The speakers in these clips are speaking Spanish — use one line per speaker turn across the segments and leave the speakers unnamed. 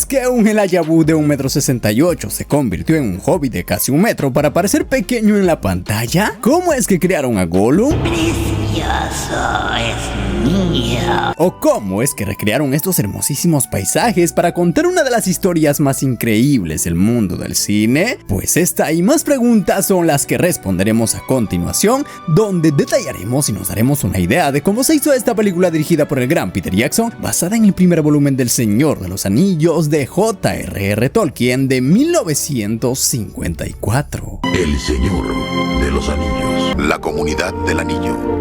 es que un Elijah Wood de 1,68 m se convirtió en un hobbit de casi 1 metro para parecer pequeño en la pantalla? ¿Cómo es que crearon a Gollum?
Precioso es mío.
¿O cómo es que recrearon estos hermosísimos paisajes para contar una de las historias más increíbles del mundo del cine? Pues esta y más preguntas son las que responderemos a continuación, donde detallaremos y nos daremos una idea de cómo se hizo esta película dirigida por el gran Peter Jackson, basada en el primer volumen del Señor de los Anillos de J.R.R. Tolkien de 1954.
El Señor de los Anillos. La Comunidad del Anillo.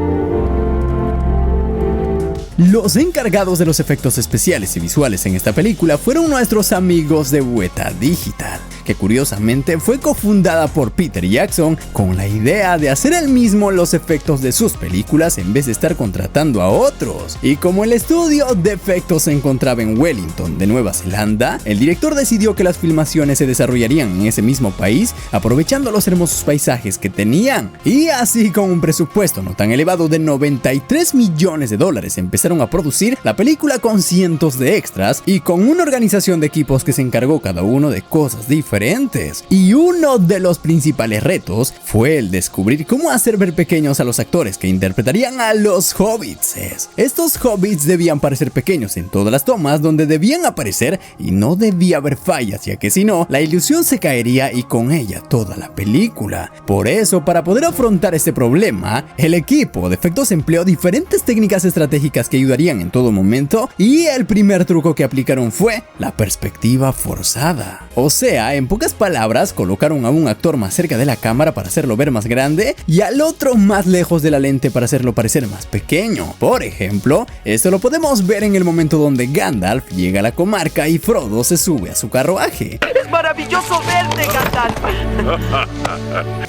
Los encargados de los efectos especiales y visuales en esta película fueron nuestros amigos de Weta Digital, que curiosamente fue cofundada por Peter Jackson con la idea de hacer él mismo los efectos de sus películas en vez de estar contratando a otros. Y como el estudio de efectos se encontraba en Wellington de Nueva Zelanda, el director decidió que las filmaciones se desarrollarían en ese mismo país, aprovechando los hermosos paisajes que tenían. Y así, con un presupuesto no tan elevado de $93 millones, empezaron a producir la película con cientos de extras y con una organización de equipos que se encargó cada uno de cosas diferentes. Y uno de los principales retos fue el descubrir cómo hacer ver pequeños a los actores que interpretarían a los hobbits. Estos hobbits debían parecer pequeños en todas las tomas donde debían aparecer y no debía haber fallas, ya que si no, la ilusión se caería y con ella toda la película. Por eso, para poder afrontar este problema, el equipo de efectos empleó diferentes técnicas estratégicas que ayudarían en todo momento, y el primer truco que aplicaron fue la perspectiva forzada. O sea, en pocas palabras, colocaron a un actor más cerca de la cámara para hacerlo ver más grande y al otro más lejos de la lente para hacerlo parecer más pequeño. Por ejemplo, esto lo podemos ver en el momento donde Gandalf llega a la comarca y Frodo se sube a su carruaje.
¡Es maravilloso verte, Gandalf!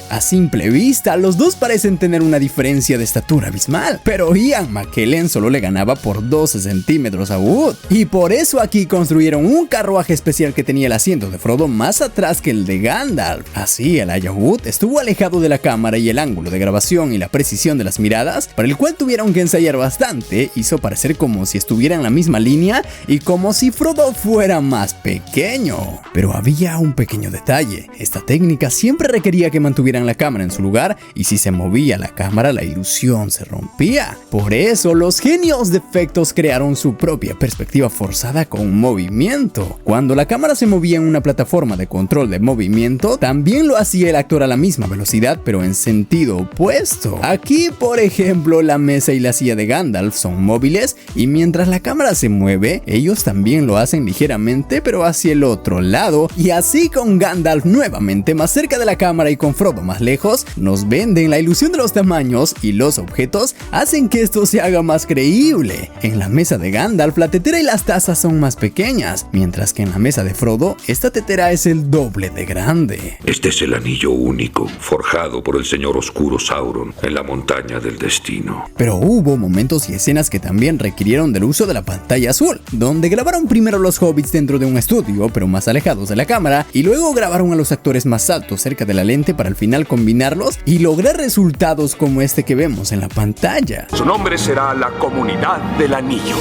A simple vista, los dos parecen tener una diferencia de estatura abismal, pero Ian McKellen solo le ganaba por 12 centímetros a Wood, y por eso aquí construyeron un carruaje especial que tenía el asiento de Frodo más atrás que el de Gandalf. Así, Elijah Wood estuvo alejado de la cámara y el ángulo de grabación y la precisión de las miradas, para el cual tuvieron que ensayar bastante, hizo parecer como si estuviera en la misma línea y como si Frodo fuera más pequeño. Pero había un pequeño detalle: esta técnica siempre requería que mantuvieran la cámara en su lugar, y si se movía la cámara, la ilusión se rompía. Por eso los genios de efectos crearon su propia perspectiva forzada con movimiento. Cuando la cámara se movía en una plataforma de control de movimiento, también lo hacía el actor a la misma velocidad, pero en sentido opuesto. Aquí, por ejemplo, la mesa y la silla de Gandalf son móviles, y mientras la cámara se mueve, ellos también lo hacen ligeramente, pero hacia el otro lado. Y así, con Gandalf nuevamente más cerca de la cámara y con Frodo más lejos, nos venden la ilusión de los tamaños, y los objetos hacen que esto se haga más creíble. En la mesa de Gandalf, la tetera y las tazas son más pequeñas, mientras que en la mesa de Frodo, esta tetera es el doble de grande.
Este es el anillo único, forjado por el señor oscuro Sauron en la montaña del destino.
Pero hubo momentos y escenas que también requirieron del uso de la pantalla azul, donde grabaron primero los hobbits dentro de un estudio, pero más alejados de la cámara, y luego grabaron a los actores más altos cerca de la lente para al final combinarlos y lograr resultados como este que vemos en la pantalla.
Su nombre será la Comunidad del Anillo.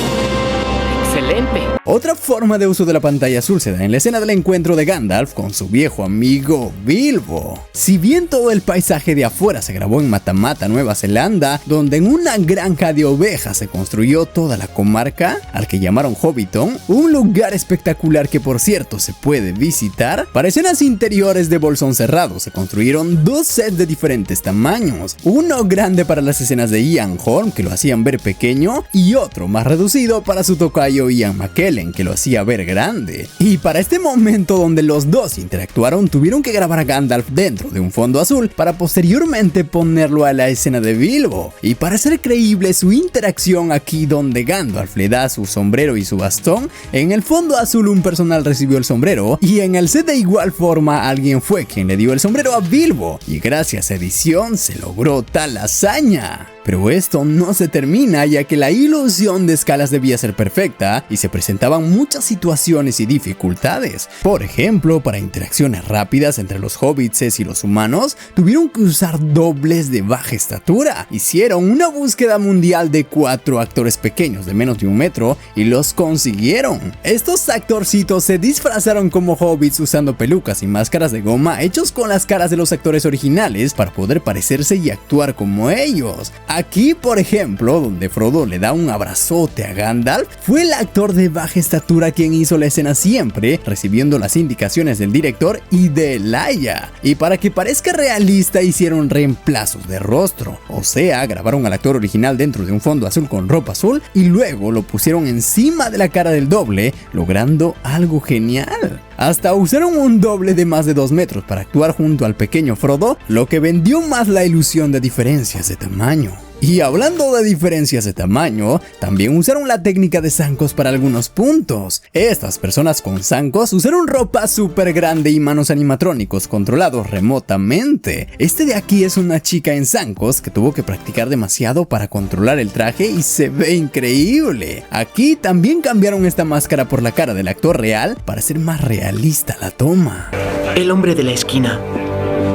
¡Excelente!
Otra forma de uso de la pantalla azul se da en la escena del encuentro de Gandalf con su viejo amigo Bilbo. Si bien todo el paisaje de afuera se grabó en Matamata, Nueva Zelanda, donde en una granja de ovejas se construyó toda la comarca, al que llamaron Hobbiton, un lugar espectacular que por cierto se puede visitar, para escenas interiores de Bolsón Cerrado se construyeron dos sets de diferentes tamaños, uno grande para las escenas de Ian Holm, que lo hacían ver pequeño, y otro más reducido para su tocayo Ian McKellen, que lo hacía ver grande. Y para este momento donde los dos interactuaron, tuvieron que grabar a Gandalf dentro de un fondo azul para posteriormente ponerlo a la escena de Bilbo. Y para hacer creíble su interacción aquí, donde Gandalf le da su sombrero y su bastón, en el fondo azul un personal recibió el sombrero, y en el set de igual forma alguien fue quien le dio el sombrero a Bilbo, y gracias a edición se logró tal hazaña. Pero esto no se termina, ya que la ilusión de escalas debía ser perfecta y se presentaban muchas situaciones y dificultades. Por ejemplo, para interacciones rápidas entre los hobbitses y los humanos, tuvieron que usar dobles de baja estatura. Hicieron una búsqueda mundial de 4 actores pequeños de menos de 1 metro y los consiguieron. Estos actorcitos se disfrazaron como hobbits usando pelucas y máscaras de goma hechos con las caras de los actores originales para poder parecerse y actuar como ellos. Aquí, por ejemplo, donde Frodo le da un abrazote a Gandalf, fue el actor de baja estatura quien hizo la escena siempre, recibiendo las indicaciones del director y de Laia. Y para que parezca realista, hicieron reemplazos de rostro, o sea, grabaron al actor original dentro de un fondo azul con ropa azul y luego lo pusieron encima de la cara del doble, logrando algo genial. Hasta usaron un doble de más de 2 metros para actuar junto al pequeño Frodo, lo que vendió más la ilusión de diferencias de tamaño. Y hablando de diferencias de tamaño, también usaron la técnica de zancos para algunos puntos. Estas personas con zancos usaron ropa súper grande y manos animatrónicos controlados remotamente. Este de aquí es una chica en zancos que tuvo que practicar demasiado para controlar el traje y se ve increíble. Aquí también cambiaron esta máscara por la cara del actor real para hacer más realista la toma.
El hombre de la esquina.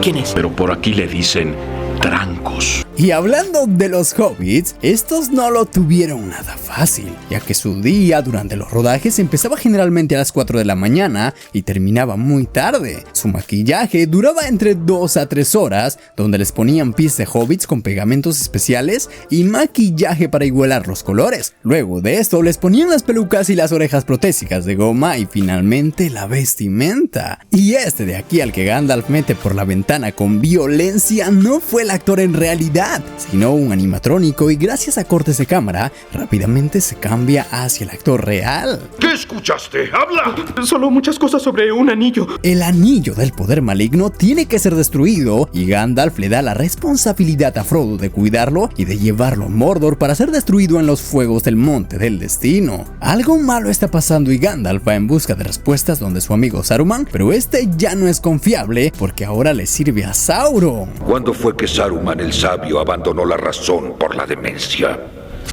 ¿Quién es?
Pero por aquí le dicen Trancos.
Y hablando de los hobbits, estos no lo tuvieron nada fácil, ya que su día durante los rodajes empezaba generalmente a las 4 de la mañana y terminaba muy tarde. Su maquillaje duraba entre 2 a 3 horas, donde les ponían pies de hobbits con pegamentos especiales y maquillaje para igualar los colores. Luego de esto les ponían las pelucas y las orejas protésicas de goma y finalmente la vestimenta. Y este de aquí al que Gandalf mete por la ventana con violencia no fue el actor en realidad, sino un animatrónico, y gracias a cortes de cámara rápidamente se cambia hacia el actor real.
¿Qué escuchaste? ¡Habla!
Solo muchas cosas sobre un anillo.
El anillo del poder maligno tiene que ser destruido y Gandalf le da la responsabilidad a Frodo de cuidarlo y de llevarlo a Mordor para ser destruido en los fuegos del Monte del Destino. Algo malo está pasando y Gandalf va en busca de respuestas donde su amigo Saruman, pero este ya no es confiable porque ahora le sirve a Sauron.
¿Cuándo fue que Saruman el sabio abandonó la razón por la demencia?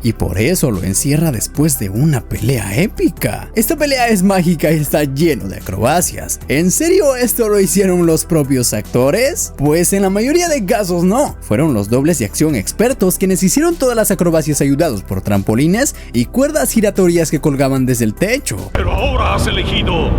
Y por eso lo encierra después de una pelea épica. Esta pelea es mágica y está lleno de acrobacias. ¿En serio esto lo hicieron los propios actores? Pues en la mayoría de casos no. Fueron los dobles de acción expertos quienes hicieron todas las acrobacias ayudados por trampolines y cuerdas giratorias que colgaban desde el techo.
Pero ahora has elegido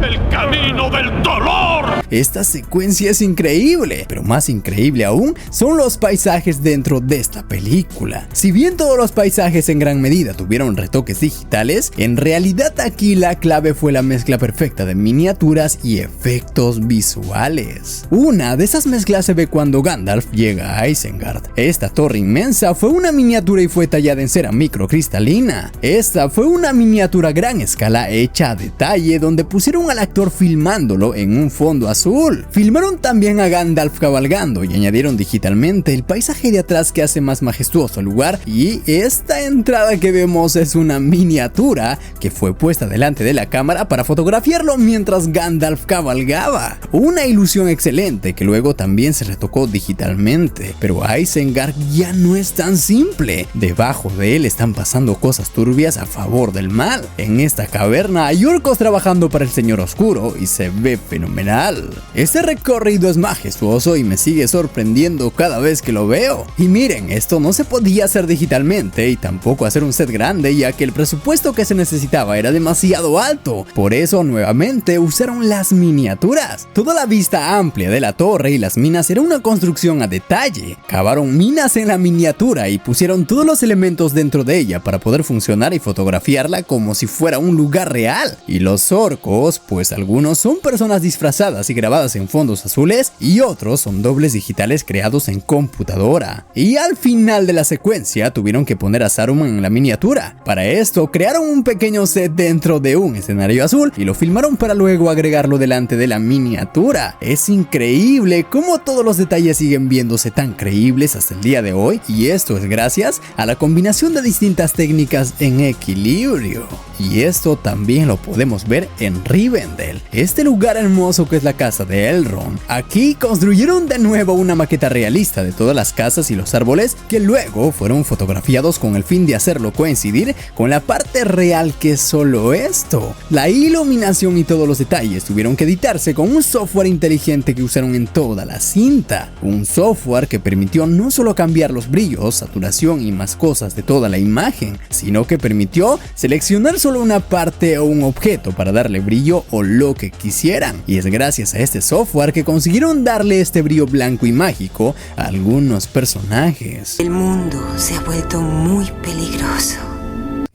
el camino del dolor.
Esta secuencia es increíble, pero más increíble aún son los paisajes dentro de esta película. Si bien todos los paisajes en gran medida tuvieron retoques digitales, en realidad aquí la clave fue la mezcla perfecta de miniaturas y efectos visuales. Una de esas mezclas se ve cuando Gandalf llega a Isengard. Esta torre inmensa fue una miniatura y fue tallada en cera microcristalina. Esta fue una miniatura a gran escala hecha a detalle donde pusieron al actor filmándolo en un fondo azul. Filmaron también a Gandalf cabalgando y añadieron digitalmente el paisaje de atrás que hace más majestuoso el lugar, y esta entrada que vemos es una miniatura que fue puesta delante de la cámara para fotografiarlo mientras Gandalf cabalgaba. Una ilusión excelente que luego también se retocó digitalmente, pero Isengard ya no es tan simple. Debajo de él están pasando cosas turbias a favor del mal. En esta caverna hay orcos trabajando para el Señor Oscuro y se ve fenomenal. Este recorrido es majestuoso y me sigue sorprendiendo cada vez que lo veo. Y miren, esto no se podía hacer digitalmente y tampoco hacer un set grande, ya que el presupuesto que se necesitaba era demasiado alto. Por eso nuevamente usaron las miniaturas. Toda la vista amplia de la torre y las minas era una construcción a detalle. Cavaron minas en la miniatura y pusieron todos los elementos dentro de ella para poder funcionar y fotografiarla como si fuera un lugar real. Y los orcos, pues algunos son personas disfrazadas y grabadas en fondos azules y otros son dobles digitales creados en computadora. Y al final de la secuencia tuvieron que poner a Saruman en la miniatura. Para esto crearon un pequeño set dentro de un escenario azul y lo filmaron para luego agregarlo delante de la miniatura. Es increíble cómo todos los detalles siguen viéndose tan creíbles hasta el día de hoy, y esto es gracias a la combinación de distintas técnicas en equilibrio. y esto también lo podemos ver en Rivendell, este lugar hermoso que es la casa de Elrond. Aquí construyeron de nuevo una maqueta realista de todas las casas y los árboles que luego fueron fotografiados con el fin de hacerlo coincidir con la parte real, que es solo esto. La iluminación y todos los detalles tuvieron que editarse con un software inteligente que usaron en toda la cinta, un software que permitió no solo cambiar los brillos, saturación y más cosas de toda la imagen, sino que permitió seleccionar solo una parte o un objeto para darle brillo o lo que quisieran, y es gracias a este software que consiguieron darle este brillo blanco y mágico a algunos personajes.
El mundo se ha vuelto muy peligroso.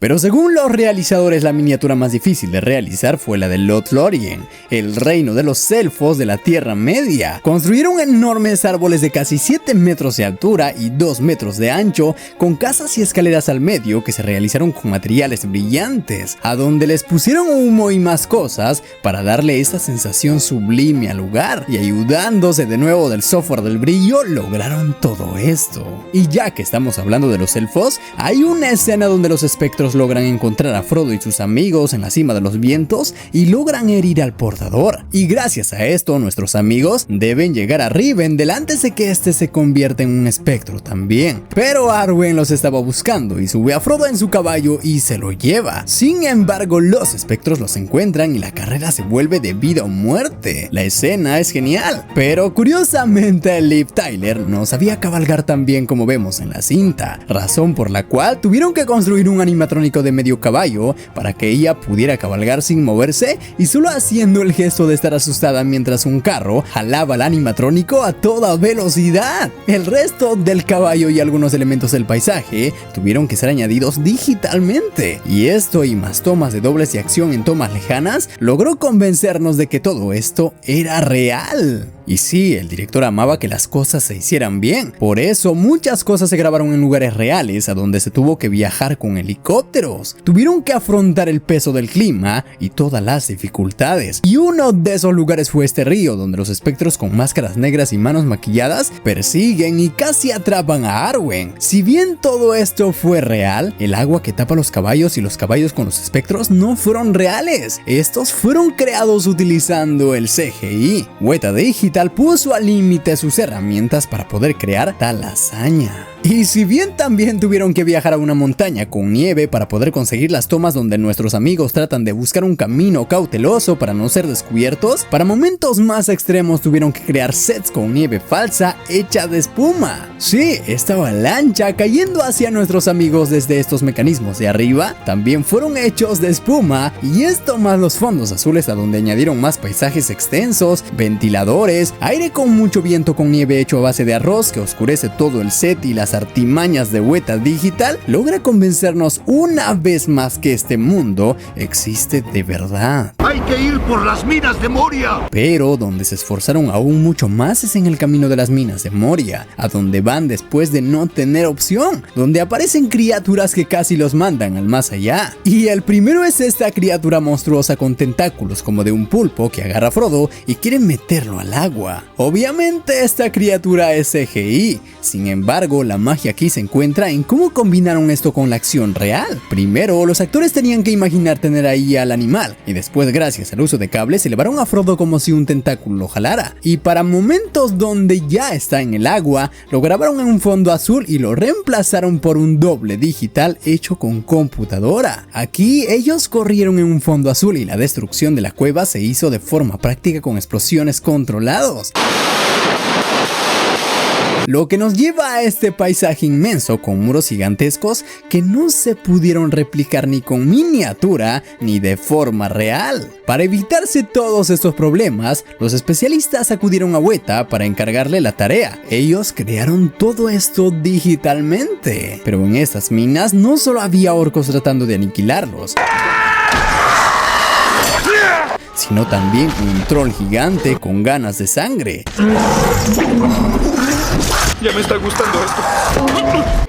Pero según los realizadores, la miniatura más difícil de realizar fue la de Lothlórien, el reino de los elfos de la Tierra Media. Construyeron enormes árboles de casi 7 metros de altura y 2 metros de ancho, con casas y escaleras al medio que se realizaron con materiales brillantes, a donde les pusieron humo y más cosas para darle esa sensación sublime al lugar, y ayudándose de nuevo del software del brillo, lograron todo esto. Y ya que estamos hablando de los elfos, hay una escena donde los espectros logran encontrar a Frodo y sus amigos en la cima de los vientos y logran herir al portador, y gracias a esto nuestros amigos deben llegar a Rivendell antes de que este se convierta en un espectro también. Pero Arwen los estaba buscando y sube a Frodo en su caballo y se lo lleva. Sin embargo, los espectros los encuentran y la carrera se vuelve de vida o muerte. La escena es genial, pero curiosamente Liv Tyler no sabía cabalgar tan bien como vemos en la cinta, razón por la cual tuvieron que construir un animatrónico de medio caballo para que ella pudiera cabalgar sin moverse y solo haciendo el gesto de estar asustada mientras un carro jalaba al animatrónico a toda velocidad. El resto del caballo y algunos elementos del paisaje tuvieron que ser añadidos digitalmente, y esto y más tomas de dobles de acción en tomas lejanas logró convencernos de que todo esto era real. Y sí, el director amaba que las cosas se hicieran bien, por eso muchas cosas se grabaron en lugares reales a donde se tuvo que viajar con helicópteros. Tuvieron que afrontar el peso del clima y todas las dificultades, y uno de esos lugares fue este río donde los espectros con máscaras negras y manos maquilladas persiguen y casi atrapan a Arwen. Si bien todo esto fue real, el agua que tapa los caballos y los caballos con los espectros no fueron reales. Estos fueron creados utilizando el CGI. Weta Digital puso al límite sus herramientas para poder crear tal hazaña. Y si bien también tuvieron que viajar a una montaña con nieve para poder conseguir las tomas donde nuestros amigos tratan de buscar un camino cauteloso para no ser descubiertos, para momentos más extremos tuvieron que crear sets con nieve falsa hecha de espuma. Sí, esta avalancha cayendo hacia nuestros amigos desde estos mecanismos de arriba también fueron hechos de espuma, y esto más los fondos azules a donde añadieron más paisajes extensos, ventiladores, aire con mucho viento con nieve hecho a base de arroz que oscurece todo el set, y las artimañas de Weta Digital logra convencernos una vez más que este mundo existe de verdad.
¡Hay que ir por las minas de Moria!
Pero donde se esforzaron aún mucho más es en el camino de las minas de Moria, a donde van después de no tener opción, donde aparecen criaturas que casi los mandan al más allá. Y el primero es esta criatura monstruosa con tentáculos como de un pulpo que agarra a Frodo y quiere meterlo al agua. Obviamente esta criatura es CGI, sin embargo la magia aquí se encuentra en cómo combinaron esto con la acción real. Primero, los actores tenían que imaginar tener ahí al animal, y después, gracias al uso de cables, elevaron a Frodo como si un tentáculo lo jalara. Y para momentos donde ya está en el agua, lo grabaron en un fondo azul y lo reemplazaron por un doble digital hecho con computadora. Aquí ellos corrieron en un fondo azul y la destrucción de la cueva se hizo de forma práctica con explosiones controlados. Lo que nos lleva a este paisaje inmenso con muros gigantescos que no se pudieron replicar ni con miniatura ni de forma real. Para evitarse todos estos problemas, los especialistas acudieron a Weta para encargarle la tarea. Ellos crearon todo esto digitalmente. Pero en estas minas no solo había orcos tratando de aniquilarlos, sino también un troll gigante con ganas de sangre.
Ya me está gustando esto.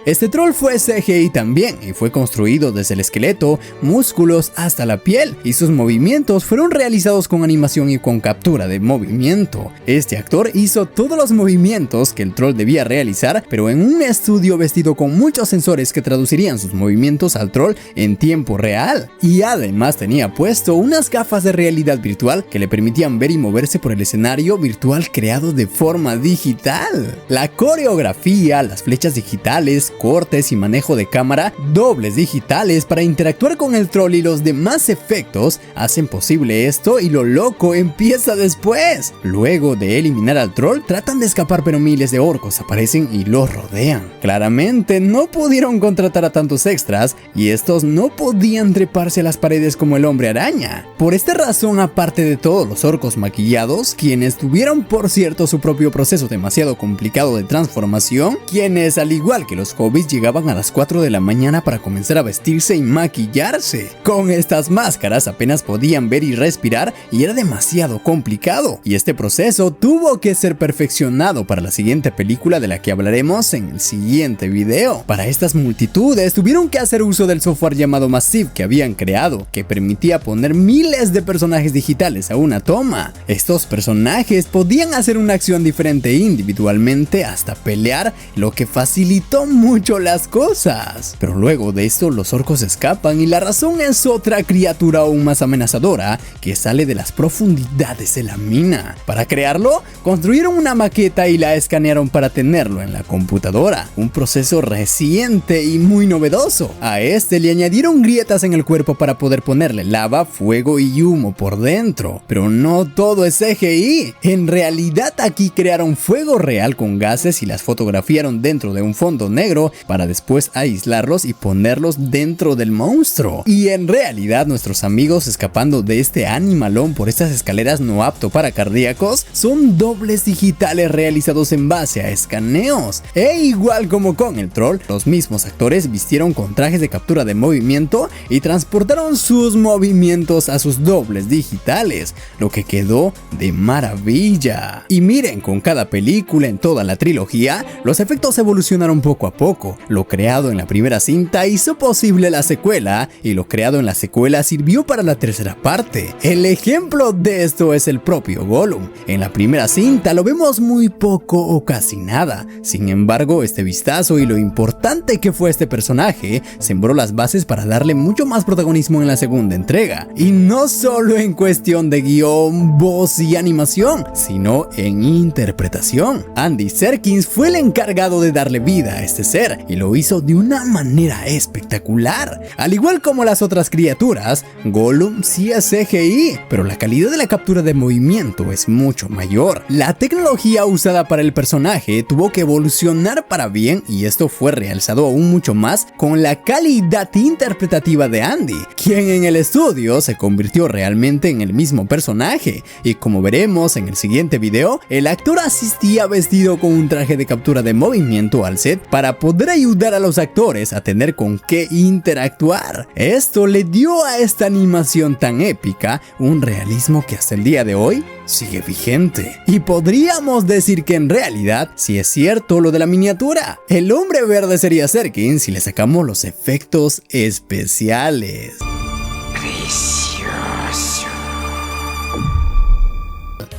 Este troll fue CGI también y fue construido desde el esqueleto, músculos hasta la piel, y sus movimientos fueron realizados con animación y con captura de movimiento. Este actor hizo todos los movimientos que el troll debía realizar, pero en un estudio vestido con muchos sensores que traducirían sus movimientos al troll en tiempo real. Y además tenía puesto unas gafas de realidad virtual que le permitían ver y moverse por el escenario virtual creado de forma digital. La coreografía, las flechas digitales, cortes y manejo de cámara, dobles digitales para interactuar con el troll y los demás efectos hacen posible esto, y lo loco empieza después. Luego de eliminar al troll, tratan de escapar, pero miles de orcos aparecen y los rodean. Claramente no pudieron contratar a tantos extras y estos no podían treparse a las paredes como el hombre araña. Por esta razón, aparte de todos los orcos maquillados, quienes tuvieron por cierto su propio proceso demasiado complicado de transformación, quienes al igual que los hobbits llegaban a las 4 de la mañana para comenzar a vestirse y maquillarse. Con estas máscaras apenas podían ver y respirar y era demasiado complicado, y este proceso tuvo que ser perfeccionado para la siguiente película de la que hablaremos en el siguiente video. Para estas multitudes tuvieron que hacer uso del software llamado Massive que habían creado, que permitía poner miles de personajes digitales a una toma. Estos personajes podían hacer una acción diferente individualmente hasta pelear, lo que facilitó mucho las cosas. Pero luego de esto los orcos escapan y la razón es otra criatura aún más amenazadora que sale de las profundidades de la mina. Para crearlo, construyeron una maqueta y la escanearon para tenerlo en la computadora, un proceso reciente y muy novedoso. A este le añadieron grietas en el cuerpo para poder ponerle lava, fuego y humo por dentro. Pero no todo es CGI. En realidad aquí crearon fuego real con gases y las fotografiaron dentro de un fondo negro para después aislarlos y ponerlos dentro del monstruo. Y en realidad nuestros amigos escapando de este animalón por estas escaleras no apto para cardíacos son dobles digitales realizados en base a escaneos. E igual como con el troll, los mismos actores vistieron con trajes de captura de movimiento y transportaron sus movimientos a sus dobles digitales, lo que quedó de maravilla. Y miren, con cada película en toda la trilogía, los efectos evolucionaron poco a poco. Lo creado en la primera cinta hizo posible la secuela, y lo creado en la secuela sirvió para la tercera parte. El ejemplo de esto es el propio Gollum. En la primera cinta lo vemos muy poco o casi nada. Sin embargo, este vistazo y lo importante que fue este personaje sembró las bases para darle mucho más protagonismo en la segunda entrega. Y no solo en cuestión de guión, voz y animación, sino en interpretación. Andy Serkis fue el encargado de darle vida a este ser y lo hizo de una manera espectacular. Al igual como las otras criaturas, Gollum sí es CGI, pero la calidad de la captura de movimiento es mucho mayor. La tecnología usada para el personaje tuvo que evolucionar para bien, y esto fue realzado aún mucho más con la calidad interpretativa de Andy, quien en el estudio se convirtió realmente en el mismo personaje. Y como veremos en el siguiente video, el actor asistía vestido con un traje de captura de movimiento al set para poder ayudar a los actores a tener con qué interactuar. Esto le dio a esta animación tan épica un realismo que hasta el día de hoy sigue vigente. Y podríamos decir que en realidad sí es cierto lo de la miniatura. El hombre verde sería Serkis si le sacamos los efectos especiales.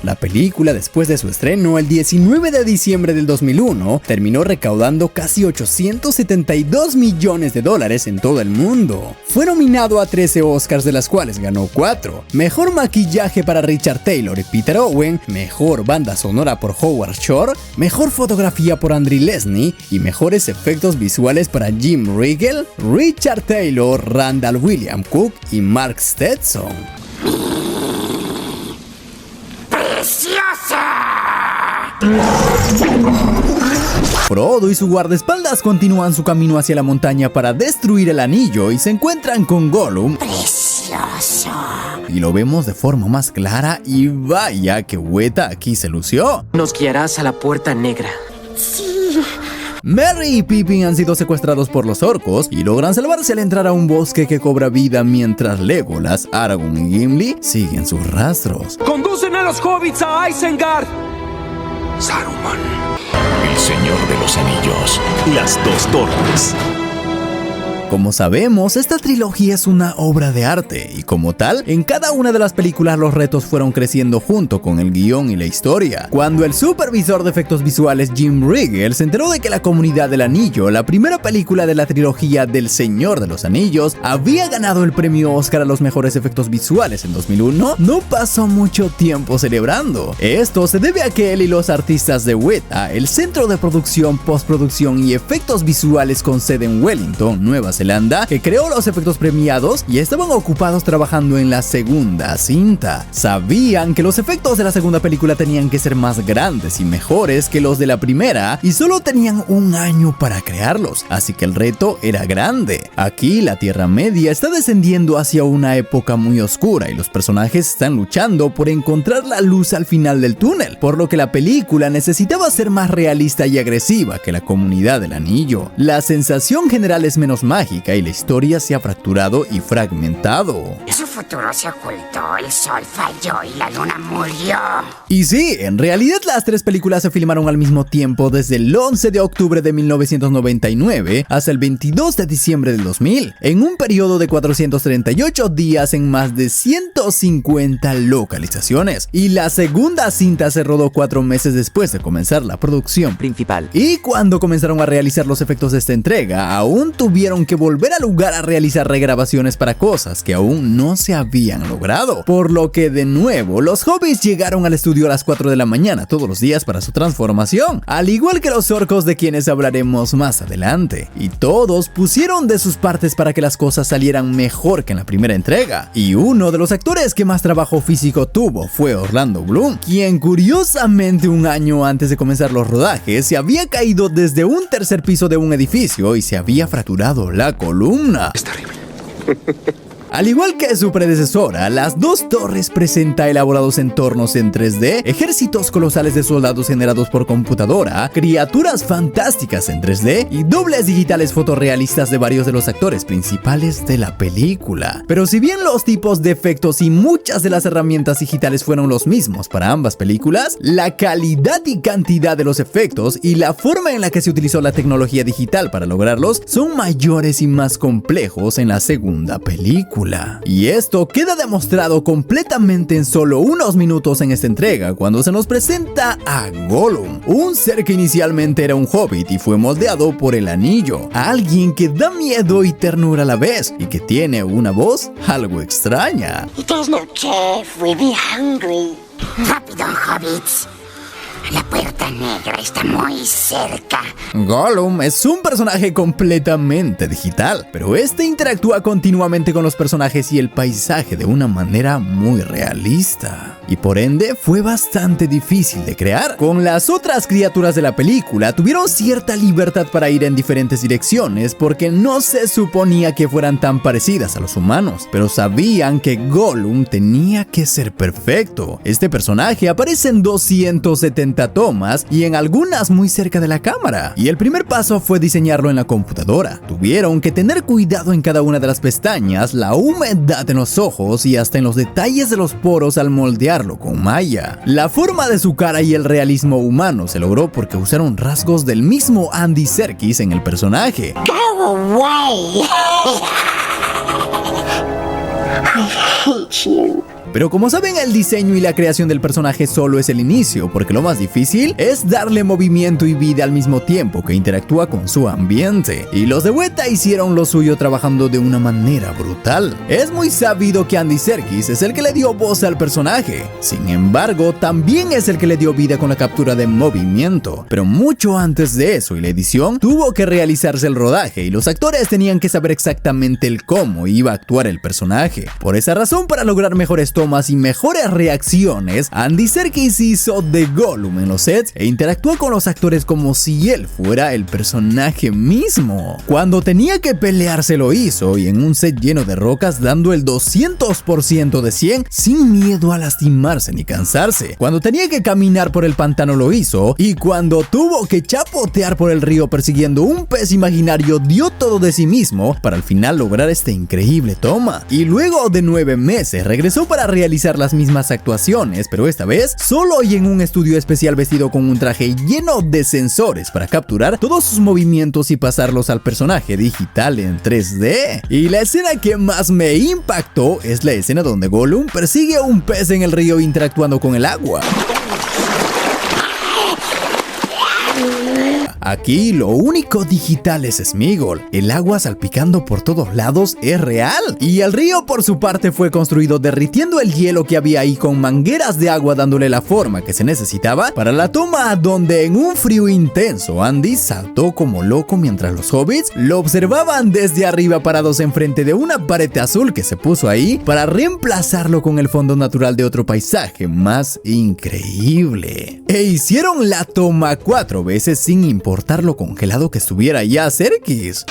La película, después de su estreno el 19 de diciembre del 2001, terminó recaudando casi $872 millones en todo el mundo. Fue nominado a 13 Oscars, de las cuales ganó 4. Mejor maquillaje para Richard Taylor y Peter Owen, mejor banda sonora por Howard Shore, mejor fotografía por Andrew Lesnie y mejores efectos visuales para Jim Riegel, Richard Taylor, Randall William Cook y Mark Stetson. Frodo y su guardaespaldas continúan su camino hacia la montaña para destruir el anillo y se encuentran con Gollum.
Precioso.
Y lo vemos de forma más clara, y vaya que Weta aquí se lució.
Nos guiarás a la puerta negra.
Sí.
Merry y Pippin han sido secuestrados por los orcos y logran salvarse al entrar a un bosque que cobra vida, mientras Legolas, Aragorn y Gimli siguen sus rastros.
¡Conducen a los hobbits a Isengard!
Saruman.
El Señor de los Anillos. Las dos torres.
Como sabemos, esta trilogía es una obra de arte y como tal, en cada una de las películas los retos fueron creciendo junto con el guión y la historia. Cuando el supervisor de efectos visuales Jim Riegel se enteró de que La Comunidad del Anillo, la primera película de la trilogía del Señor de los Anillos, había ganado el premio Oscar a los mejores efectos visuales en 2001, no pasó mucho tiempo celebrando. Esto se debe a que él y los artistas de Weta, el centro de producción, postproducción y efectos visuales con sede en Wellington, Nueva Zelanda, que creó los efectos premiados y estaban ocupados trabajando en la segunda cinta. Sabían que los efectos de la segunda película tenían que ser más grandes y mejores que los de la primera y solo tenían un año para crearlos, así que el reto era grande. Aquí la Tierra Media está descendiendo hacia una época muy oscura y los personajes están luchando por encontrar la luz al final del túnel, por lo que la película necesitaba ser más realista y agresiva que La Comunidad del Anillo. La sensación general es menos mágica y la historia se ha fracturado y fragmentado.
Su futuro se ocultó, el sol falló y la luna murió.
Y sí, en realidad las tres películas se filmaron al mismo tiempo desde el 11 de octubre de 1999 hasta el 22 de diciembre del 2000, en un periodo de 438 días en más de 150 localizaciones. Y la segunda cinta se rodó 4 meses después de comenzar la producción
Principal.
Y cuando comenzaron a realizar los efectos de esta entrega, aún tuvieron que volver al lugar a realizar regrabaciones para cosas que aún no se habían logrado. Por lo que de nuevo, los hobbits llegaron al estudio a las 4 de la mañana todos los días para su transformación, al igual que los orcos de quienes hablaremos más adelante. Y todos pusieron de sus partes para que las cosas salieran mejor que en la primera entrega. Y uno de los actores que más trabajo físico tuvo fue Orlando Bloom, quien curiosamente un año antes de comenzar los rodajes se había caído desde un tercer piso de un edificio y se había fracturado la columna.
Es terrible.
Al igual que su predecesora, Las Dos Torres presenta elaborados entornos en 3D, ejércitos colosales de soldados generados por computadora, criaturas fantásticas en 3D y dobles digitales fotorrealistas de varios de los actores principales de la película. Pero si bien los tipos de efectos y muchas de las herramientas digitales fueron los mismos para ambas películas, la calidad y cantidad de los efectos y la forma en la que se utilizó la tecnología digital para lograrlos son mayores y más complejos en la segunda película. Y esto queda demostrado completamente en solo unos minutos en esta entrega, cuando se nos presenta a Gollum, un ser que inicialmente era un hobbit y fue moldeado por el anillo, a alguien que da miedo y ternura a la vez, y que tiene una voz algo extraña.
It is no chef, we be hungry. Rápido, hobbits. La puerta negra está muy cerca.
Gollum es un personaje completamente digital, pero este interactúa continuamente con los personajes y el paisaje de una manera muy realista. Y por ende fue bastante difícil de crear. Con las otras criaturas de la película tuvieron cierta libertad para ir en diferentes direcciones porque no se suponía que fueran tan parecidas a los humanos, pero sabían que Gollum tenía que ser perfecto. Este personaje aparece en 270 tomas y en algunas muy cerca de la cámara. Y el primer paso fue diseñarlo en la computadora. Tuvieron que tener cuidado en cada una de las pestañas, la humedad en los ojos y hasta en los detalles de los poros al moldearlo con malla. La forma de su cara y el realismo humano se logró porque usaron rasgos del mismo Andy Serkis en el personaje.
Go away. I hate you.
Pero como saben, el diseño y la creación del personaje solo es el inicio, porque lo más difícil es darle movimiento y vida al mismo tiempo que interactúa con su ambiente. Y los de Weta hicieron lo suyo trabajando de una manera brutal. Es muy sabido que Andy Serkis es el que le dio voz al personaje. Sin embargo, también es el que le dio vida con la captura de movimiento. Pero mucho antes de eso y la edición, tuvo que realizarse el rodaje y los actores tenían que saber exactamente el cómo iba a actuar el personaje. Por esa razón, para lograr mejores tomas y mejores reacciones, Andy Serkis hizo de Gollum en los sets e interactuó con los actores como si él fuera el personaje mismo. Cuando tenía que pelearse lo hizo, y en un set lleno de rocas dando el 200% de 100 sin miedo a lastimarse ni cansarse. Cuando tenía que caminar por el pantano lo hizo, y cuando tuvo que chapotear por el río persiguiendo un pez imaginario dio todo de sí mismo para al final lograr esta increíble toma. Y luego de 9 meses regresó para a realizar las mismas actuaciones, pero esta vez solo y en un estudio especial vestido con un traje lleno de sensores para capturar todos sus movimientos y pasarlos al personaje digital en 3D. Y la escena que más me impactó es la escena donde Gollum persigue a un pez en el río interactuando con el agua. Aquí lo único digital es Sméagol. El agua salpicando por todos lados es real. Y el río por su parte fue construido derritiendo el hielo que había ahí con mangueras de agua dándole la forma que se necesitaba para la toma donde en un frío intenso Andy saltó como loco mientras los hobbits lo observaban desde arriba parados enfrente de una pared azul que se puso ahí para reemplazarlo con el fondo natural de otro paisaje más increíble. E hicieron la toma 4 veces sin importar lo congelado que estuviera ya cerquis.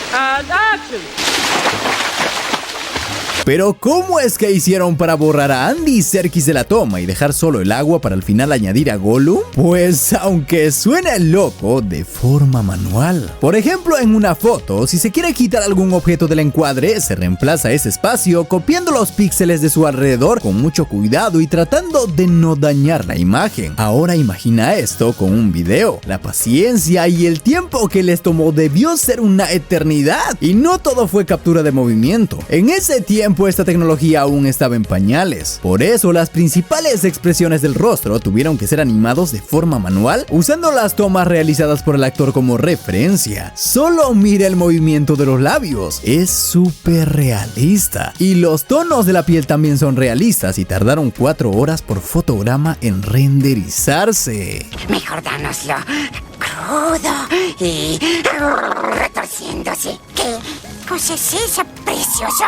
Pero ¿cómo es que hicieron para borrar a Andy y Serkis de la toma y dejar solo el agua para al final añadir a Gollum? Pues aunque suene loco, de forma manual. Por ejemplo, en una foto, si se quiere quitar algún objeto del encuadre, se reemplaza ese espacio copiando los píxeles de su alrededor con mucho cuidado y tratando de no dañar la imagen. Ahora imagina esto con un video. La paciencia y el tiempo que les tomó debió ser una eternidad. Y no todo fue captura de movimiento. En ese tiempo esta tecnología aún estaba en pañales. Por eso las principales expresiones del rostro tuvieron que ser animados de forma manual, usando las tomas realizadas por el actor como referencia. Solo mire el movimiento de los labios, es súper realista. Y los tonos de la piel también son realistas y tardaron 4 horas por fotograma en renderizarse.
Mejor dánoslo crudo y retorciéndose. ¿Qué cosa es eso, precioso?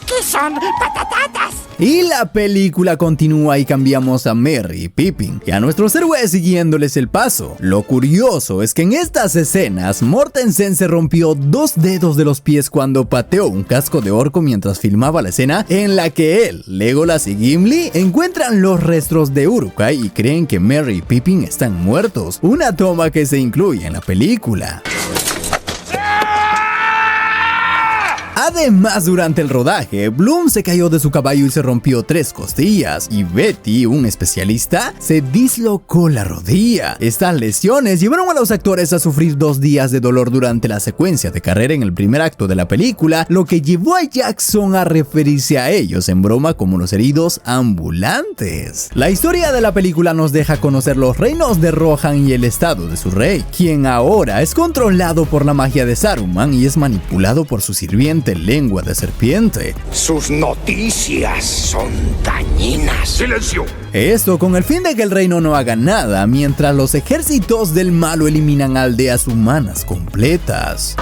¿Qué son patatatas?
Y la película continúa y cambiamos a Merry y Pippin y a nuestros héroes siguiéndoles el paso. Lo curioso es que en estas escenas Mortensen se rompió 2 dedos de los pies cuando pateó un casco de orco mientras filmaba la escena en la que él, Legolas y Gimli encuentran los restos de Uruk-hai y creen que Merry y Pippin están muertos, una toma que se incluye en la película. Además, durante el rodaje, Bloom se cayó de su caballo y se rompió 3 costillas, y Betty, un especialista, se dislocó la rodilla. Estas lesiones llevaron a los actores a sufrir 2 días de dolor durante la secuencia de carrera en el primer acto de la película, lo que llevó a Jackson a referirse a ellos en broma como los heridos ambulantes. La historia de la película nos deja conocer los reinos de Rohan y el estado de su rey, quien ahora es controlado por la magia de Saruman y es manipulado por su sirviente Lengua de Serpiente.
Sus noticias son dañinas.
¡Silencio!
Esto con el fin de que el reino no haga nada mientras los ejércitos del malo eliminan aldeas humanas completas.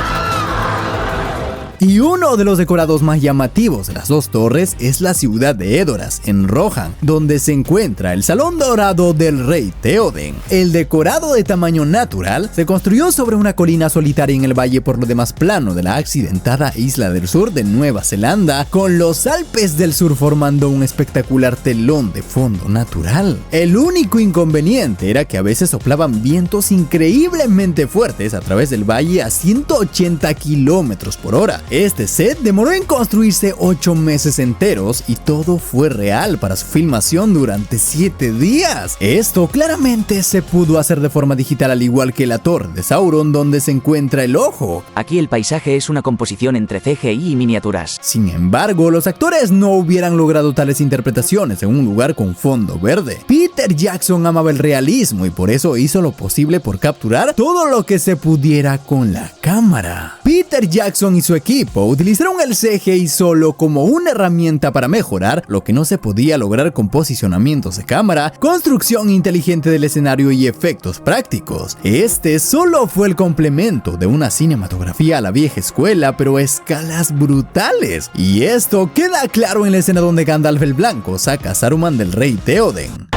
Y uno de los decorados más llamativos de las 2 torres es la ciudad de Edoras, en Rohan, donde se encuentra el Salón Dorado del Rey Théoden. El decorado de tamaño natural se construyó sobre una colina solitaria en el valle por lo demás plano de la accidentada isla del sur de Nueva Zelanda, con los Alpes del sur formando un espectacular telón de fondo natural. El único inconveniente era que a veces soplaban vientos increíblemente fuertes a través del valle a 180 kilómetros por hora. Este set demoró en construirse 8 meses enteros y todo fue real para su filmación durante 7 días. Esto claramente se pudo hacer de forma digital, al igual que la torre de Sauron donde se encuentra el ojo.
Aquí el paisaje es una composición entre CGI y miniaturas.
Sin embargo, los actores no hubieran logrado tales interpretaciones en un lugar con fondo verde. Peter Jackson amaba el realismo y por eso hizo lo posible por capturar todo lo que se pudiera con la cámara. Peter Jackson y su equipo utilizaron el CGI solo como una herramienta para mejorar lo que no se podía lograr con posicionamientos de cámara, construcción inteligente del escenario y efectos prácticos. Este solo fue el complemento de una cinematografía a la vieja escuela, pero a escalas brutales. Y esto queda claro en la escena donde Gandalf el Blanco saca a Saruman del Rey Théoden.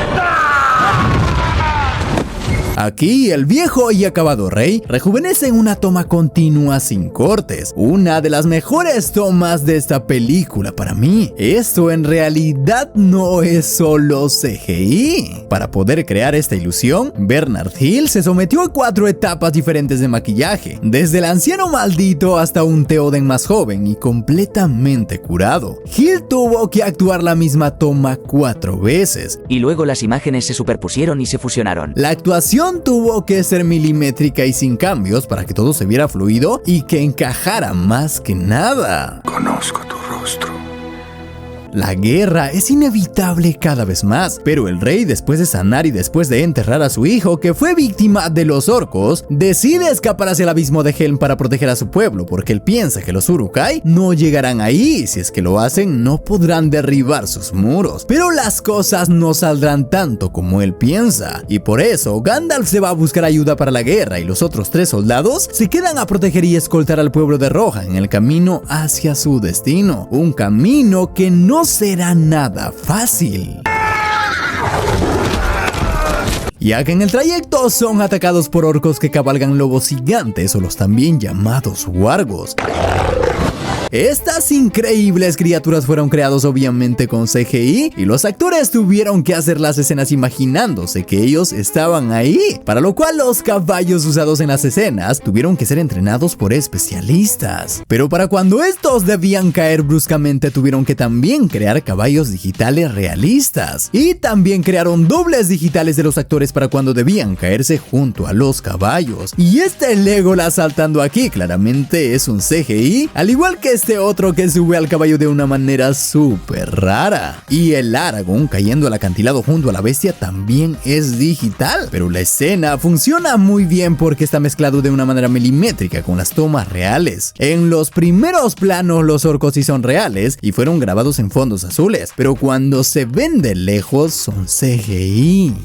Aquí el viejo y acabado rey rejuvenece en una toma continua sin cortes, una de las mejores tomas de esta película para mí. Esto en realidad no es solo CGI. Para poder crear esta ilusión, Bernard Hill se sometió a 4 etapas diferentes de maquillaje, desde el anciano maldito hasta un Theoden más joven y completamente curado. Hill tuvo que actuar la misma toma 4 veces.
Y luego las imágenes se superpusieron y se fusionaron.
La actuación tuvo que ser milimétrica y sin cambios para que todo se viera fluido y que encajara más que nada.
Conozco tu rostro.
La guerra es inevitable cada vez más, pero el rey, después de sanar y después de enterrar a su hijo que fue víctima de los orcos, decide escapar hacia el abismo de Helm para proteger a su pueblo, porque él piensa que los Uruk-hai no llegarán ahí, y si es que lo hacen no podrán derribar sus muros. Pero las cosas no saldrán tanto como él piensa, y por eso Gandalf se va a buscar ayuda para la guerra y los otros 3 soldados se quedan a proteger y escoltar al pueblo de Rohan en el camino hacia su destino, un camino que no será nada fácil, ya que en el trayecto son atacados por orcos que cabalgan lobos gigantes o los también llamados wargos. Estas increíbles criaturas fueron creados obviamente con CGI y los actores tuvieron que hacer las escenas imaginándose que ellos estaban ahí, para lo cual los caballos usados en las escenas tuvieron que ser entrenados por especialistas. Pero para cuando estos debían caer bruscamente tuvieron que también crear caballos digitales realistas y también crearon dobles digitales de los actores para cuando debían caerse junto a los caballos. Y este Legolas saltando aquí claramente es un CGI, al igual que este otro que sube al caballo de una manera súper rara. Y el Aragorn cayendo al acantilado junto a la bestia también es digital, pero la escena funciona muy bien porque está mezclado de una manera milimétrica con las tomas reales. En los primeros planos los orcos sí son reales y fueron grabados en fondos azules, pero cuando se ven de lejos son CGI.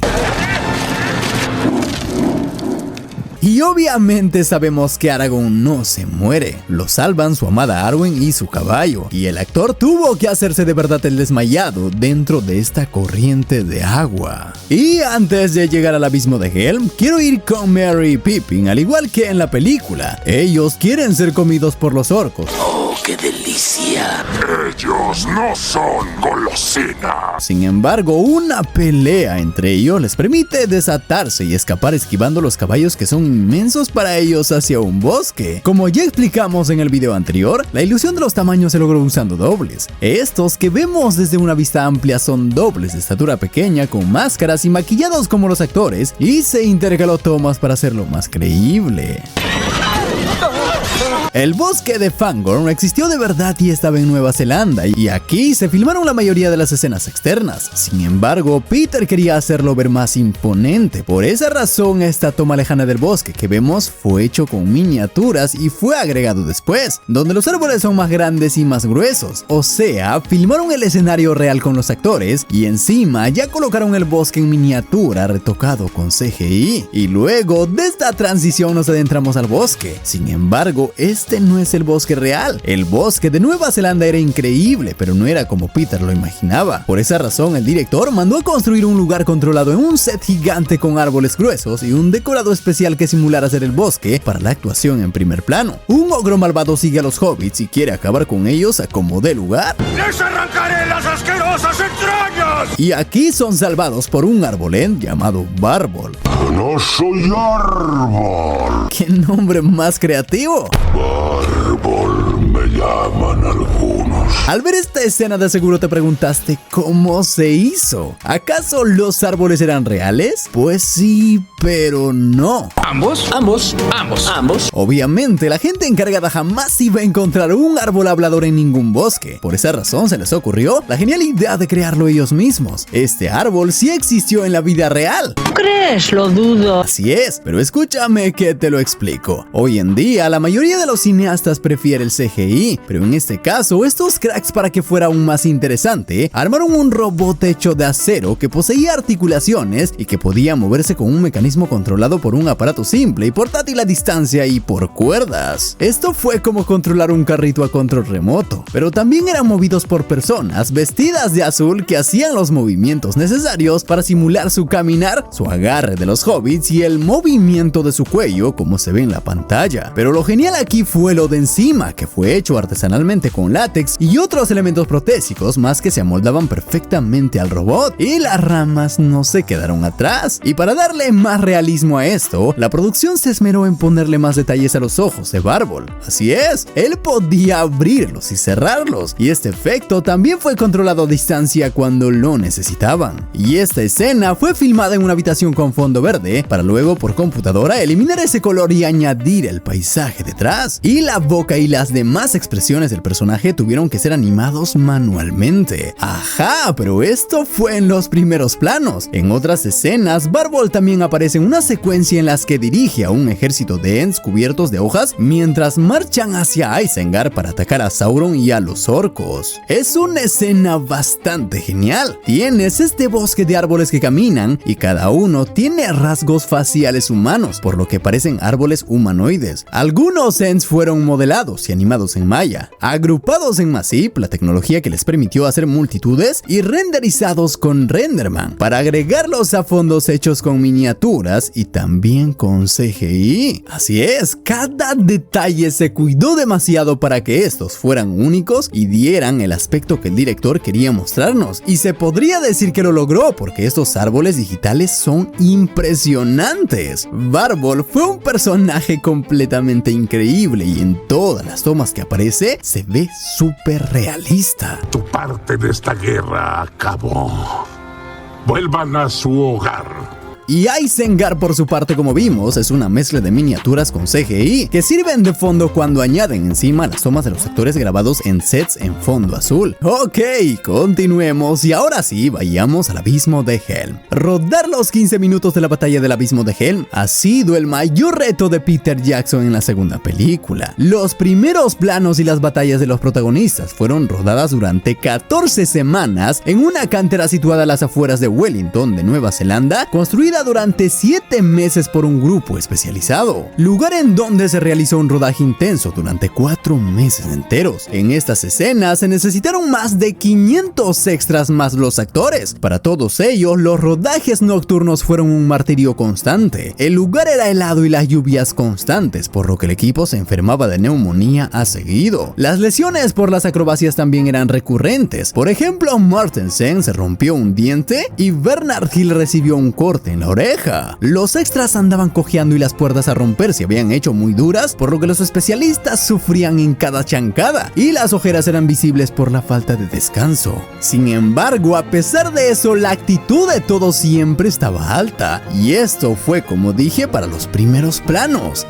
Y obviamente sabemos que Aragorn no se muere, lo salvan su amada Arwen y su caballo, y el actor tuvo que hacerse de verdad el desmayado dentro de esta corriente de agua. Y antes de llegar al abismo de Helm, quiero ir con Merry y Pippin, al igual que en la película. Ellos quieren ser comidos por los orcos.
¡Oh, qué delicia!
Ellos no son golosinas.
Sin embargo, una pelea entre ellos les permite desatarse y escapar esquivando los caballos que son inmensos para ellos hacia un bosque. Como ya explicamos en el video anterior, la ilusión de los tamaños se logró usando dobles. Estos que vemos desde una vista amplia son dobles de estatura pequeña con máscaras y maquillados como los actores, y se intercaló tomas para hacerlo más creíble. El bosque de Fangorn existió de verdad y estaba en Nueva Zelanda, y aquí se filmaron la mayoría de las escenas externas. Sin embargo, Peter quería hacerlo ver más imponente. Por esa razón, esta toma lejana del bosque que vemos fue hecho con miniaturas y fue agregado después, donde los árboles son más grandes y más gruesos. O sea, filmaron el escenario real con los actores y encima ya colocaron el bosque en miniatura retocado con CGI. Y luego de esta transición nos adentramos al bosque. Sin embargo, este no es el bosque real. El bosque de Nueva Zelanda era increíble, pero no era como Peter lo imaginaba. Por esa razón, el director mandó a construir un lugar controlado en un set gigante con árboles gruesos y un decorado especial que simulara ser el bosque para la actuación en primer plano. Un ogro malvado sigue a los hobbits y quiere acabar con ellos a como dé lugar.
¡Les arrancaré las asquerosas entrañas!
Y aquí son salvados por un arbolén llamado Bárbol.
¡No soy árbol!
¡Qué nombre más creativo!
Árbol me llaman algunos.
Al ver esta escena de seguro te preguntaste cómo se hizo. ¿Acaso los árboles eran reales? Pues sí, pero no.
¿Ambos?
Obviamente, la gente encargada jamás iba a encontrar un árbol hablador en ningún bosque. Por esa razón se les ocurrió la genial idea de crearlo ellos mismos. Este árbol sí existió en la vida real.
¿Crees? Lo dudo.
Así es, pero escúchame que te lo explico. Hoy en día, la mayoría de los cineastas prefiere el CGI, pero en este caso, estos estos cracks, para que fuera aún más interesante, armaron un robot hecho de acero que poseía articulaciones y que podía moverse con un mecanismo controlado por un aparato simple y portátil a distancia y por cuerdas. Esto fue como controlar un carrito a control remoto, pero también eran movidos por personas vestidas de azul que hacían los movimientos necesarios para simular su caminar, su agarre de los hobbits y el movimiento de su cuello como se ve en la pantalla. Pero lo genial aquí fue lo de encima, que fue hecho artesanalmente con látex y otros elementos protésicos más que se amoldaban perfectamente al robot, y las ramas no se quedaron atrás. Y para darle más realismo a esto, la producción se esmeró en ponerle más detalles a los ojos de Bárbol. Así es, él podía abrirlos y cerrarlos, y este efecto también fue controlado a distancia cuando lo necesitaban. Y esta escena fue filmada en una habitación con fondo verde, para luego por computadora eliminar ese color y añadir el paisaje detrás. Y la boca y las demás expresiones del personaje tuvieron que ser animados manualmente. Ajá, pero esto fue en los primeros planos. En otras escenas, Bárbol también aparece en una secuencia en las que dirige a un ejército de Ents cubiertos de hojas mientras marchan hacia Isengard para atacar a Sauron y a los orcos. Es una escena bastante genial. Tienes este bosque de árboles que caminan y cada uno tiene rasgos faciales humanos, por lo que parecen árboles humanoides. Algunos Ents fueron modelados y animados en Maya, agrupados en Masip, la tecnología que les permitió hacer multitudes, y renderizados con Renderman, para agregarlos a fondos hechos con miniaturas y también con CGI. Así es, cada detalle se cuidó demasiado para que estos fueran únicos y dieran el aspecto que el director quería mostrarnos, y se podría decir que lo logró porque estos árboles digitales son impresionantes. Bárbol fue un personaje completamente increíble y en todas las tomas que aparece se ve súper realista.
Tu parte de esta guerra acabó. Vuelvan a su hogar.
Y Isengard, por su parte, como vimos, es una mezcla de miniaturas con CGI que sirven de fondo cuando añaden encima las tomas de los actores grabados en sets en fondo azul. Ok, continuemos y ahora sí, vayamos al Abismo de Helm. Rodar los 15 minutos de la batalla del Abismo de Helm ha sido el mayor reto de Peter Jackson en la segunda película. Los primeros planos y las batallas de los protagonistas fueron rodadas durante 14 semanas en una cantera situada a las afueras de Wellington, de Nueva Zelanda, construida durante 7 meses por un grupo especializado, lugar en donde se realizó un rodaje intenso durante 4 meses enteros. En estas escenas se necesitaron más de 500 extras más los actores. Para todos ellos, los rodajes nocturnos fueron un martirio constante. El lugar era helado y las lluvias constantes, por lo que el equipo se enfermaba de neumonía a seguido. Las lesiones por las acrobacias también eran recurrentes. Por ejemplo, Mortensen se rompió un diente y Bernard Hill recibió un corte en la oreja. Los extras andaban cojeando y las puertas a romper se habían hecho muy duras, por lo que los especialistas sufrían en cada chancada y las ojeras eran visibles por la falta de descanso. Sin embargo, a pesar de eso, la actitud de todos siempre estaba alta, y esto fue, como dije, para los primeros planos.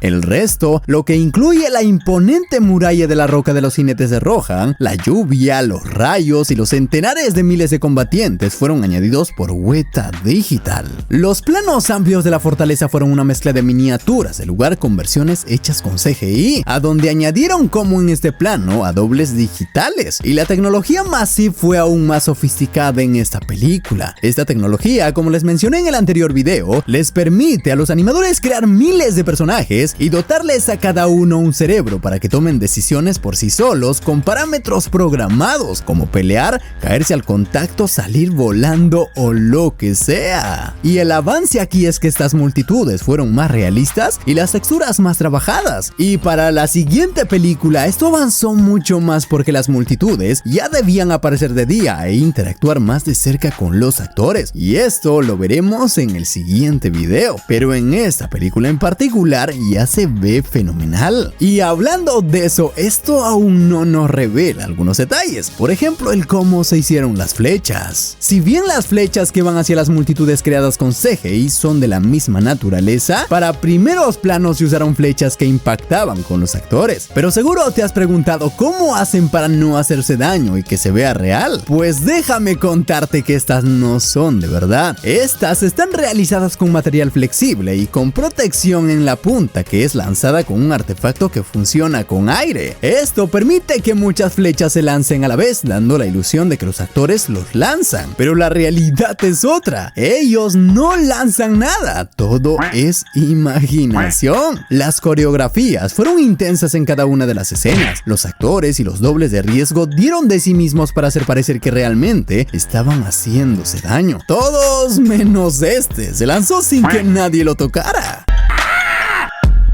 El resto, lo que incluye la imponente muralla de la Roca de los Jinetes de Rohan, la lluvia, los rayos y los centenares de miles de combatientes, fueron añadidos por Weta Digital. Los planos amplios de la fortaleza fueron una mezcla de miniaturas del lugar con versiones hechas con CGI, a donde añadieron, como en este plano, a dobles digitales, y la tecnología Massive fue aún más sofisticada en esta película. Esta tecnología, como les mencioné en el anterior video, les permite a los animadores crear miles de personajes y dotarles a cada uno un cerebro para que tomen decisiones por sí solos con parámetros programados, como pelear, caerse al contacto, salir volando o lo que sea. Y el avance aquí es que estas multitudes fueron más realistas y las texturas más trabajadas. Y para la siguiente película esto avanzó mucho más, porque las multitudes ya debían aparecer de día e interactuar más de cerca con los actores, y esto lo veremos en el siguiente video. Pero en esta película en particular ya ya se ve fenomenal. Y hablando de eso, esto aún no nos revela algunos detalles. Por ejemplo, el cómo se hicieron las flechas. Si bien las flechas que van hacia las multitudes creadas con CGI son de la misma naturaleza, para primeros planos se usaron flechas que impactaban con los actores. Pero seguro te has preguntado cómo hacen para no hacerse daño y que se vea real. Pues déjame contarte que estas no son de verdad. Estas están realizadas con material flexible y con protección en la punta que es lanzada con un artefacto que funciona con aire. Esto permite que muchas flechas se lancen a la vez, dando la ilusión de que los actores los lanzan. Pero la realidad es otra. Ellos no lanzan nada. Todo es imaginación. Las coreografías fueron intensas en cada una de las escenas. Los actores y los dobles de riesgo dieron de sí mismos para hacer parecer que realmente estaban haciéndose daño. Todos menos este. Se lanzó sin que nadie lo tocara.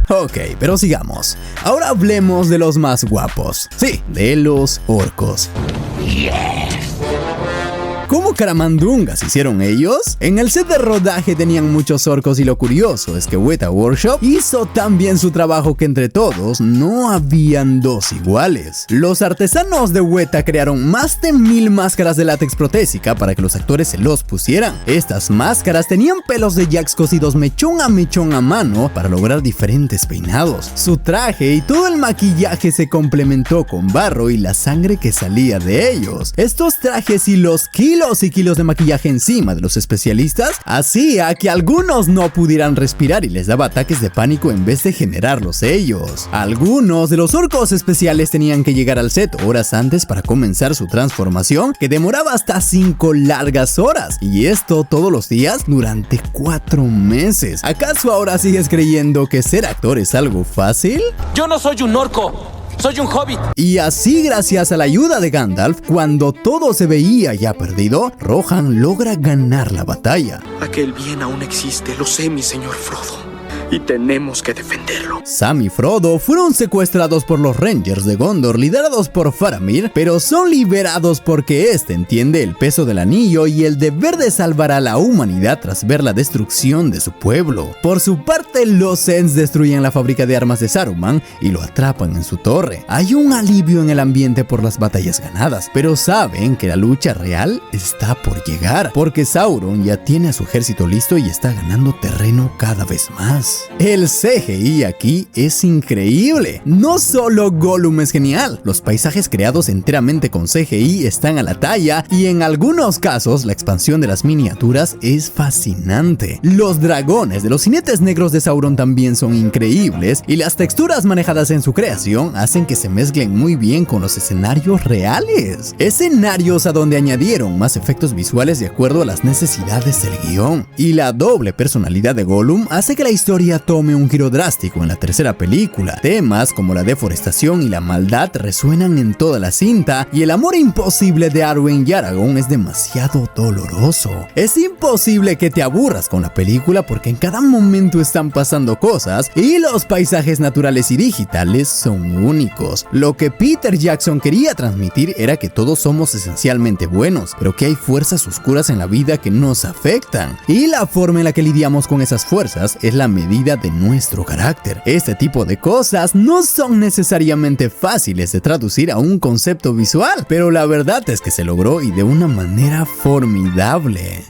Ok, pero sigamos. Ahora hablemos de los más guapos. Sí, de los orcos. ¿Cómo caramandungas hicieron ellos? En el set de rodaje tenían muchos orcos y lo curioso es que Weta Workshop hizo tan bien su trabajo que entre todos no habían dos iguales. Los artesanos de Weta crearon más de 1000 máscaras de látex protésica para que los actores se los pusieran. Estas máscaras tenían pelos de Jax cosidos mechón a mano para lograr diferentes peinados. Su traje y todo el maquillaje se complementó con barro y la sangre que salía de ellos. Estos trajes y los kilos y kilos de maquillaje encima de los especialistas hacía que algunos no pudieran respirar y les daba ataques de pánico en vez de generarlos ellos. Algunos de los orcos especiales tenían que llegar al set horas antes para comenzar su transformación, que demoraba hasta 5 largas horas, y esto todos los días durante 4 meses. ¿Acaso ahora sigues creyendo que ser actor es algo fácil?
Yo no soy un orco, soy un hobbit.
Y así, gracias a la ayuda de Gandalf, cuando todo se veía ya perdido, Rohan logra ganar la batalla.
Aquel bien aún existe, lo sé, mi señor Frodo. Y tenemos que defenderlo.
Sam y Frodo fueron secuestrados por los Rangers de Gondor, liderados por Faramir, pero son liberados porque este entiende el peso del anillo y el deber de salvar a la humanidad tras ver la destrucción de su pueblo. Por su parte, los Ents destruyen la fábrica de armas de Saruman y lo atrapan en su torre. Hay un alivio en el ambiente por las batallas ganadas, pero saben que la lucha real está por llegar, porque Sauron ya tiene a su ejército listo y está ganando terreno cada vez más. El CGI aquí es increíble. No solo Gollum es genial, los paisajes creados enteramente con CGI están a la talla y en algunos casos la expansión de las miniaturas es fascinante. Los dragones de los jinetes negros de Sauron también son increíbles y las texturas manejadas en su creación hacen que se mezclen muy bien con los escenarios reales. Escenarios a donde añadieron más efectos visuales de acuerdo a las necesidades del guión. Y la doble personalidad de Gollum hace que la historia tome un giro drástico en la tercera película. Temas como la deforestación y la maldad resuenan en toda la cinta y el amor imposible de Arwen y Aragorn es demasiado doloroso. Es imposible que te aburras con la película porque en cada momento están pasando cosas y los paisajes naturales y digitales son únicos. Lo que Peter Jackson quería transmitir era que todos somos esencialmente buenos, pero que hay fuerzas oscuras en la vida que nos afectan. Y la forma en la que lidiamos con esas fuerzas es la medida de nuestro carácter. Este tipo de cosas no son necesariamente fáciles de traducir a un concepto visual, pero la verdad es que se logró y de una manera formidable.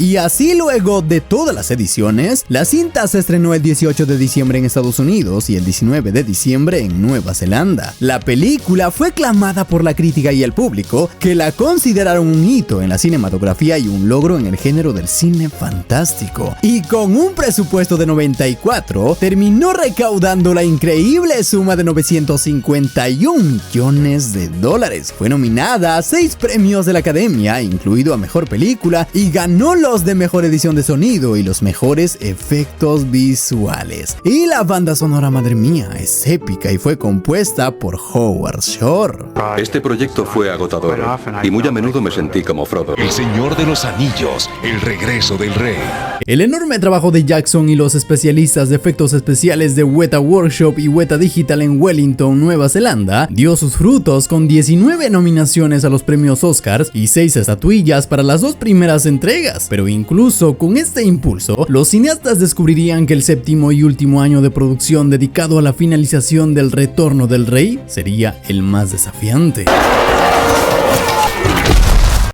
Y así, luego de todas las ediciones, la cinta se estrenó el 18 de diciembre en Estados Unidos y el 19 de diciembre en Nueva Zelanda. La película fue aclamada por la crítica y el público, que la consideraron un hito en la cinematografía y un logro en el género del cine fantástico. Y con un presupuesto de 94, terminó recaudando la increíble suma de $951 millones. Fue nominada a 6 premios de la Academia, incluido a Mejor Película, y ganó los de Mejor Edición de Sonido y los mejores efectos visuales. Y la banda sonora, madre mía, es épica y fue compuesta por Howard Shore.
Este proyecto fue agotador y muy a menudo me sentí como Frodo.
El Señor de los Anillos, el regreso del rey.
El enorme trabajo de Jackson y los especialistas de efectos especiales de Weta Workshop y Weta Digital en Wellington, Nueva Zelanda, dio sus frutos con 19 nominaciones a los premios Oscars y 6 estatuillas para las 2 primeras entregas. Pero incluso con este impulso, los cineastas descubrirían que el séptimo y último año de producción dedicado a la finalización del Retorno del Rey sería el más desafiante.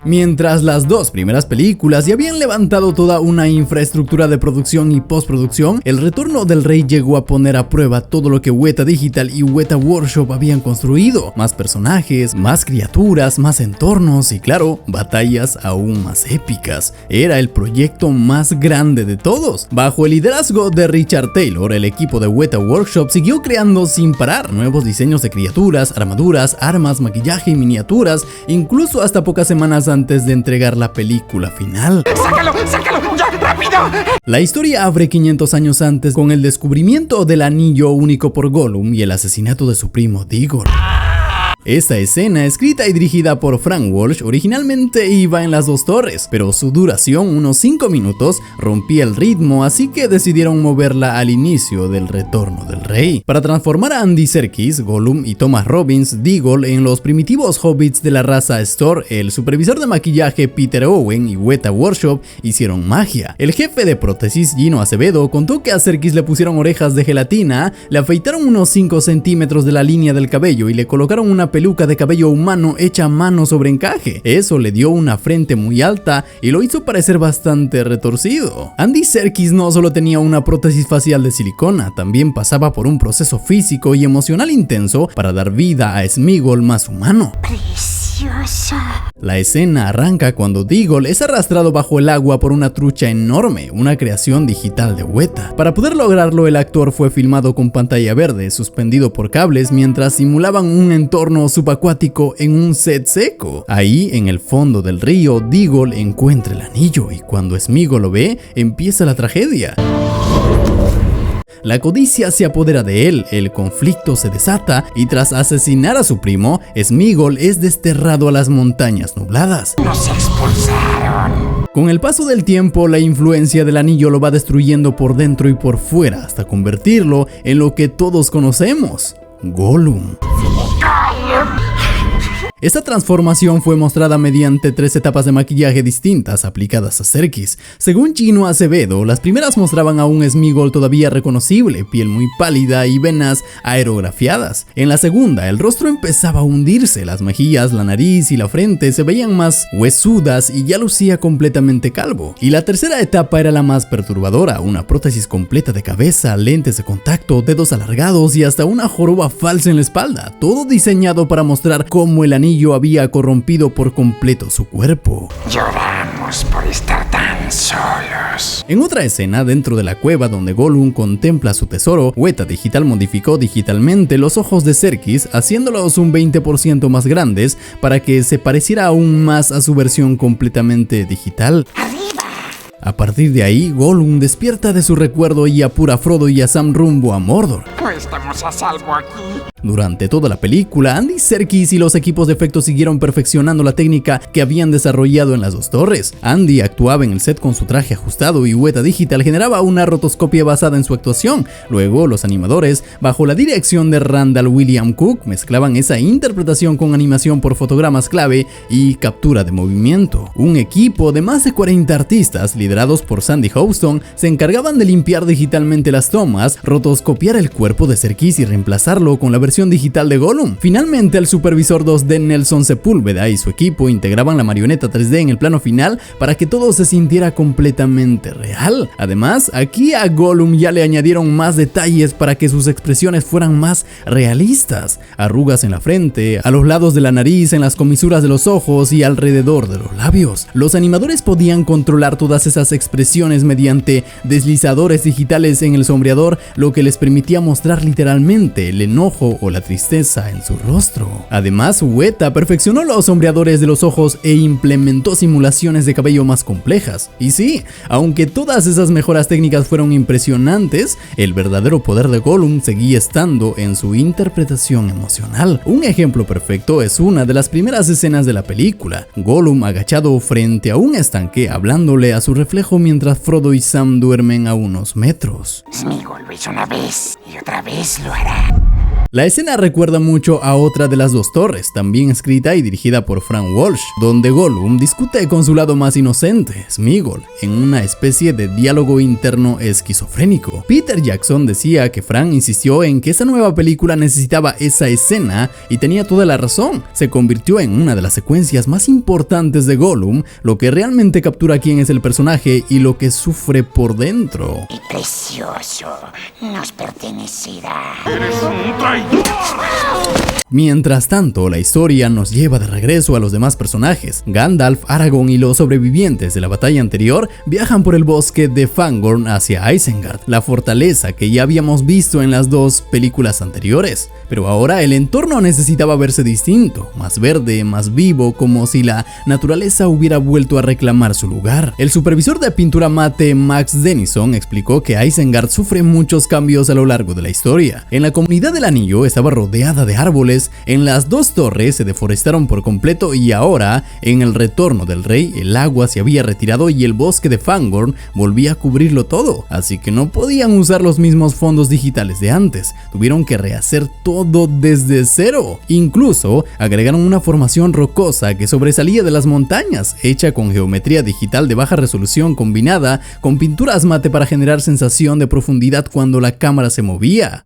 Mientras las dos primeras películas ya habían levantado toda una infraestructura de producción y postproducción, El Retorno del Rey llegó a poner a prueba todo lo que Weta Digital y Weta Workshop habían construido. Más personajes, más criaturas, más entornos y claro, batallas aún más épicas. Era el proyecto más grande de todos. Bajo el liderazgo de Richard Taylor, el equipo de Weta Workshop siguió creando sin parar nuevos diseños de criaturas, armaduras, armas, maquillaje y miniaturas, incluso hasta pocas semanas antes de entregar la película final.
¡Sácalo! ¡Sácalo! ¡Ya! ¡Rápido!
La historia abre 500 años antes con el descubrimiento del anillo único por Gollum y el asesinato de su primo Diggory. Esta escena, escrita y dirigida por Frank Walsh, originalmente iba en las dos torres, pero su duración, unos 5 minutos, rompía el ritmo, así que decidieron moverla al inicio del Retorno del Rey. Para transformar a Andy Serkis, Gollum y Thomas Robbins, Diggle, en los primitivos hobbits de la raza Storr, el supervisor de maquillaje Peter Owen y Weta Workshop hicieron magia. El jefe de prótesis, Gino Acevedo, contó que a Serkis le pusieron orejas de gelatina, le afeitaron unos 5 centímetros de la línea del cabello y le colocaron una peluca de cabello humano hecha a mano sobre encaje. Eso le dio una frente muy alta y lo hizo parecer bastante retorcido. Andy Serkis no solo tenía una prótesis facial de silicona, también pasaba por un proceso físico y emocional intenso para dar vida a Sméagol más humano.
Precioso.
La escena arranca cuando Diggle es arrastrado bajo el agua por una trucha enorme, una creación digital de Weta. Para poder lograrlo, el actor fue filmado con pantalla verde, suspendido por cables mientras simulaban un entorno subacuático en un set seco. Ahí, en el fondo del río, Diggle encuentra el anillo y cuando Sméagol lo ve, empieza la tragedia. La codicia se apodera de él, el conflicto se desata y tras asesinar a su primo, Sméagol es desterrado a las montañas nubladas.
Nos expulsaron.
Con el paso del tiempo, la influencia del anillo lo va destruyendo por dentro y por fuera hasta convertirlo en lo que todos conocemos, Gollum. Esta transformación fue mostrada mediante 3 etapas de maquillaje distintas aplicadas a Serkis. Según Gino Acevedo, las primeras mostraban a un Sméagol todavía reconocible, piel muy pálida y venas aerografiadas. En la segunda, el rostro empezaba a hundirse, las mejillas, la nariz y la frente se veían más huesudas y ya lucía completamente calvo. Y la tercera etapa era la más perturbadora, una prótesis completa de cabeza, lentes de contacto, dedos alargados y hasta una joroba falsa en la espalda, todo diseñado para mostrar cómo el anillo había corrompido por completo su cuerpo.
Lloramos por estar tan solos.
En otra escena, dentro de la cueva donde Gollum contempla su tesoro, Weta Digital modificó digitalmente los ojos de Serkis, haciéndolos un 20% más grandes para que se pareciera aún más a su versión completamente digital. A partir de ahí, Gollum despierta de su recuerdo y apura a Frodo y a Sam rumbo a Mordor.
No estamos a salvo aquí.
Durante toda la película, Andy Serkis y los equipos de efectos siguieron perfeccionando la técnica que habían desarrollado en las dos torres. Andy actuaba en el set con su traje ajustado y Weta Digital generaba una rotoscopia basada en su actuación. Luego, los animadores, bajo la dirección de Randall William Cook, mezclaban esa interpretación con animación por fotogramas clave y captura de movimiento. Un equipo de más de 40 artistas, liderados por Sandy Houston, se encargaban de limpiar digitalmente las tomas, rotoscopiar el cuerpo de Serkis y reemplazarlo con la versión digital de Gollum. Finalmente, el supervisor 2D Nelson Sepúlveda y su equipo integraban la marioneta 3D en el plano final para que todo se sintiera completamente real. Además, aquí a Gollum ya le añadieron más detalles para que sus expresiones fueran más realistas. Arrugas en la frente, a los lados de la nariz, en las comisuras de los ojos y alrededor de los labios. Los animadores podían controlar todas esas expresiones mediante deslizadores digitales en el sombreador, lo que les permitía mostrar literalmente el enojo o la tristeza en su rostro. Además, Weta perfeccionó los sombreadores de los ojos e implementó simulaciones de cabello más complejas. Y sí, aunque todas esas mejoras técnicas fueron impresionantes, el verdadero poder de Gollum seguía estando en su interpretación emocional. Un ejemplo perfecto es una de las primeras escenas de la película. Gollum agachado frente a un estanque hablándole a su reflejo mientras Frodo y Sam duermen a unos metros.
Sméagol lo hizo una vez y otra vez lo hará.
La escena recuerda mucho a otra de las dos torres, también escrita y dirigida por Frank Walsh, donde Gollum discute con su lado más inocente, Sméagol, en una especie de diálogo interno esquizofrénico. Peter Jackson decía que Frank insistió en que esa nueva película necesitaba esa escena y tenía toda la razón. Se convirtió en una de las secuencias más importantes de Gollum, lo que realmente captura quién es el personaje y lo que sufre por dentro.
El precioso nos pertenecerá.
¡Eres un traidor!
Mientras tanto, la historia nos lleva de regreso a los demás personajes. Gandalf, Aragorn y los sobrevivientes de la batalla anterior viajan por el bosque de Fangorn hacia Isengard, la fortaleza que ya habíamos visto en las dos películas anteriores. Pero ahora el entorno necesitaba verse distinto, más verde, más vivo, como si la naturaleza hubiera vuelto a reclamar su lugar. El supervisor de pintura mate Max Dennison explicó que Isengard sufre muchos cambios a lo largo de la historia. En la comunidad del anillo estaba rodeada de árboles, en las dos torres se deforestaron por completo y ahora, en el retorno del rey, el agua se había retirado y el bosque de Fangorn volvía a cubrirlo todo, así que no podían usar los mismos fondos digitales de antes, tuvieron que rehacer todo desde cero. Incluso agregaron una formación rocosa que sobresalía de las montañas, hecha con geometría digital de baja resolución combinada con pinturas mate para generar sensación de profundidad cuando la cámara se movía.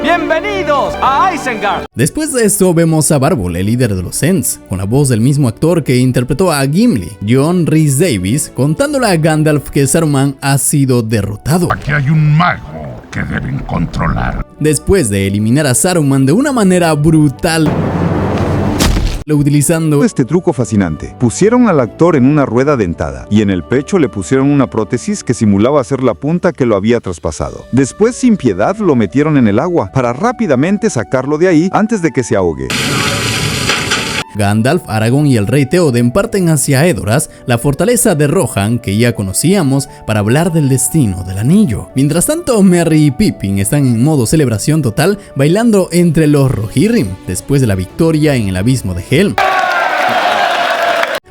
¡Bienvenidos a Isengard!
Después de esto vemos a Barbol, el líder de los Ents, con la voz del mismo actor que interpretó a Gimli, John Rhys Davies, contándole a Gandalf que Saruman ha sido derrotado.
Aquí hay un mago que deben controlar.
Después de eliminar a Saruman de una manera brutal, utilizando
este truco fascinante, pusieron al actor en una rueda dentada y en el pecho le pusieron una prótesis que simulaba ser la punta que lo había traspasado. Después, sin piedad, lo metieron en el agua para rápidamente sacarlo de ahí antes de que se ahogue.
Gandalf, Aragorn y el rey Theoden parten hacia Edoras, la fortaleza de Rohan que ya conocíamos, para hablar del destino del anillo. Mientras tanto, Merry y Pippin están en modo celebración total, bailando entre los Rohirrim, después de la victoria en el abismo de Helm.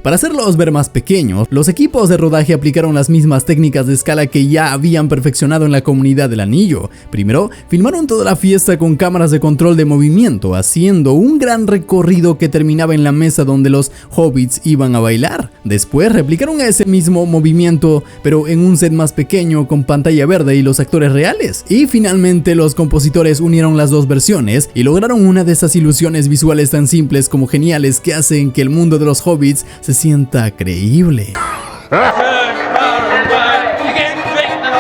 Para hacerlos ver más pequeños, los equipos de rodaje aplicaron las mismas técnicas de escala que ya habían perfeccionado en la comunidad del anillo. Primero, filmaron toda la fiesta con cámaras de control de movimiento, haciendo un gran recorrido que terminaba en la mesa donde los hobbits iban a bailar. Después, replicaron ese mismo movimiento, pero en un set más pequeño con pantalla verde y los actores reales. Y finalmente, los compositores unieron las dos versiones y lograron una de esas ilusiones visuales tan simples como geniales que hacen que el mundo de los hobbits se sienta creíble.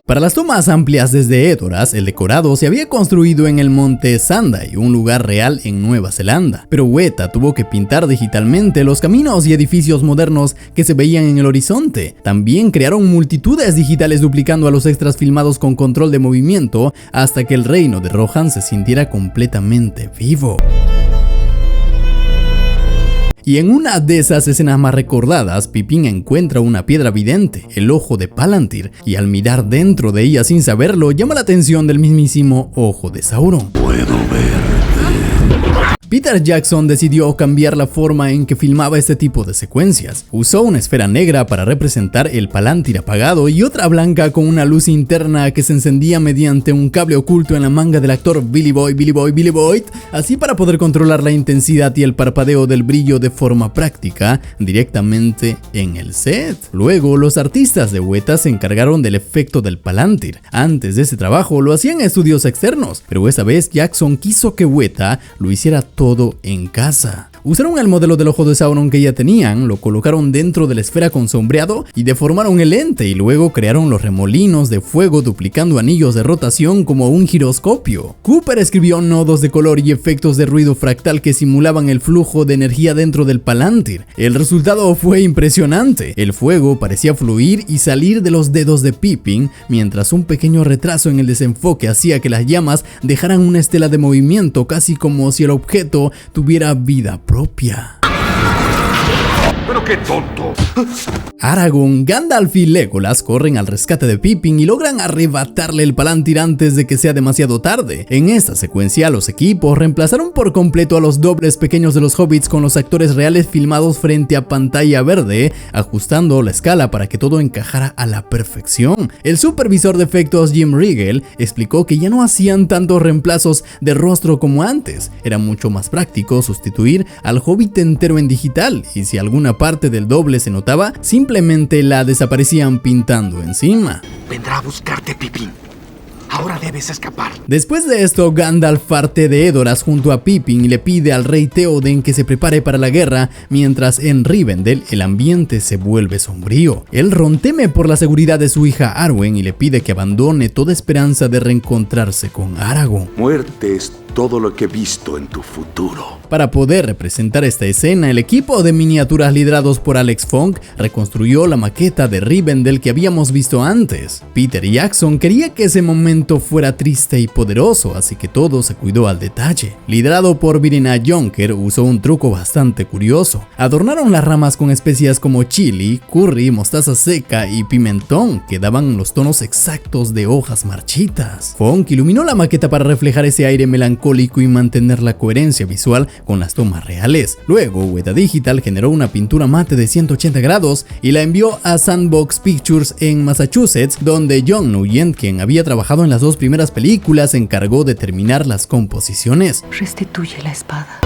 Para las tomas amplias desde Edoras, el decorado se había construido en el monte Sandai, un lugar real en Nueva Zelanda, pero Weta tuvo que pintar digitalmente los caminos y edificios modernos que se veían en el horizonte. También crearon multitudes digitales duplicando a los extras filmados con control de movimiento hasta que el reino de Rohan se sintiera completamente vivo. Y en una de esas escenas más recordadas, Pippin encuentra una piedra vidente, el ojo de Palantir, y al mirar dentro de ella sin saberlo, llama la atención del mismísimo ojo de Sauron.
Puedo verte.
Peter Jackson decidió cambiar la forma en que filmaba este tipo de secuencias. Usó una esfera negra para representar el Palantir apagado y otra blanca con una luz interna que se encendía mediante un cable oculto en la manga del actor Billy Boyd, así para poder controlar la intensidad y el parpadeo del brillo de forma práctica directamente en el set. Luego, los artistas de Weta se encargaron del efecto del Palantir. Antes de ese trabajo lo hacían en estudios externos, pero esta vez Jackson quiso que Weta lo hiciera todo en casa. Usaron el modelo del ojo de Sauron que ya tenían, lo colocaron dentro de la esfera con sombreado y deformaron el lente, y luego crearon los remolinos de fuego duplicando anillos de rotación como un giroscopio. Cooper escribió nodos de color y efectos de ruido fractal que simulaban el flujo de energía dentro del Palantir. El resultado fue impresionante. El fuego parecía fluir y salir de los dedos de Pippin, mientras un pequeño retraso en el desenfoque hacía que las llamas dejaran una estela de movimiento, casi como si el objeto tuviera vida propia.
¡Pero qué tonto!
Aragorn, Gandalf y Legolas corren al rescate de Pippin y logran arrebatarle el Palantir antes de que sea demasiado tarde. En esta secuencia, los equipos reemplazaron por completo a los dobles pequeños de los hobbits con los actores reales filmados frente a pantalla verde, ajustando la escala para que todo encajara a la perfección. El supervisor de efectos Jim Riegel explicó que ya no hacían tantos reemplazos de rostro como antes. Era mucho más práctico sustituir al hobbit entero en digital, y si alguna parte del doble se notaba, simplemente la desaparecían pintando encima.
Vendrá a buscarte, Pippin. Ahora debes escapar.
Después de esto, Gandalf parte de Edoras junto a Pippin y le pide al rey Théoden que se prepare para la guerra, mientras en Rivendell el ambiente se vuelve sombrío. Elrond teme por la seguridad de su hija Arwen y le pide que abandone toda esperanza de reencontrarse con Aragorn.
Muerte es todo lo que he visto en tu futuro.
Para poder representar esta escena, el equipo de miniaturas liderados por Alex Funk reconstruyó la maqueta de Rivendell que habíamos visto antes. Peter Jackson quería que ese momento fuera triste y poderoso, así que todo se cuidó al detalle. Liderado por Virina Jonker, usó un truco bastante curioso. Adornaron las ramas con especias como chili, curry, mostaza seca y pimentón, que daban los tonos exactos de hojas marchitas. Funk iluminó la maqueta para reflejar ese aire melancólico y mantener la coherencia visual con las tomas reales. Luego, Weta Digital generó una pintura mate de 180 grados y la envió a Sandbox Pictures en Massachusetts, donde John Nugent, quien había trabajado en las dos primeras películas, se encargó de terminar las composiciones.
Restituye la espada.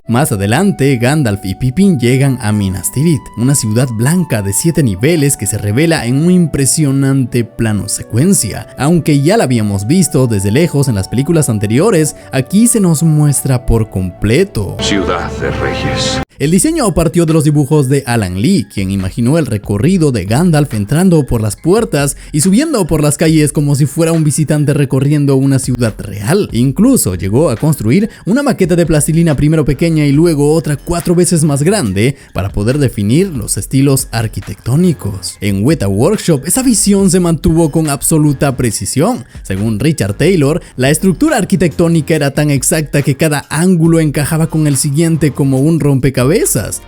Más adelante, Gandalf y Pippin llegan a Minas Tirith, una ciudad blanca de 7 niveles que se revela en un impresionante plano secuencia. Aunque ya la habíamos visto desde lejos en las películas anteriores, aquí se nos muestra por completo.
Ciudad de Reyes.
El diseño partió de los dibujos de Alan Lee, quien imaginó el recorrido de Gandalf entrando por las puertas y subiendo por las calles como si fuera un visitante recorriendo una ciudad real. Incluso llegó a construir una maqueta de plastilina primero pequeña y luego otra 4 veces más grande para poder definir los estilos arquitectónicos. En Weta Workshop, esa visión se mantuvo con absoluta precisión. Según Richard Taylor, la estructura arquitectónica era tan exacta que cada ángulo encajaba con el siguiente como un rompecabezas.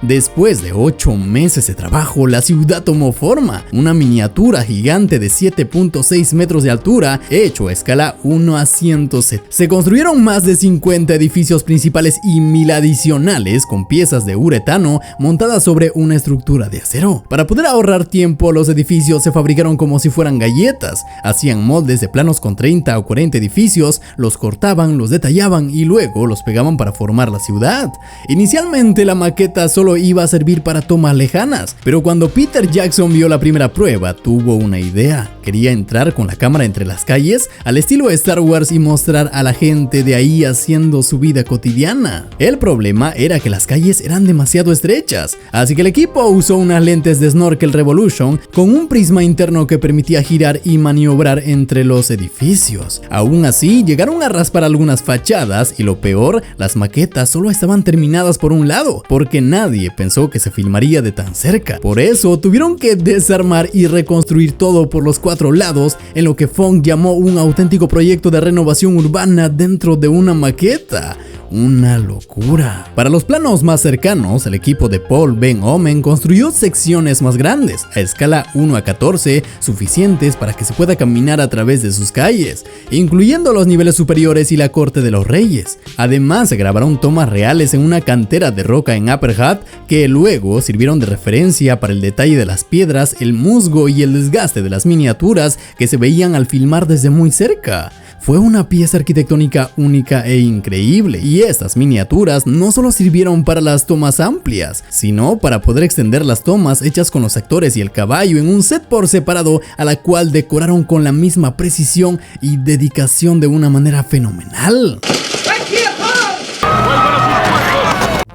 Después de 8 meses de trabajo, la ciudad tomó forma, una miniatura gigante de 7.6 metros de altura, hecho a escala 1:107. Se construyeron más de 50 edificios principales y 1000 adicionales con piezas de uretano montadas sobre una estructura de acero. Para poder ahorrar tiempo, los edificios se fabricaron como si fueran galletas. Hacían moldes de planos con 30 o 40 edificios, los cortaban, los detallaban y luego los pegaban para formar la ciudad. Inicialmente la maqueta solo iba a servir para tomas lejanas, pero cuando Peter Jackson vio la primera prueba, tuvo una idea. Quería entrar con la cámara entre las calles, al estilo de Star Wars, y mostrar a la gente de ahí haciendo su vida cotidiana. El problema era que las calles eran demasiado estrechas, así que el equipo usó unas lentes de Snorkel Revolution con un prisma interno que permitía girar y maniobrar entre los edificios. Aún así, llegaron a raspar algunas fachadas y lo peor, las maquetas solo estaban terminadas por un lado, porque nadie pensó que se filmaría de tan cerca. Por eso tuvieron que desarmar y reconstruir todo por los 4 lados, en lo que Funk llamó un auténtico proyecto de renovación urbana dentro de una maqueta. Una locura. Para los planos más cercanos, el equipo de Paul Ben Omen construyó secciones más grandes, a escala 1:14, suficientes para que se pueda caminar a través de sus calles, incluyendo los niveles superiores y la corte de los reyes. Además, se grabaron tomas reales en una cantera de roca en Upper Hutt, que luego sirvieron de referencia para el detalle de las piedras, el musgo y el desgaste de las miniaturas que se veían al filmar desde muy cerca. Fue una pieza arquitectónica única e increíble, y estas miniaturas no solo sirvieron para las tomas amplias, sino para poder extender las tomas hechas con los actores y el caballo en un set por separado, a la cual decoraron con la misma precisión y dedicación de una manera fenomenal.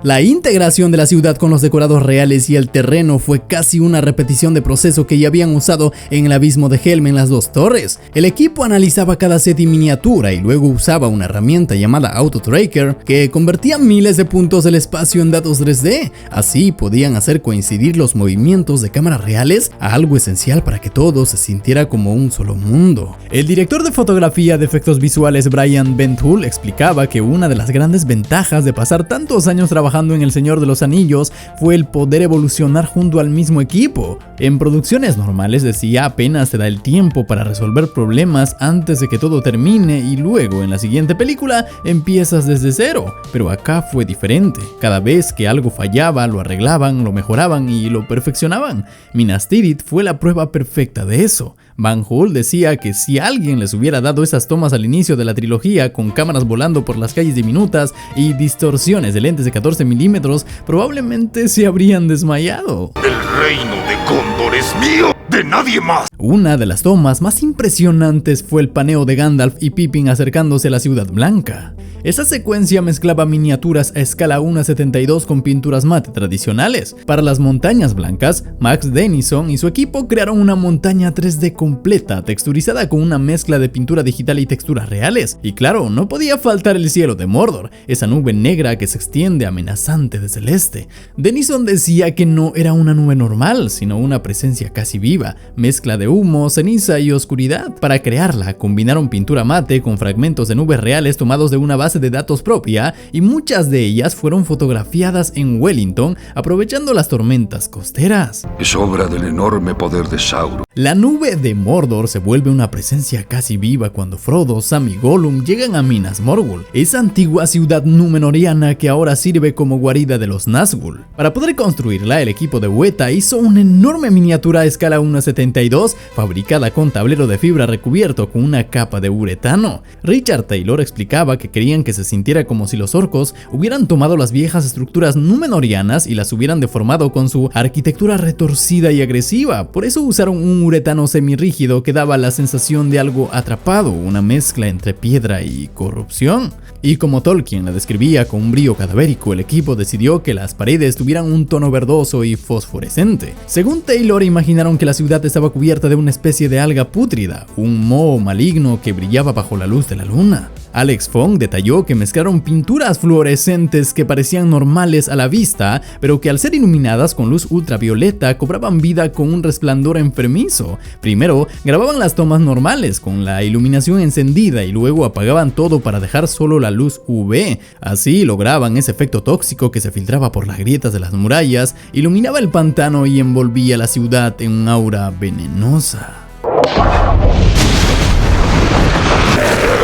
La integración de la ciudad con los decorados reales y el terreno fue casi una repetición de proceso que ya habían usado en el abismo de Helm en las 2 torres. El equipo analizaba cada set y miniatura y luego usaba una herramienta llamada AutoTracker que convertía miles de puntos del espacio en datos 3D. Así podían hacer coincidir los movimientos de cámaras reales a algo esencial para que todo se sintiera como un solo mundo. El director de fotografía de efectos visuales Brian Bentool explicaba que una de las grandes ventajas de pasar tantos años trabajando trabajando en El Señor de los Anillos fue el poder evolucionar junto al mismo equipo. En producciones normales decía apenas te da el tiempo para resolver problemas antes de que todo termine y luego en la siguiente película empiezas desde cero, pero acá fue diferente. Cada vez que algo fallaba lo arreglaban, lo mejoraban y lo perfeccionaban. Minas Tirith fue la prueba perfecta de eso. Van Hool decía que si alguien les hubiera dado esas tomas al inicio de la trilogía con cámaras volando por las calles diminutas y distorsiones de lentes de 14 milímetros, probablemente se habrían desmayado.
El reino de Gondor es mío, de nadie más.
Una de las tomas más impresionantes fue el paneo de Gandalf y Pippin acercándose a la Ciudad Blanca. Esa secuencia mezclaba miniaturas a escala 1:72 con pinturas mate tradicionales. Para las montañas blancas, Max Dennison y su equipo crearon una montaña 3D completa, texturizada con una mezcla de pintura digital y texturas reales. Y claro, no podía faltar el cielo de Mordor, esa nube negra que se extiende amenazante desde el este. Dennison decía que no era una nube normal, sino una presencia casi viva, mezcla de humo, ceniza y oscuridad. Para crearla, combinaron pintura mate con fragmentos de nubes reales tomados de una base de datos propia, y muchas de ellas fueron fotografiadas en Wellington, aprovechando las tormentas costeras.
Es obra del enorme poder de Sauron.
La nube de Mordor se vuelve una presencia casi viva cuando Frodo, Sam y Gollum llegan a Minas Morgul, esa antigua ciudad númenoriana que ahora sirve como guarida de los Nazgûl. Para poder construirla, el equipo de Weta hizo una enorme miniatura a escala 1:72, fabricada con tablero de fibra recubierto con una capa de uretano. Richard Taylor explicaba que querían que se sintiera como si los orcos hubieran tomado las viejas estructuras númenorianas y las hubieran deformado con su arquitectura retorcida y agresiva. Por eso usaron un uretano semirrígido que daba la sensación de algo atrapado, una mezcla entre piedra y corrupción. Y como Tolkien la describía con un brillo cadavérico, el equipo decidió que las paredes tuvieran un tono verdoso y fosforescente. Según Taylor, imaginaron que la ciudad estaba cubierta de una especie de alga pútrida, un moho maligno que brillaba bajo la luz de la luna. Alex Fong detalló que mezclaron pinturas fluorescentes que parecían normales a la vista, pero que al ser iluminadas con luz ultravioleta cobraban vida con un resplandor enfermizo. Primero grababan las tomas normales con la iluminación encendida y luego apagaban todo para dejar solo la luz UV. Así lograban ese efecto tóxico que se filtraba por las grietas de las murallas, iluminaba el pantano y envolvía la ciudad en un aura venenosa.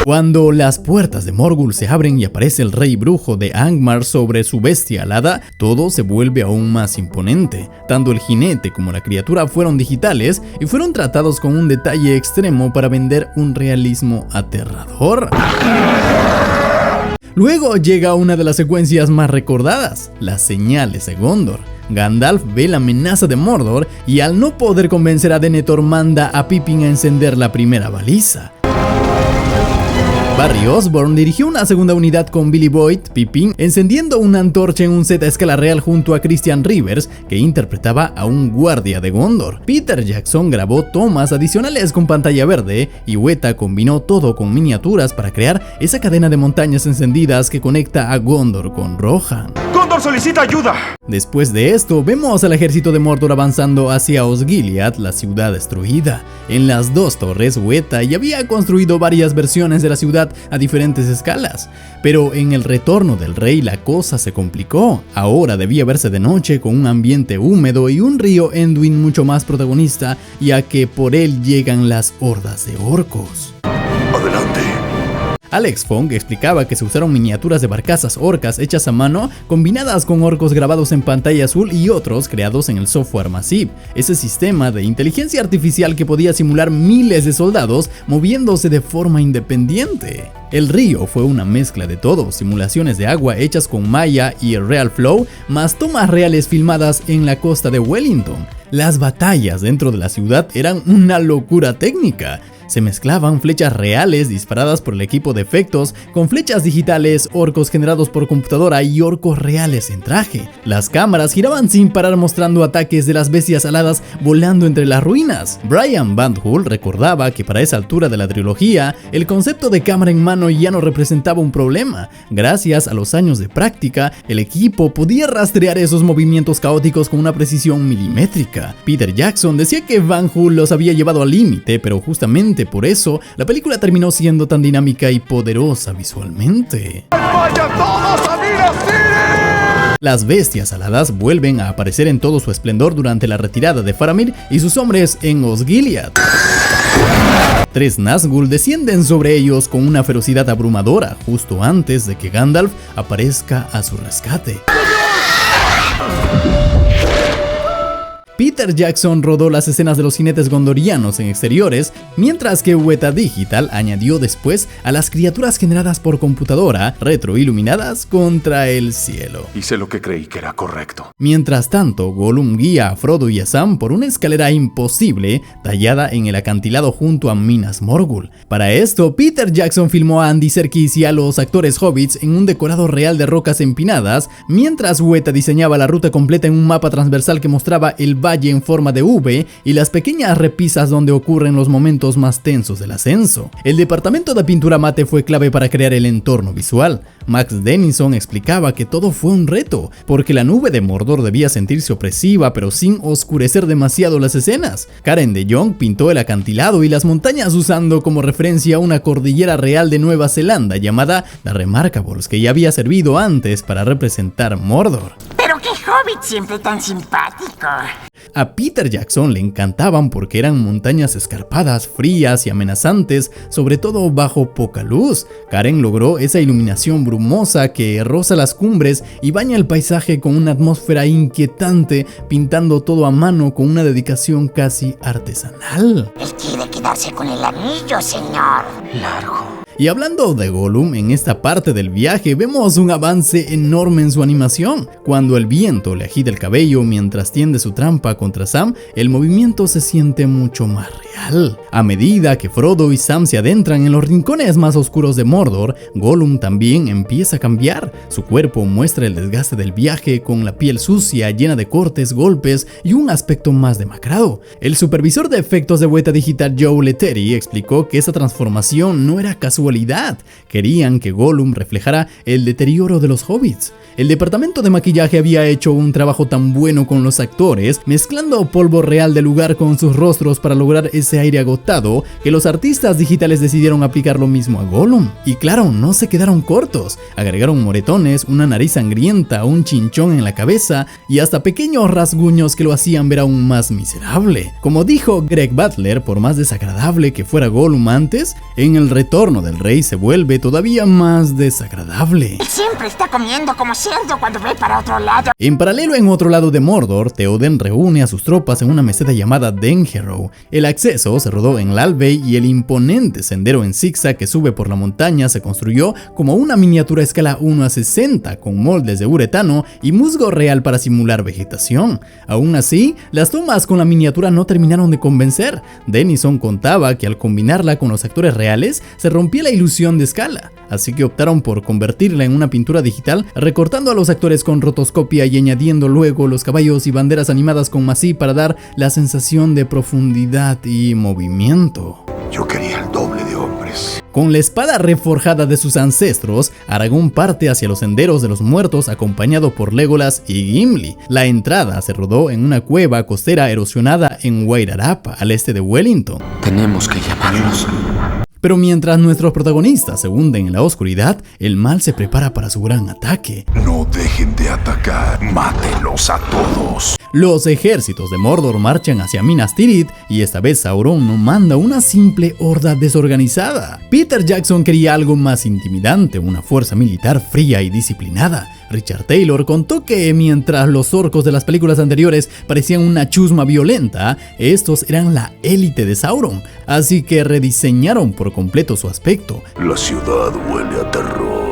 Cuando las puertas de Morgul se abren y aparece el rey brujo de Angmar sobre su bestia alada, todo se vuelve aún más imponente. Tanto el jinete como la criatura fueron digitales y fueron tratados con un detalle extremo para vender un realismo aterrador. Luego llega una de las secuencias más recordadas, las señales de Gondor. Gandalf ve la amenaza de Mordor y al no poder convencer a Denethor manda a Pippin a encender la primera baliza. Barry Osborne dirigió una segunda unidad con Billy Boyd, Pippin, encendiendo una antorcha en un set a escala real junto a Christian Rivers, que interpretaba a un guardia de Gondor. Peter Jackson grabó tomas adicionales con pantalla verde y Weta combinó todo con miniaturas para crear esa cadena de montañas encendidas que conecta a Gondor con Rohan.
¡Gondor solicita ayuda!
Después de esto, vemos al ejército de Mordor avanzando hacia Osgiliath, la ciudad destruida. En las dos torres, Weta ya había construido varias versiones de la ciudad a diferentes escalas, pero en el retorno del rey la cosa se complicó. Ahora debía verse de noche con un ambiente húmedo y un río Anduin mucho más protagonista, ya que por él llegan las hordas de orcos.
Adelante.
Alex Fong explicaba que se usaron miniaturas de barcazas orcas hechas a mano, combinadas con orcos grabados en pantalla azul y otros creados en el software Massive, ese sistema de inteligencia artificial que podía simular miles de soldados moviéndose de forma independiente. El río fue una mezcla de todo, simulaciones de agua hechas con Maya y Real Flow, más tomas reales filmadas en la costa de Wellington. Las batallas dentro de la ciudad eran una locura técnica. Se mezclaban flechas reales disparadas por el equipo de efectos con flechas digitales, orcos generados por computadora y orcos reales en traje. Las cámaras giraban sin parar mostrando ataques de las bestias aladas volando entre las ruinas. Brian Van Hool recordaba que para esa altura de la trilogía, el concepto de cámara en mano ya no representaba un problema. Gracias a los años de práctica, el equipo podía rastrear esos movimientos caóticos con una precisión milimétrica. Peter Jackson decía que Van Hool los había llevado al límite, pero justamente por eso, la película terminó siendo tan dinámica y poderosa visualmente.
¡Vayan todos a Minas Tirith!
las bestias aladas vuelven a aparecer en todo su esplendor durante la retirada de Faramir y sus hombres en Osgiliath. 3 Nazgûl descienden sobre ellos con una ferocidad abrumadora justo antes de que Gandalf aparezca a su rescate. Peter Jackson rodó las escenas de los jinetes gondorianos en exteriores, mientras que Weta Digital añadió después a las criaturas generadas por computadora retroiluminadas contra el cielo.
Hice lo que creí que era correcto.
Mientras tanto, Gollum guía a Frodo y a Sam por una escalera imposible tallada en el acantilado junto a Minas Morgul. Para esto, Peter Jackson filmó a Andy Serkis y a los actores hobbits en un decorado real de rocas empinadas, mientras Weta diseñaba la ruta completa en un mapa transversal que mostraba el valle en forma de V y las pequeñas repisas donde ocurren los momentos más tensos del ascenso. El departamento de pintura mate fue clave para crear el entorno visual. Max Dennison explicaba que todo fue un reto, porque la nube de Mordor debía sentirse opresiva pero sin oscurecer demasiado las escenas. Karen de Jong pintó el acantilado y las montañas usando como referencia una cordillera real de Nueva Zelanda llamada The Remarkables, que ya había servido antes para representar Mordor.
Pero qué hobbit siempre tan simpático.
A Peter Jackson le encantaban porque eran montañas escarpadas, frías y amenazantes, sobre todo bajo poca luz. Karen logró esa iluminación brumosa que roza las cumbres y baña el paisaje con una atmósfera inquietante, pintando todo a mano con una dedicación casi artesanal.
Él quiere quedarse con el anillo, señor.
Largo.
Y hablando de Gollum, en esta parte del viaje vemos un avance enorme en su animación. Cuando el viento le agita el cabello mientras tiende su trampa contra Sam, el movimiento se siente mucho más real. A medida que Frodo y Sam se adentran en los rincones más oscuros de Mordor, Gollum también empieza a cambiar. Su cuerpo muestra el desgaste del viaje, con la piel sucia, llena de cortes, golpes y un aspecto más demacrado. El supervisor de efectos de Weta Digital, Joe Letteri, explicó que esa transformación no era casual. Querían que Gollum reflejara el deterioro de los hobbits. El departamento de maquillaje había hecho un trabajo tan bueno con los actores, mezclando polvo real del lugar con sus rostros para lograr ese aire agotado, que los artistas digitales decidieron aplicar lo mismo a Gollum. Y claro, no se quedaron cortos. Agregaron moretones, una nariz sangrienta, un chinchón en la cabeza y hasta pequeños rasguños que lo hacían ver aún más miserable. Como dijo Greg Butler, por más desagradable que fuera Gollum antes, en El Retorno del Rey se vuelve todavía más desagradable.
Él siempre está comiendo como cerdo cuando ve para otro lado.
En paralelo, en otro lado de Mordor, Theoden reúne a sus tropas en una meseta llamada Denharrow. El acceso se rodó en Lalbey y el imponente sendero en zigzag que sube por la montaña se construyó como una miniatura a escala 1:60 con moldes de uretano y musgo real para simular vegetación. Aún así, las tomas con la miniatura no terminaron de convencer. Dennison contaba que al combinarla con los actores reales se rompía la ilusión de escala, así que optaron por convertirla en una pintura digital, recortando a los actores con rotoscopia y añadiendo luego los caballos y banderas animadas con masí para dar la sensación de profundidad y movimiento.
Yo quería el doble de hombres.
Con la espada reforjada de sus ancestros, Aragorn parte hacia los senderos de los muertos acompañado por Legolas y Gimli. La entrada se rodó en una cueva costera erosionada en Wairarap, al este de Wellington.
Tenemos que llamarlos.
Pero mientras nuestros protagonistas se hunden en la oscuridad, el mal se prepara para su gran ataque.
No dejen de atacar, mátenlos a todos.
Los ejércitos de Mordor marchan hacia Minas Tirith y esta vez Sauron no manda una simple horda desorganizada. Peter Jackson quería algo más intimidante, una fuerza militar fría y disciplinada. Richard Taylor contó que mientras los orcos de las películas anteriores parecían una chusma violenta, estos eran la élite de Sauron, así que rediseñaron por completo su aspecto.
La ciudad huele a terror.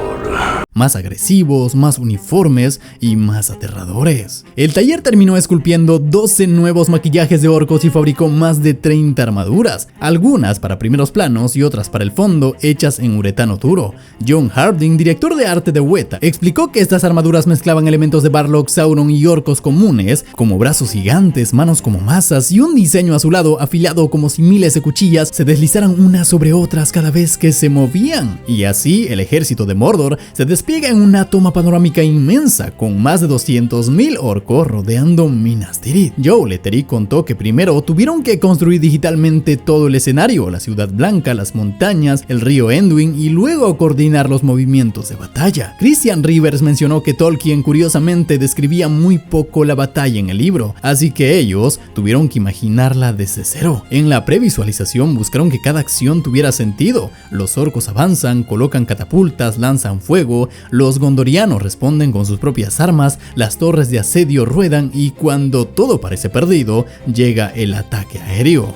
Más agresivos, más uniformes y más aterradores. El taller terminó esculpiendo 12 nuevos maquillajes de orcos y fabricó más de 30 armaduras, algunas para primeros planos y otras para el fondo, hechas en uretano duro. John Harding, director de arte de Weta, explicó que estas armaduras mezclaban elementos de Barlock, Sauron y orcos comunes, como brazos gigantes, manos como masas y un diseño azulado afilado como si miles de cuchillas se deslizaran unas sobre otras cada vez que se movían. Y así el ejército de Mordor se desplazó despliega en una toma panorámica inmensa con más de 200.000 orcos rodeando Minas Tirith. Joe Letteri contó que primero tuvieron que construir digitalmente todo el escenario, la Ciudad Blanca, las montañas, el río Anduin y luego coordinar los movimientos de batalla. Christian Rivers mencionó que Tolkien curiosamente describía muy poco la batalla en el libro, así que ellos tuvieron que imaginarla desde cero. En la previsualización buscaron que cada acción tuviera sentido. Los orcos avanzan, colocan catapultas, lanzan fuego, los gondorianos responden con sus propias armas, las torres de asedio ruedan y cuando todo parece perdido, llega el ataque aéreo.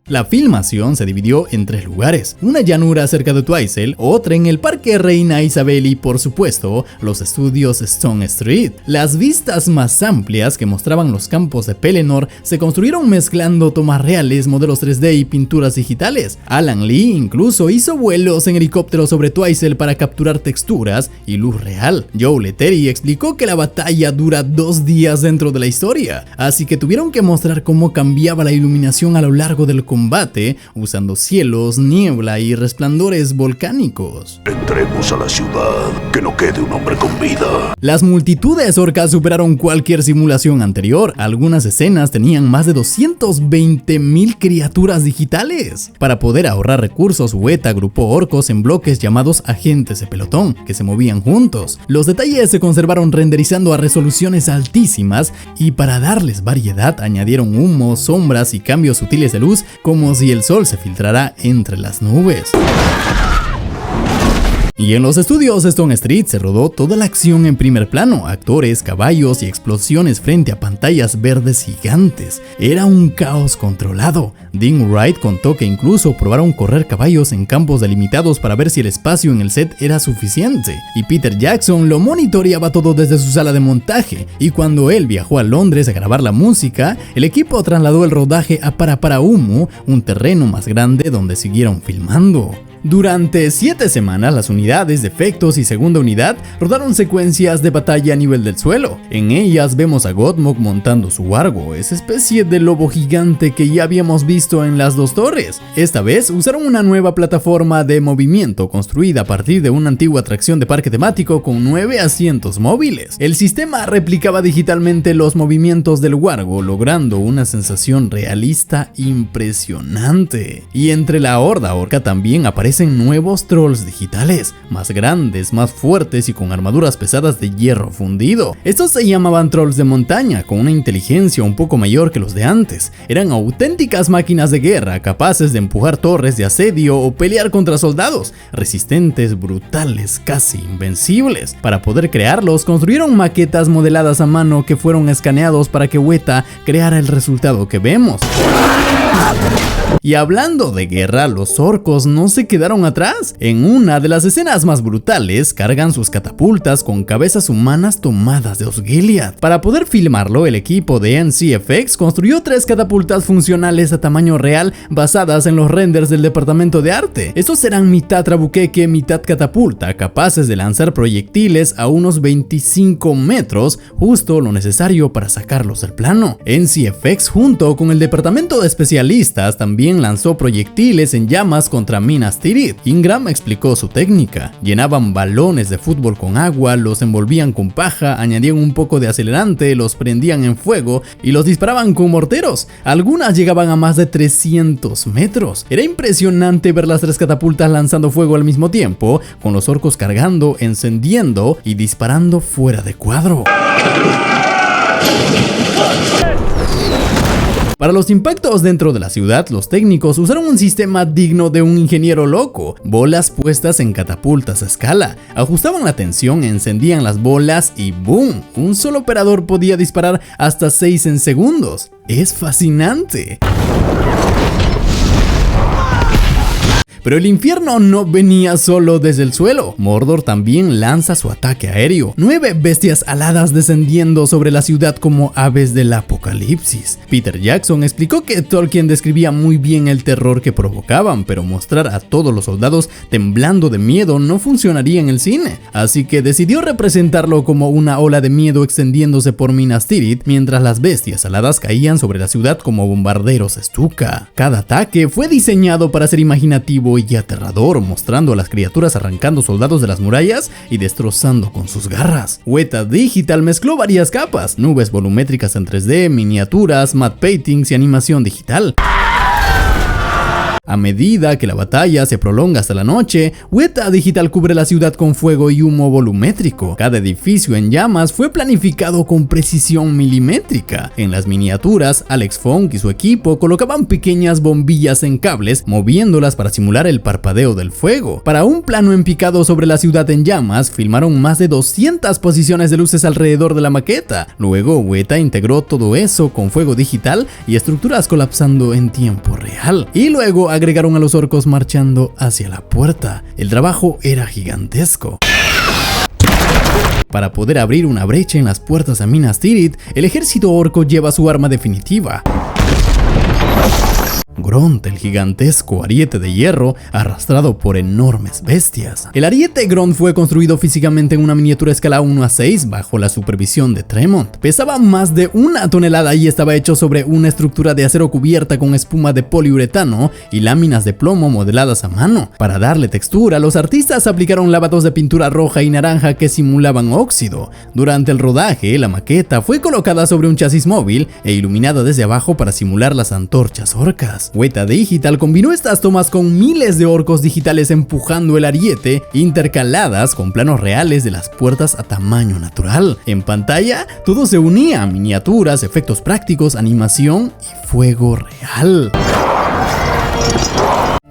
La filmación se dividió en 3 lugares, una llanura cerca de Twizel, otra en el Parque Reina Isabel y por supuesto los estudios Stone Street. Las vistas más amplias que mostraban los campos de Pelennor se construyeron mezclando tomas reales, modelos 3D y pinturas digitales. Alan Lee incluso hizo vuelos en helicóptero sobre Twizel para capturar texturas y luz real. Joe Letteri explicó que la batalla dura 2 días dentro de la historia, así que tuvieron que mostrar cómo cambiaba la iluminación a lo largo del combate usando cielos, niebla y resplandores volcánicos.
Entremos a la ciudad, que no quede un hombre con vida.
Las multitudes orcas superaron cualquier simulación anterior. Algunas escenas tenían más de 220.000 criaturas digitales. Para poder ahorrar recursos, Weta agrupó orcos en bloques llamados agentes de pelotón, que se movían juntos. Los detalles se conservaron renderizando a resoluciones altísimas y para darles variedad añadieron humo, sombras y cambios sutiles de luz como si el sol se filtrara entre las nubes. Y en los estudios Stone Street se rodó toda la acción en primer plano, actores, caballos y explosiones frente a pantallas verdes gigantes. Era un caos controlado. Dean Wright contó que incluso probaron correr caballos en campos delimitados para ver si el espacio en el set era suficiente. Y Peter Jackson lo monitoreaba todo desde su sala de montaje. Y cuando él viajó a Londres a grabar la música, el equipo trasladó el rodaje a Paraparaumu, un terreno más grande donde siguieron filmando. Durante 7 semanas, las unidades de efectos y segunda unidad rodaron secuencias de batalla a nivel del suelo. En ellas vemos a Gottmog montando su Wargo, esa especie de lobo gigante que ya habíamos visto en las 2 torres. Esta vez usaron una nueva plataforma de movimiento construida a partir de una antigua atracción de parque temático con 9 asientos móviles. El sistema replicaba digitalmente los movimientos del Wargo, logrando una sensación realista impresionante. Y entre la horda orca también aparecen nuevos trolls digitales, más grandes, más fuertes y con armaduras pesadas de hierro fundido. Estos se llamaban trolls de montaña, con una inteligencia un poco mayor que los de antes. Eran auténticas máquinas de guerra, capaces de empujar torres de asedio o pelear contra soldados, resistentes, brutales, casi invencibles. Para poder crearlos, construyeron maquetas modeladas a mano que fueron escaneados para que Weta creara el resultado que vemos. Y hablando de guerra, los orcos no se quedaron atrás. En una de las escenas más brutales, cargan sus catapultas con cabezas humanas tomadas de Osgiliath. Para poder filmarlo, el equipo de NCFX construyó 3 catapultas funcionales a tamaño real basadas en los renders del departamento de arte. Estos eran mitad trabuqueque, mitad catapulta, capaces de lanzar proyectiles a unos 25 metros, justo lo necesario para sacarlos del plano. NCFX junto con el departamento de especialistas también lanzó proyectiles en llamas contra Minas Tirith. Ingram explicó su técnica. Llenaban balones de fútbol con agua, los envolvían con paja, añadían un poco de acelerante, los prendían en fuego y los disparaban con morteros. Algunas llegaban a más de 300 metros. Era impresionante ver las 3 catapultas lanzando fuego al mismo tiempo, con los orcos cargando, encendiendo y disparando fuera de cuadro. Para los impactos dentro de la ciudad, los técnicos usaron un sistema digno de un ingeniero loco. Bolas puestas en catapultas a escala. Ajustaban la tensión, encendían las bolas y ¡boom! Un solo operador podía disparar hasta 6 en segundos. ¡Es fascinante! Pero el infierno no venía solo desde el suelo. Mordor también lanza su ataque aéreo. 9 bestias aladas descendiendo sobre la ciudad como aves del apocalipsis. Peter Jackson explicó que Tolkien describía muy bien el terror que provocaban, pero mostrar a todos los soldados temblando de miedo no funcionaría en el cine. Así que decidió representarlo como una ola de miedo extendiéndose por Minas Tirith, mientras las bestias aladas caían sobre la ciudad como bombarderos Stuka. Cada ataque fue diseñado para ser imaginativo gráfico y aterrador, mostrando a las criaturas arrancando soldados de las murallas y destrozando con sus garras. Weta Digital mezcló varias capas, nubes volumétricas en 3D, miniaturas, matte paintings y animación digital. A medida que la batalla se prolonga hasta la noche, Weta Digital cubre la ciudad con fuego y humo volumétrico. Cada edificio en llamas fue planificado con precisión milimétrica. En las miniaturas, Alex Funk y su equipo colocaban pequeñas bombillas en cables, moviéndolas para simular el parpadeo del fuego. Para un plano en picado sobre la ciudad en llamas, filmaron más de 200 posiciones de luces alrededor de la maqueta. Luego, Weta integró todo eso con fuego digital y estructuras colapsando en tiempo real. Y luego agregaron a los orcos marchando hacia la puerta. El trabajo era gigantesco. Para poder abrir una brecha en las puertas a Minas Tirith, el ejército orco lleva su arma definitiva: Gront, el gigantesco ariete de hierro arrastrado por enormes bestias. El ariete Gront fue construido físicamente en una miniatura escala 1:6 bajo la supervisión de Tremont. Pesaba más de 1 tonelada y estaba hecho sobre una estructura de acero cubierta con espuma de poliuretano y láminas de plomo modeladas a mano. Para darle textura, los artistas aplicaron lavados de pintura roja y naranja que simulaban óxido. Durante el rodaje, la maqueta fue colocada sobre un chasis móvil e iluminada desde abajo para simular las antorchas orcas. Weta Digital combinó estas tomas con miles de orcos digitales empujando el ariete, intercaladas con planos reales de las puertas a tamaño natural. En pantalla, todo se unía: miniaturas, efectos prácticos, animación y fuego real.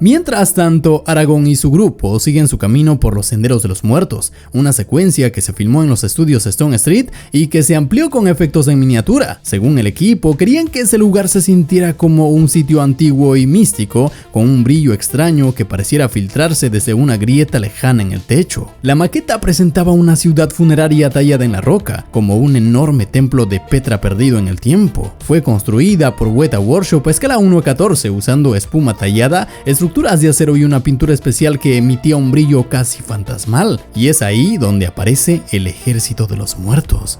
Mientras tanto, Aragorn y su grupo siguen su camino por los senderos de los muertos, una secuencia que se filmó en los estudios Stone Street y que se amplió con efectos en miniatura. Según el equipo, querían que ese lugar se sintiera como un sitio antiguo y místico, con un brillo extraño que pareciera filtrarse desde una grieta lejana en el techo. La maqueta presentaba una ciudad funeraria tallada en la roca, como un enorme templo de Petra perdido en el tiempo. Fue construida por Weta Workshop a escala 1:14 usando espuma tallada, estructuras de acero y una pintura especial que emitía un brillo casi fantasmal, y es ahí donde aparece el ejército de los muertos.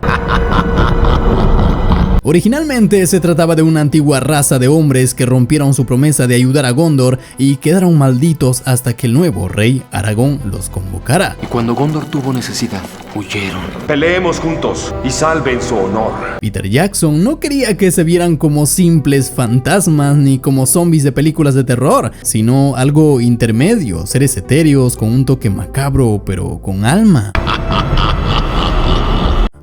Originalmente se trataba de una antigua raza de hombres que rompieron su promesa de ayudar a Gondor y quedaron malditos hasta que el nuevo rey Aragorn los convocara.
Y cuando Gondor tuvo necesidad, huyeron.
Peleemos juntos y salven su honor.
Peter Jackson no quería que se vieran como simples fantasmas ni como zombies de películas de terror, sino algo intermedio, seres etéreos con un toque macabro pero con alma.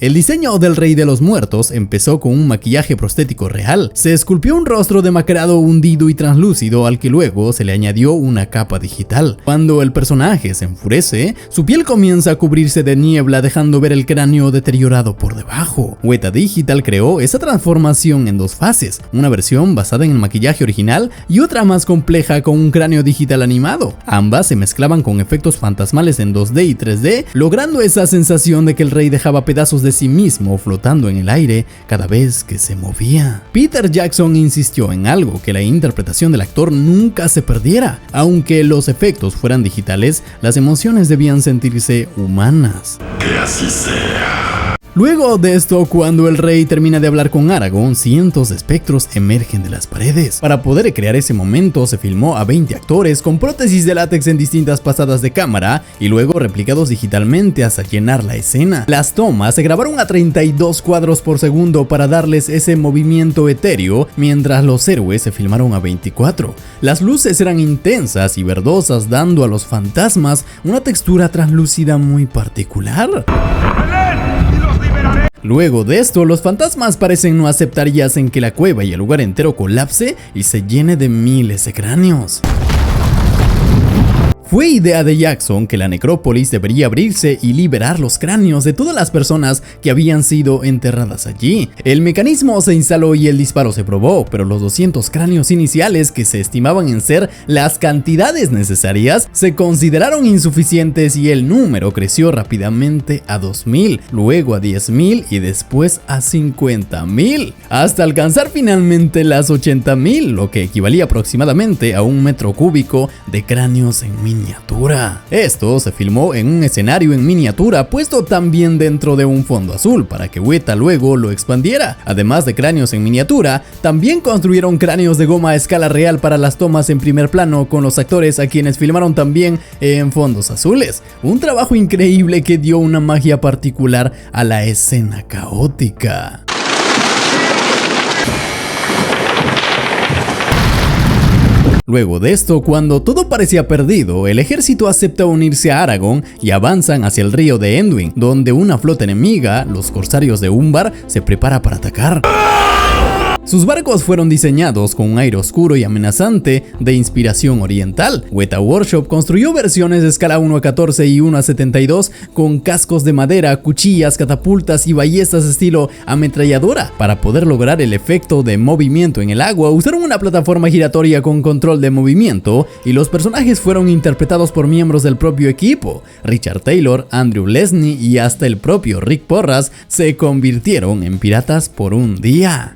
El diseño del Rey de los Muertos empezó con un maquillaje prostético real. Se esculpió un rostro demacrado, hundido y translúcido al que luego se le añadió una capa digital. Cuando el personaje se enfurece, su piel comienza a cubrirse de niebla, dejando ver el cráneo deteriorado por debajo. Weta Digital creó esa transformación en 2 fases, una versión basada en el maquillaje original y otra más compleja con un cráneo digital animado. Ambas se mezclaban con efectos fantasmales en 2D y 3D, logrando esa sensación de que el rey dejaba pedazos de sí mismo flotando en el aire cada vez que se movía. Peter Jackson insistió en algo: que la interpretación del actor nunca se perdiera. Aunque los efectos fueran digitales, las emociones debían sentirse humanas.
Que así sea.
Luego de esto, cuando el rey termina de hablar con Aragorn, cientos de espectros emergen de las paredes. Para poder crear ese momento, se filmó a 20 actores con prótesis de látex en distintas pasadas de cámara y luego replicados digitalmente hasta llenar la escena. Las tomas se grabaron a 32 cuadros por segundo para darles ese movimiento etéreo, mientras los héroes se filmaron a 24. Las luces eran intensas y verdosas, dando a los fantasmas una textura translúcida muy particular. Luego de esto, los fantasmas parecen no aceptar y hacen que la cueva y el lugar entero colapse y se llene de miles de cráneos. Fue idea de Jackson que la necrópolis debería abrirse y liberar los cráneos de todas las personas que habían sido enterradas allí. El mecanismo se instaló y el disparo se probó, pero los 200 cráneos iniciales, que se estimaban en ser las cantidades necesarias, se consideraron insuficientes y el número creció rápidamente a 2000, luego a 10.000 y después a 50.000, hasta alcanzar finalmente las 80.000, lo que equivalía aproximadamente a 1 metro cúbico de cráneos en miniatura. miniatura. Esto se filmó en un escenario en miniatura puesto también dentro de un fondo azul para que Weta luego lo expandiera. Además de cráneos en miniatura, también construyeron cráneos de goma a escala real para las tomas en primer plano con los actores a quienes filmaron también en fondos azules. Un trabajo increíble que dio una magia particular a la escena caótica. Luego de esto, cuando todo parecía perdido, el ejército acepta unirse a Aragorn y avanzan hacia el río de Enduin, donde una flota enemiga, los corsarios de Umbar, se prepara para atacar. Sus barcos fueron diseñados con un aire oscuro y amenazante de inspiración oriental. Weta Workshop construyó versiones de escala 1:14 y 1:72 con cascos de madera, cuchillas, catapultas y ballestas estilo ametralladora. Para poder lograr el efecto de movimiento en el agua, usaron una plataforma giratoria con control de movimiento y los personajes fueron interpretados por miembros del propio equipo. Richard Taylor, Andrew Lesnie y hasta el propio Rick Porras se convirtieron en piratas por un día.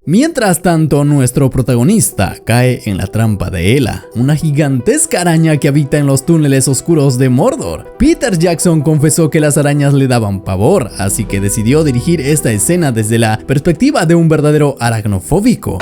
Mientras tanto, nuestro protagonista cae en la trampa de Ela, una gigantesca araña que habita en los túneles oscuros de Mordor. Peter Jackson confesó que las arañas le daban pavor, así que decidió dirigir esta escena desde la perspectiva de un verdadero aracnofóbico.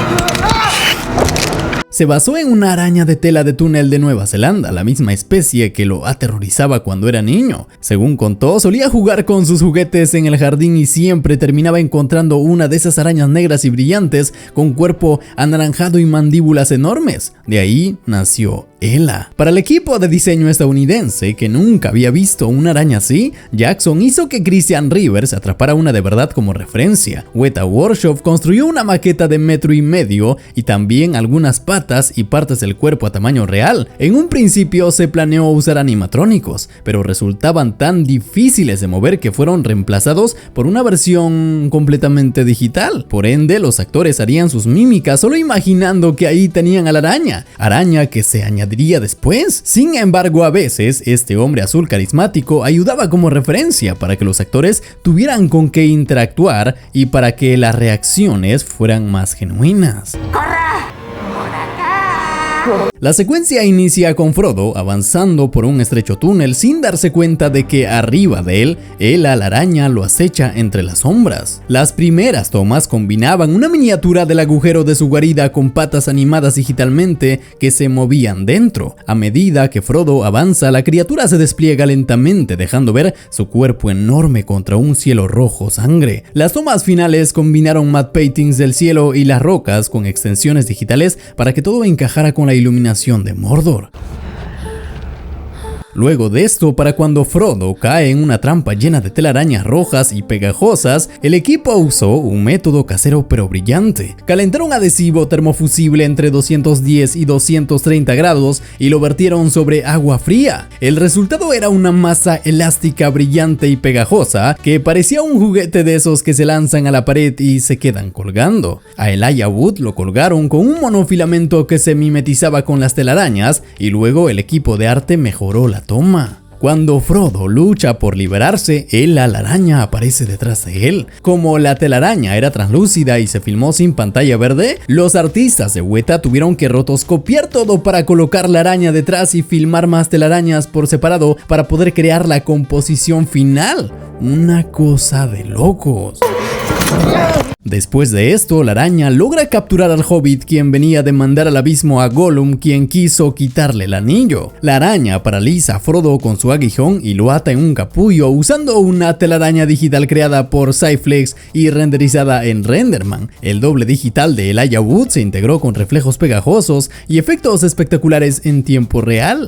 Se basó en una araña de tela de túnel de Nueva Zelanda, la misma especie que lo aterrorizaba cuando era niño. Según contó, solía jugar con sus juguetes en el jardín y siempre terminaba encontrando una de esas arañas negras y brillantes con cuerpo anaranjado y mandíbulas enormes. De ahí nació Ela. Para el equipo de diseño estadounidense, que nunca había visto una araña así, Jackson hizo que Christian Rivers atrapara una de verdad como referencia. Weta Workshop construyó una maqueta de 1,5 metros y también algunas patas y partes del cuerpo a tamaño real. En un principio se planeó usar animatrónicos, pero resultaban tan difíciles de mover que fueron reemplazados por una versión completamente digital. Por ende, los actores harían sus mímicas solo imaginando que ahí tenían a la araña que se añadiría después. Sin embargo, a veces este hombre azul carismático ayudaba como referencia para que los actores tuvieran con qué interactuar y para que las reacciones fueran más genuinas. La secuencia inicia con Frodo avanzando por un estrecho túnel sin darse cuenta de que arriba de él, Ela la araña lo acecha entre las sombras. Las primeras tomas combinaban una miniatura del agujero de su guarida con patas animadas digitalmente que se movían dentro. A medida que Frodo avanza, la criatura se despliega lentamente, dejando ver su cuerpo enorme contra un cielo rojo sangre. Las tomas finales combinaron matte paintings del cielo y las rocas con extensiones digitales para que todo encajara con la iluminación de Mordor. Luego de esto, para cuando Frodo cae en una trampa llena de telarañas rojas y pegajosas, el equipo usó un método casero pero brillante. Calentaron adhesivo termofusible entre 210 y 230 grados y lo vertieron sobre agua fría. El resultado era una masa elástica brillante y pegajosa que parecía un juguete de esos que se lanzan a la pared y se quedan colgando. A Elijah Wood lo colgaron con un monofilamento que se mimetizaba con las telarañas y luego el equipo de arte mejoró la toma. Cuando Frodo lucha por liberarse, la araña aparece detrás de él. Como la telaraña era translúcida y se filmó sin pantalla verde, los artistas de Weta tuvieron que rotoscopiar todo para colocar la araña detrás y filmar más telarañas por separado para poder crear la composición final. Una cosa de locos. Después de esto, la araña logra capturar al hobbit, quien venía de mandar al abismo a Gollum, quien quiso quitarle el anillo. La araña paraliza a Frodo con su aguijón y lo ata en un capullo usando una telaraña digital creada por Cyflex y renderizada en Renderman. El doble digital de Elijah Wood se integró con reflejos pegajosos y efectos espectaculares en tiempo real.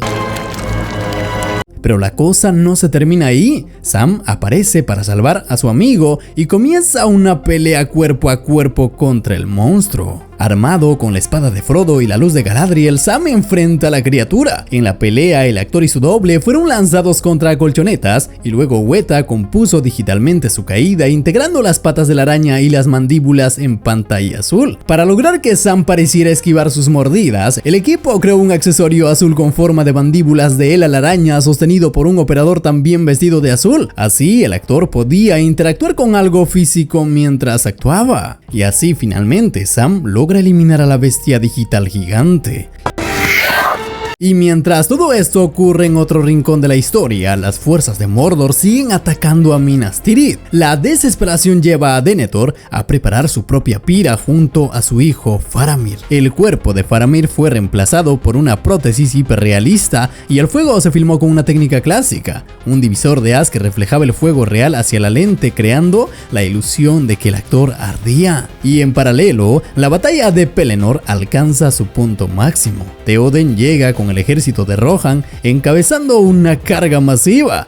Pero la cosa no se termina ahí. Sam aparece para salvar a su amigo y comienza una pelea cuerpo a cuerpo contra el monstruo. Armado con la espada de Frodo y la luz de Galadriel, Sam enfrenta a la criatura. En la pelea, el actor y su doble fueron lanzados contra colchonetas y luego Weta compuso digitalmente su caída, integrando las patas de la araña y las mandíbulas en pantalla azul. Para lograr que Sam pareciera esquivar sus mordidas, el equipo creó un accesorio azul con forma de mandíbulas de la araña sostenido por un operador también vestido de azul. Así, el actor podía interactuar con algo físico mientras actuaba. Y así, finalmente, Sam logra eliminar a la bestia digital gigante. Y mientras todo esto ocurre en otro rincón de la historia, las fuerzas de Mordor siguen atacando a Minas Tirith. La desesperación lleva a Denethor a preparar su propia pira junto a su hijo Faramir. El cuerpo de Faramir fue reemplazado por una prótesis hiperrealista y el fuego se filmó con una técnica clásica, un divisor de haz que reflejaba el fuego real hacia la lente, creando la ilusión de que el actor ardía. Y en paralelo, la batalla de Pelennor alcanza su punto máximo. Theoden llega con el ejército de Rohan encabezando una carga masiva.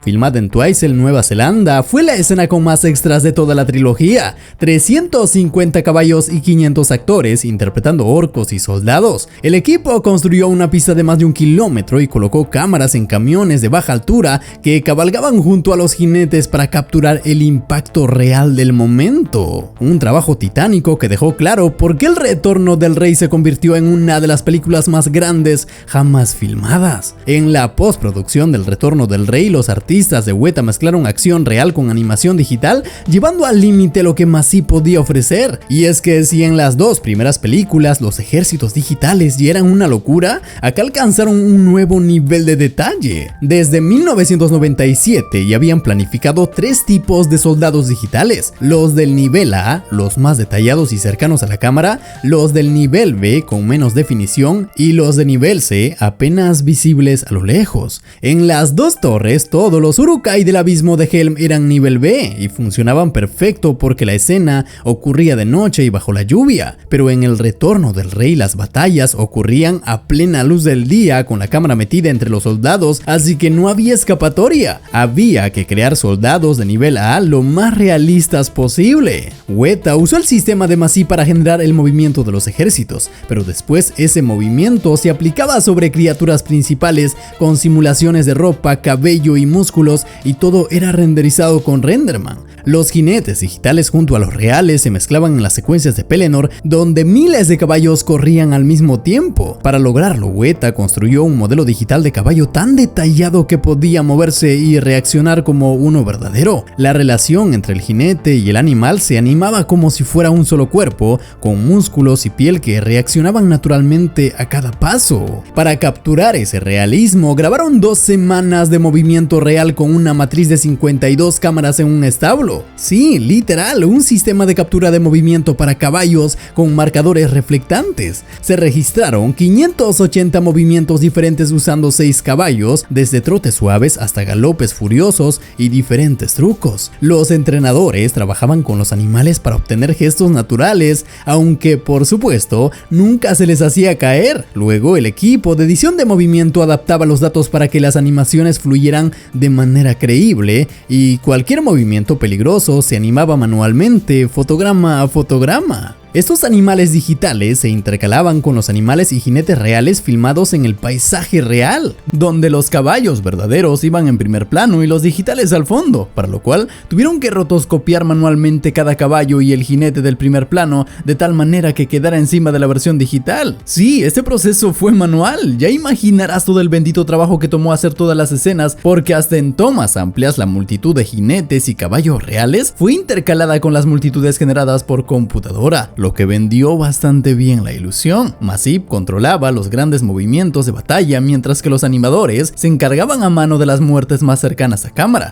Filmada en Twizel, Nueva Zelanda, fue la escena con más extras de toda la trilogía. 350 caballos y 500 actores interpretando orcos y soldados. El equipo construyó una pista de más de 1 kilómetro y colocó cámaras en camiones de baja altura que cabalgaban junto a los jinetes para capturar el impacto real del momento. Un trabajo titánico que dejó claro por qué El Retorno del Rey se convirtió en una de las películas más grandes jamás filmadas. En la postproducción del Retorno del Rey, los artistas de Weta mezclaron acción real con animación digital, llevando al límite lo que Massive podía ofrecer. Y es que si en las dos primeras películas los ejércitos digitales ya eran una locura, acá alcanzaron un nuevo nivel de detalle. Desde 1997 ya habían planificado 3 tipos de soldados digitales: los del nivel A, los más detallados y cercanos a la cámara; los del nivel B con menos definición; y los de nivel C apenas visibles a lo lejos. En las dos torres, todos los Uruk-hai del abismo de Helm eran nivel B y funcionaban perfecto porque la escena ocurría de noche y bajo la lluvia. Pero en El Retorno del Rey las batallas ocurrían a plena luz del día con la cámara metida entre los soldados, así que no había escapatoria. Había que crear soldados de nivel A lo más realistas posible. Weta usó el sistema de Massive para generar el movimiento de los ejércitos, pero después ese movimiento se aplicaba sobre criaturas principales con simulaciones de ropa, cabello y músculos, y todo era renderizado con Renderman. Los jinetes digitales junto a los reales se mezclaban en las secuencias de Pelennor, donde miles de caballos corrían al mismo tiempo. Para lograrlo, Weta construyó un modelo digital de caballo tan detallado que podía moverse y reaccionar como uno verdadero. La relación entre el jinete y el animal se animaba como si fuera un solo cuerpo, con músculos y piel que reaccionaban naturalmente a cada paso. Para capturar ese realismo, grabaron 2 semanas de movimiento real con una matriz de 52 cámaras en un establo. Sí, literal, un sistema de captura de movimiento para caballos con marcadores reflectantes. Se registraron 580 movimientos diferentes usando 6 caballos, desde trotes suaves hasta galopes furiosos y diferentes trucos. Los entrenadores trabajaban con los animales para obtener gestos naturales, aunque por supuesto nunca se les hacía caer. Luego el equipo de edición de movimiento adaptaba los datos para que las animaciones fluyeran de manera creíble y cualquier movimiento peligroso se animaba manualmente, fotograma a fotograma. Estos animales digitales se intercalaban con los animales y jinetes reales filmados en el paisaje real, donde los caballos verdaderos iban en primer plano y los digitales al fondo, para lo cual tuvieron que rotoscopiar manualmente cada caballo y el jinete del primer plano de tal manera que quedara encima de la versión digital. Sí, este proceso fue manual, ya imaginarás todo el bendito trabajo que tomó hacer todas las escenas, porque hasta en tomas amplias la multitud de jinetes y caballos reales fue intercalada con las multitudes generadas por computadora, lo que vendió bastante bien la ilusión. Massive controlaba los grandes movimientos de batalla, mientras que los animadores se encargaban a mano de las muertes más cercanas a cámara.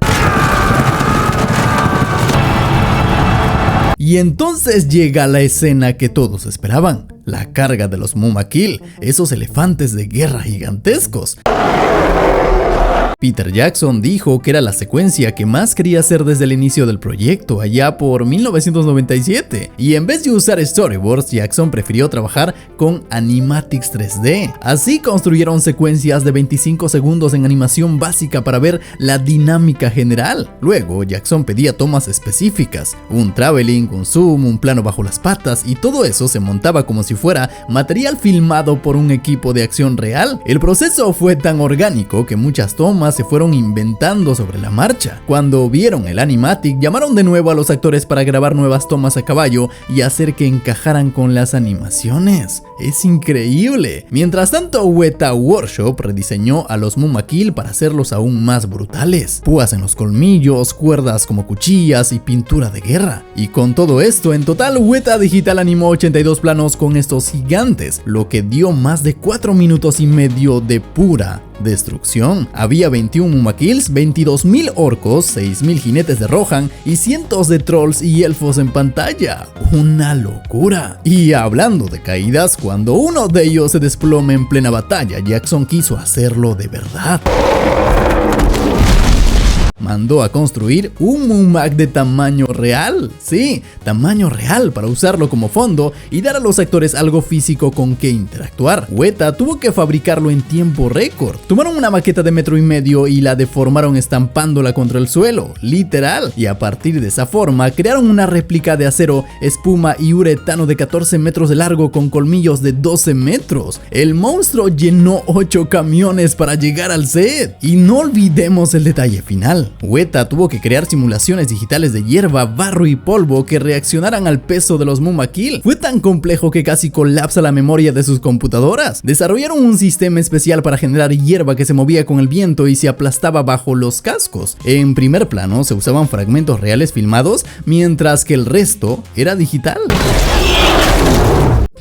Y entonces llega la escena que todos esperaban, la carga de los Mumakil, esos elefantes de guerra gigantescos. Peter Jackson dijo que era la secuencia que más quería hacer desde el inicio del proyecto, allá por 1997, y en vez de usar storyboards, Jackson prefirió trabajar con Animatics 3D. Así construyeron secuencias de 25 segundos en animación básica para ver la dinámica general. Luego, Jackson pedía tomas específicas, un traveling, un zoom, un plano bajo las patas, y todo eso se montaba como si fuera material filmado por un equipo de acción real. El proceso fue tan orgánico que muchas tomas se fueron inventando sobre la marcha. Cuando vieron el animatic, llamaron de nuevo a los actores para grabar nuevas tomas a caballo y hacer que encajaran con las animaciones. es increíble. Mientras tanto, Weta Workshop rediseñó a los Mumakil para hacerlos aún más brutales. Púas en los colmillos, cuerdas como cuchillas y pintura de guerra. Y con todo esto, en total, Weta Digital animó 82 planos con estos gigantes, lo que dio más de 4 minutos y medio de pura destrucción. Había 21 Mumakils, 22.000 orcos, 6.000 jinetes de Rohan y cientos de trolls y elfos en pantalla. Una locura. Y hablando de caídas, cuando uno de ellos se desploma en plena batalla, Jackson quiso hacerlo de verdad. Mandó a construir un Mumak de tamaño real, sí, tamaño real, para usarlo como fondo y dar a los actores algo físico con que interactuar. Weta tuvo que fabricarlo en tiempo récord. Tomaron una maqueta de 1,5 metros y la deformaron estampándola contra el suelo, literal, y a partir de esa forma crearon una réplica de acero, espuma y uretano de 14 metros de largo con colmillos de 12 metros. El monstruo llenó 8 camiones para llegar al set. Y no olvidemos el detalle final. Weta tuvo que crear simulaciones digitales de hierba, barro y polvo que reaccionaran al peso de los Mumakil. Fue tan complejo que casi colapsa la memoria de sus computadoras. Desarrollaron un sistema especial para generar hierba que se movía con el viento y se aplastaba bajo los cascos. En primer plano se usaban fragmentos reales filmados, mientras que el resto era digital.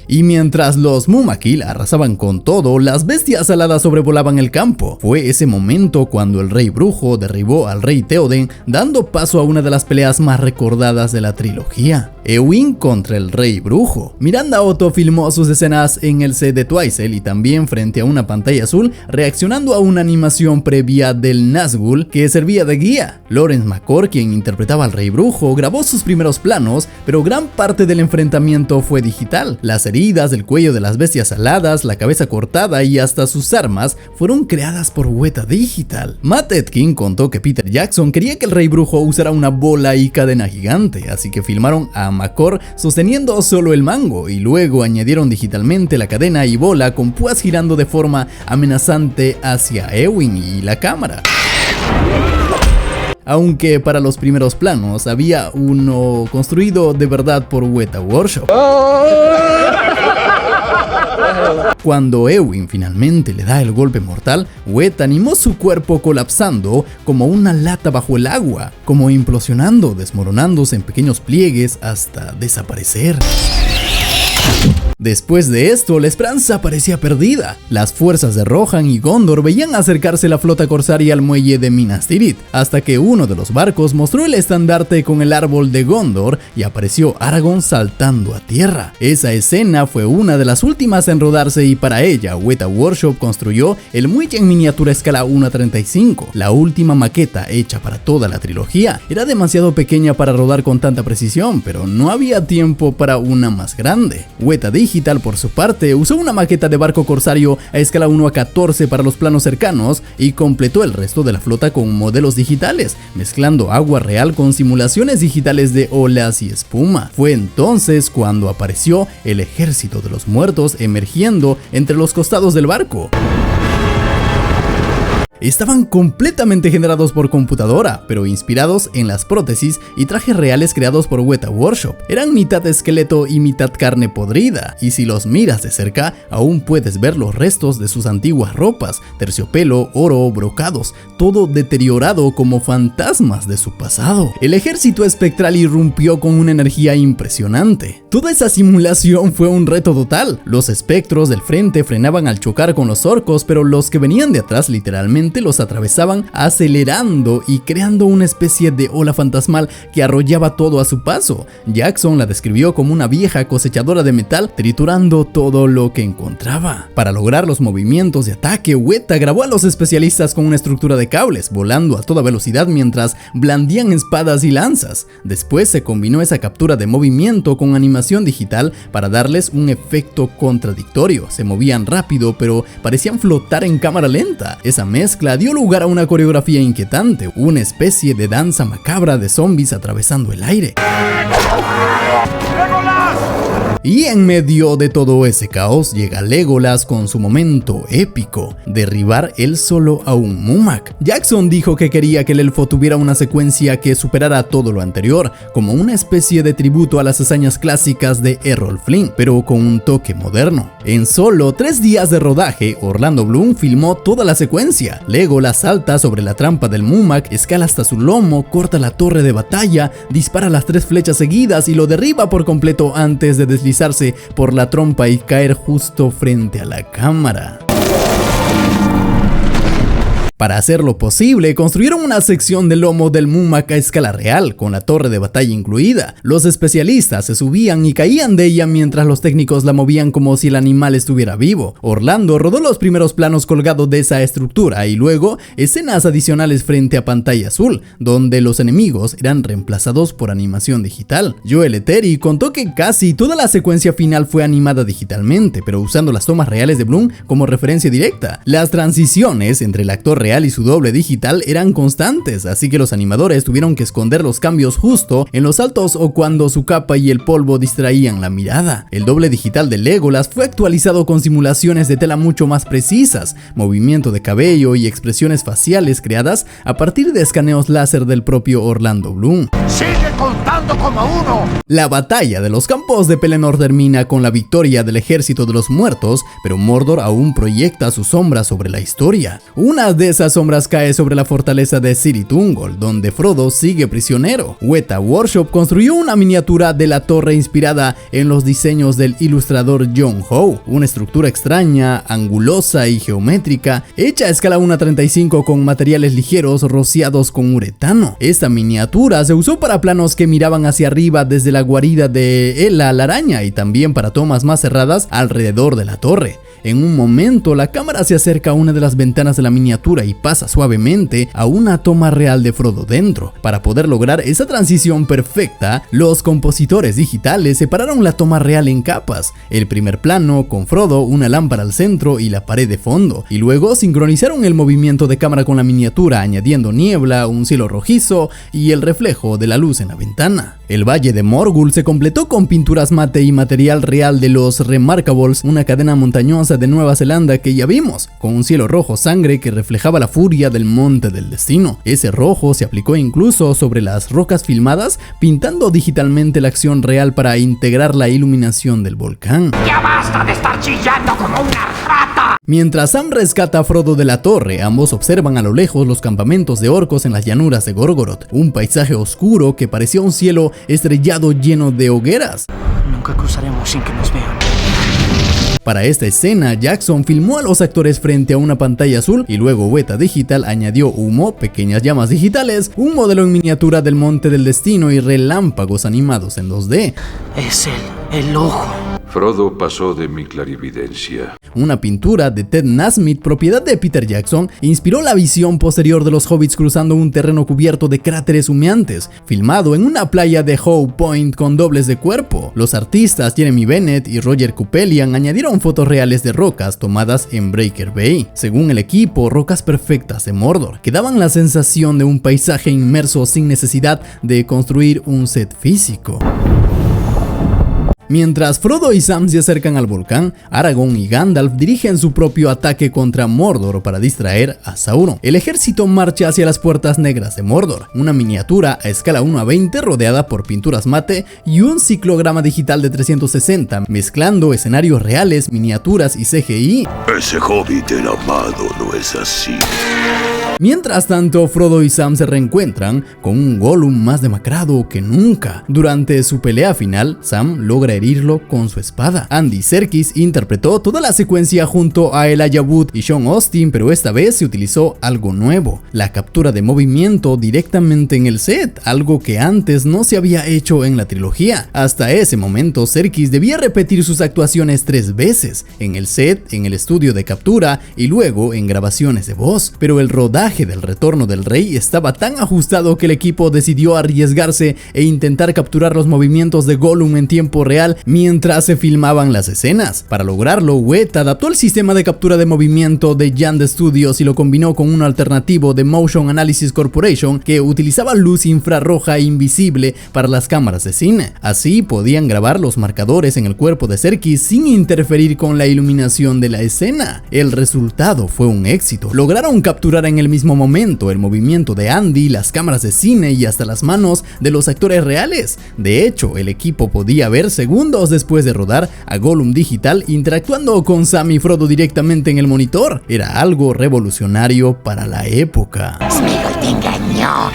Y mientras los Mumakil arrasaban con todo, las bestias aladas sobrevolaban el campo. Fue ese momento cuando el rey brujo derribó al rey Theoden, dando paso a una de las peleas más recordadas de la trilogía. Éowyn contra el rey brujo. Miranda Otto filmó sus escenas en el set de Twizel y también frente a una pantalla azul, reaccionando a una animación previa del Nazgûl que servía de guía. Lawrence McCord, quien interpretaba al rey brujo, grabó sus primeros planos, pero gran parte del enfrentamiento fue digital. Las heridas del cuello de las bestias aladas, la cabeza cortada y hasta sus armas fueron creadas por Weta Digital. Matt Etkin contó que Peter Jackson quería que el rey brujo usara una bola y cadena gigante, así que filmaron a McCord sosteniendo solo el mango y luego añadieron digitalmente la cadena y bola con púas girando de forma amenazante hacia Éowyn y la cámara. Aunque para los primeros planos había uno construido de verdad por Weta Workshop. Cuando Éowyn finalmente le da el golpe mortal, Weta animó su cuerpo colapsando como una lata bajo el agua, como implosionando, desmoronándose en pequeños pliegues hasta desaparecer. Después de esto, la esperanza parecía perdida. Las fuerzas de Rohan y Gondor veían acercarse la flota corsaria al muelle de Minas Tirith, hasta que uno de los barcos mostró el estandarte con el árbol de Gondor y apareció Aragorn saltando a tierra. Esa escena fue una de las últimas en rodarse y para ella, Weta Workshop construyó el muelle en miniatura escala 1:35. La última maqueta hecha para toda la trilogía era demasiado pequeña para rodar con tanta precisión, pero no había tiempo para una más grande. Weta Digital, por su parte, usó una maqueta de barco corsario a escala 1:14 para los planos cercanos y completó el resto de la flota con modelos digitales, mezclando agua real con simulaciones digitales de olas y espuma. Fue entonces cuando apareció el ejército de los muertos emergiendo entre los costados del barco. Estaban completamente generados por computadora, pero inspirados en las prótesis y trajes reales creados por Weta Workshop. Eran mitad esqueleto y mitad carne podrida, y si los miras de cerca, aún puedes ver los restos de sus antiguas ropas, terciopelo, oro, brocados, todo deteriorado como fantasmas de su pasado. El ejército espectral irrumpió con una energía impresionante. Toda esa simulación fue un reto total. Los espectros del frente frenaban al chocar con los orcos, pero los que venían de atrás literalmente los atravesaban acelerando y creando una especie de ola fantasmal que arrollaba todo a su paso. Jackson la describió como una vieja cosechadora de metal triturando todo lo que encontraba. Para lograr los movimientos de ataque, Weta grabó a los especialistas con una estructura de cables, volando a toda velocidad mientras blandían espadas y lanzas. Después se combinó esa captura de movimiento con animación digital para darles un efecto contradictorio. Se movían rápido, pero parecían flotar en cámara lenta. Esa mezcla dio lugar a una coreografía inquietante, una especie de danza macabra de zombies atravesando el aire. Y en medio de todo ese caos llega Legolas con su momento épico, derribar él solo a un Mumak. Jackson dijo que quería que el elfo tuviera una secuencia que superara todo lo anterior, como una especie de tributo a las hazañas clásicas de Errol Flynn, pero con un toque moderno. En solo 3 días de rodaje, Orlando Bloom filmó toda la secuencia. Legolas salta sobre la trampa del Mumak, escala hasta su lomo, corta la torre de batalla, dispara las 3 flechas seguidas y lo derriba por completo antes de deslizarse por la trompa y caer justo frente a la cámara. Para hacerlo posible, construyeron una sección del lomo del Mumak a escala real, con la torre de batalla incluida. Los especialistas se subían y caían de ella mientras los técnicos la movían como si el animal estuviera vivo. Orlando rodó los primeros planos colgados de esa estructura y luego escenas adicionales frente a pantalla azul, donde los enemigos eran reemplazados por animación digital. Joel Etteri contó que casi toda la secuencia final fue animada digitalmente, pero usando las tomas reales de Bloom como referencia directa. Las transiciones entre el actor real y su doble digital eran constantes, así que los animadores tuvieron que esconder los cambios justo en los saltos o cuando su capa y el polvo distraían la mirada. El doble digital de Legolas fue actualizado con simulaciones de tela mucho más precisas, movimiento de cabello y expresiones faciales creadas a partir de escaneos láser del propio Orlando Bloom.
¡Sigue contando como uno!
La batalla de los campos de Pelennor termina con la victoria del ejército de los muertos, pero Mordor aún proyecta su sombra sobre la historia. Una de esas sombras cae sobre la fortaleza de Cirith Ungol, donde Frodo sigue prisionero. Weta Workshop construyó una miniatura de la torre inspirada en los diseños del ilustrador John Howe, una estructura extraña, angulosa y geométrica, hecha a escala 1:35 con materiales ligeros rociados con uretano. Esta miniatura se usó para planos que miraban hacia arriba desde la guarida de Ela la araña y también para tomas más cerradas alrededor de la torre. En un momento, la cámara se acerca a una de las ventanas de la miniatura y pasa suavemente a una toma real de Frodo dentro. Para poder lograr esa transición perfecta, los compositores digitales separaron la toma real en capas. El primer plano con Frodo, una lámpara al centro y la pared de fondo, y luego sincronizaron el movimiento de cámara con la miniatura, añadiendo niebla, un cielo rojizo y el reflejo de la luz en la ventana. El Valle de Morgul se completó con pinturas mate y material real de los Remarkables, una cadena montañosa de Nueva Zelanda que ya vimos, con un cielo rojo sangre que reflejaba la furia del Monte del Destino. Ese rojo se aplicó incluso sobre las rocas filmadas, pintando digitalmente la acción real para integrar la iluminación del volcán.
¡Ya basta de estar chillando como una rata!
Mientras Sam rescata a Frodo de la torre, ambos observan a lo lejos los campamentos de orcos en las llanuras de Gorgoroth, un paisaje oscuro que parecía un cielo estrellado lleno de hogueras.
Nunca cruzaremos sin que nos vean.
Para esta escena, Jackson filmó a los actores frente a una pantalla azul y luego Weta Digital añadió humo, pequeñas llamas digitales, un modelo en miniatura del Monte del Destino y relámpagos animados en 2D.
Es el ojo.
Frodo pasó de mi clarividencia.
Una pintura de Ted Nasmith, propiedad de Peter Jackson, inspiró la visión posterior de los hobbits cruzando un terreno cubierto de cráteres humeantes, filmado en una playa de Howe Point con dobles de cuerpo. Los artistas Jeremy Bennett y Roger Kupelian añadieron fotos reales de rocas tomadas en Breaker Bay. Según el equipo, rocas perfectas de Mordor, que daban la sensación de un paisaje inmerso sin necesidad de construir un set físico. Mientras Frodo y Sam se acercan al volcán, Aragorn y Gandalf dirigen su propio ataque contra Mordor para distraer a Sauron. El ejército marcha hacia las puertas negras de Mordor, una miniatura a escala 1:20 rodeada por pinturas mate y un ciclograma digital de 360, mezclando escenarios reales, miniaturas y CGI.
Ese hobbit del amado no es así.
Mientras tanto, Frodo y Sam se reencuentran con un Gollum más demacrado que nunca. Durante su pelea final, Sam logra herirlo con su espada. Andy Serkis interpretó toda la secuencia junto a Elijah Wood y Sean Astin, pero esta vez se utilizó algo nuevo: la captura de movimiento directamente en el set, algo que antes no se había hecho en la trilogía. Hasta ese momento, Serkis debía repetir sus actuaciones 3 veces, en el set, en el estudio de captura y luego en grabaciones de voz, pero el rodaje del Retorno del Rey estaba tan ajustado que el equipo decidió arriesgarse e intentar capturar los movimientos de Gollum en tiempo real mientras se filmaban las escenas. Para lograrlo, Weta adaptó el sistema de captura de movimiento de Yand Studios y lo combinó con uno alternativo de Motion Analysis Corporation que utilizaba luz infrarroja invisible para las cámaras de cine. Así podían grabar los marcadores en el cuerpo de Serkis sin interferir con la iluminación de la escena. El resultado fue un éxito. Lograron capturar en el mismo momento el movimiento de Andy, las cámaras de cine y hasta las manos de los actores reales. De hecho, el equipo podía ver segundos después de rodar a Gollum digital interactuando con Sam y Frodo directamente en el monitor. Era algo revolucionario para la época.
Sméagol te engañó.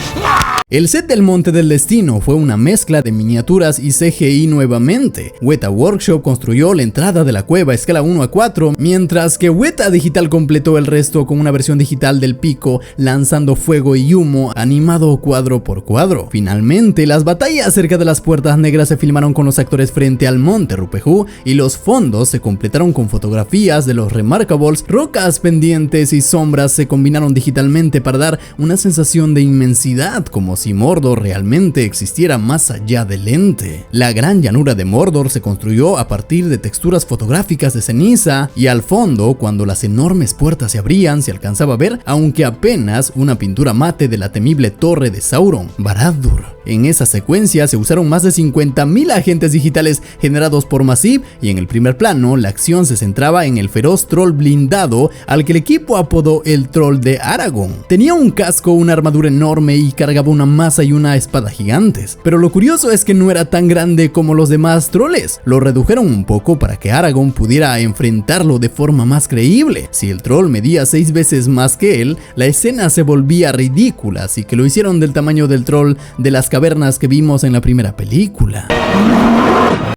El set del Monte del Destino fue una mezcla de miniaturas y CGI nuevamente. Weta Workshop construyó la entrada de la cueva a escala 1 a 4, mientras que Weta Digital completó el resto con una versión digital del pico lanzando fuego y humo animado cuadro por cuadro. Finalmente, las batallas cerca de las Puertas Negras se filmaron con los actores frente al Monte Rupehu y los fondos se completaron con fotografías de los Remarkables, rocas pendientes y sombras se combinaron digitalmente para dar una sensación de inmensidad, como si Mordor realmente existiera más allá del lente. La gran llanura de Mordor se construyó a partir de texturas fotográficas de ceniza y al fondo, cuando las enormes puertas se abrían, se alcanzaba a ver, aunque apenas, una pintura mate de la temible torre de Sauron, Barad-dûr. En esa secuencia se usaron más de 50.000 agentes digitales generados por Massive y en el primer plano la acción se centraba en el feroz troll blindado al que el equipo apodó el Troll de Aragorn. Tenía un casco, una armadura enorme y cargaba una maza y una espada gigantes, pero lo curioso es que no era tan grande como los demás troles. Lo redujeron un poco para que Aragorn pudiera enfrentarlo de forma más creíble. Si el troll medía 6 veces más que él, la escena se volvía ridícula, así que lo hicieron del tamaño del troll de las cavernas que vimos en la primera película.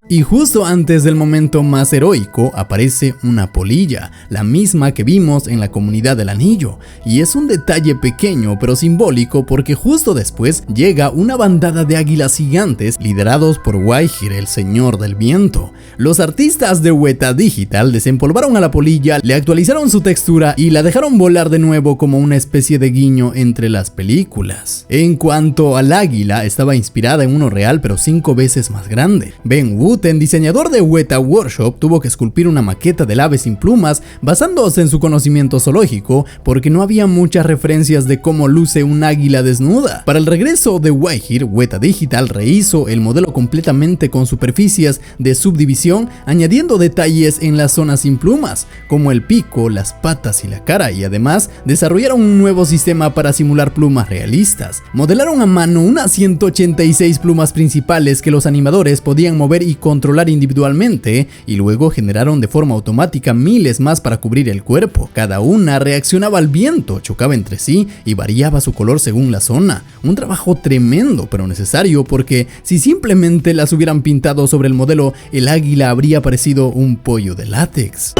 Y justo antes del momento más heroico aparece una polilla, la misma que vimos en la Comunidad del Anillo, y es un detalle pequeño pero simbólico porque justo después llega una bandada de águilas gigantes liderados por Waihir, el Señor del Viento. Los artistas de Weta Digital desempolvaron a la polilla, le actualizaron su textura y la dejaron volar de nuevo como una especie de guiño entre las películas. En cuanto al águila, estaba inspirada en uno real pero 5 veces más grande. Ben Wood, diseñador de Weta Workshop, tuvo que esculpir una maqueta del ave sin plumas basándose en su conocimiento zoológico porque no había muchas referencias de cómo luce un águila desnuda. Para el regreso de Waihir, Weta Digital rehizo el modelo completamente con superficies de subdivisión, añadiendo detalles en las zonas sin plumas, como el pico, las patas y la cara, y además desarrollaron un nuevo sistema para simular plumas realistas. Modelaron a mano unas 186 plumas principales que los animadores podían mover y controlar individualmente, y luego generaron de forma automática miles más para cubrir el cuerpo. Cada una reaccionaba al viento, chocaba entre sí y variaba su color según la zona. Un trabajo tremendo pero necesario, porque si simplemente las hubieran pintado sobre el modelo, el águila habría parecido un pollo de látex.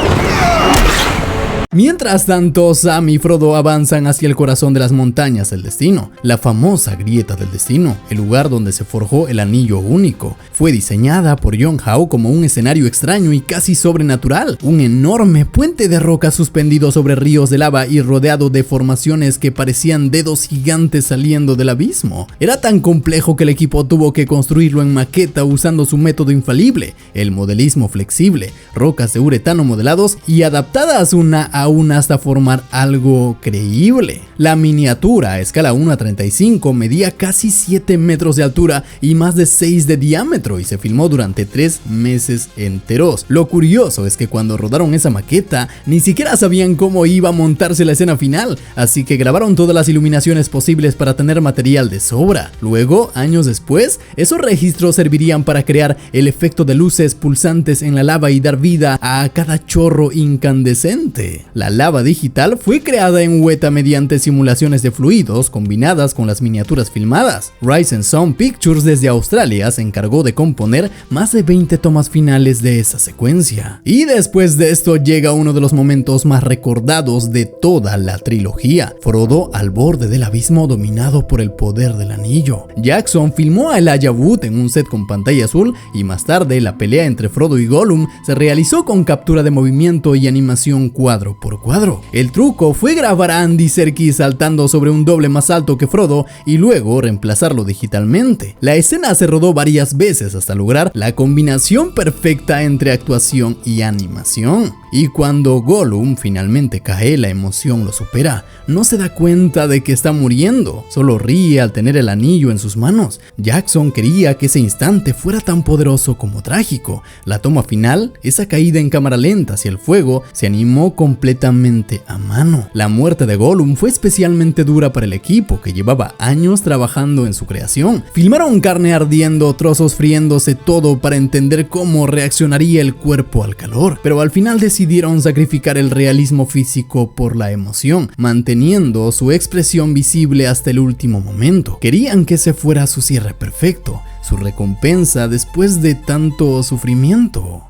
Mientras tanto, Sam y Frodo avanzan hacia el corazón de las montañas del destino, la famosa grieta del destino, el lugar donde se forjó el anillo único. Fue diseñada por John Howe como un escenario extraño y casi sobrenatural, un enorme puente de roca suspendido sobre ríos de lava y rodeado de formaciones que parecían dedos gigantes saliendo del abismo. Era tan complejo que el equipo tuvo que construirlo en maqueta usando su método infalible, el modelismo flexible, rocas de uretano modelados y adaptadas una a una hasta formar algo creíble. La miniatura a escala 1 a 35 medía casi 7 metros de altura y más de 6 de diámetro y se filmó durante 3 meses enteros. Lo curioso es que cuando rodaron esa maqueta ni siquiera sabían cómo iba a montarse la escena final, así que grabaron todas las iluminaciones posibles para tener material de sobra. Luego, años después, esos registros servirían para crear el efecto de luces pulsantes en la lava y dar vida a cada chorro incandescente. La lava digital fue creada en Weta mediante simulaciones de fluidos combinadas con las miniaturas filmadas. Rise Sound Pictures desde Australia se encargó de componer más de 20 tomas finales de esa secuencia. Y después de esto llega uno de los momentos más recordados de toda la trilogía: Frodo al borde del abismo dominado por el poder del anillo. Jackson filmó a Elijah Wood en un set con pantalla azul y más tarde la pelea entre Frodo y Gollum se realizó con captura de movimiento y animación cuadro por cuadro. El truco fue grabar a Andy Serkis saltando sobre un doble más alto que Frodo y luego reemplazarlo digitalmente. La escena se rodó varias veces hasta lograr la combinación perfecta entre actuación y animación. Y cuando Gollum finalmente cae, la emoción lo supera. No se da cuenta de que está muriendo, solo ríe al tener el anillo en sus manos. Jackson quería que ese instante fuera tan poderoso como trágico. La toma final, esa caída en cámara lenta hacia el fuego, se animó completamente a mano. La muerte de Gollum fue especialmente dura para el equipo, que llevaba años trabajando en su creación. Filmaron carne ardiendo, trozos friéndose, todo para entender cómo reaccionaría el cuerpo al calor, pero al final decidieron sacrificar el realismo físico por la emoción, manteniendo su expresión visible hasta el último momento. Querían que ese fuera su cierre perfecto, su recompensa después de tanto sufrimiento.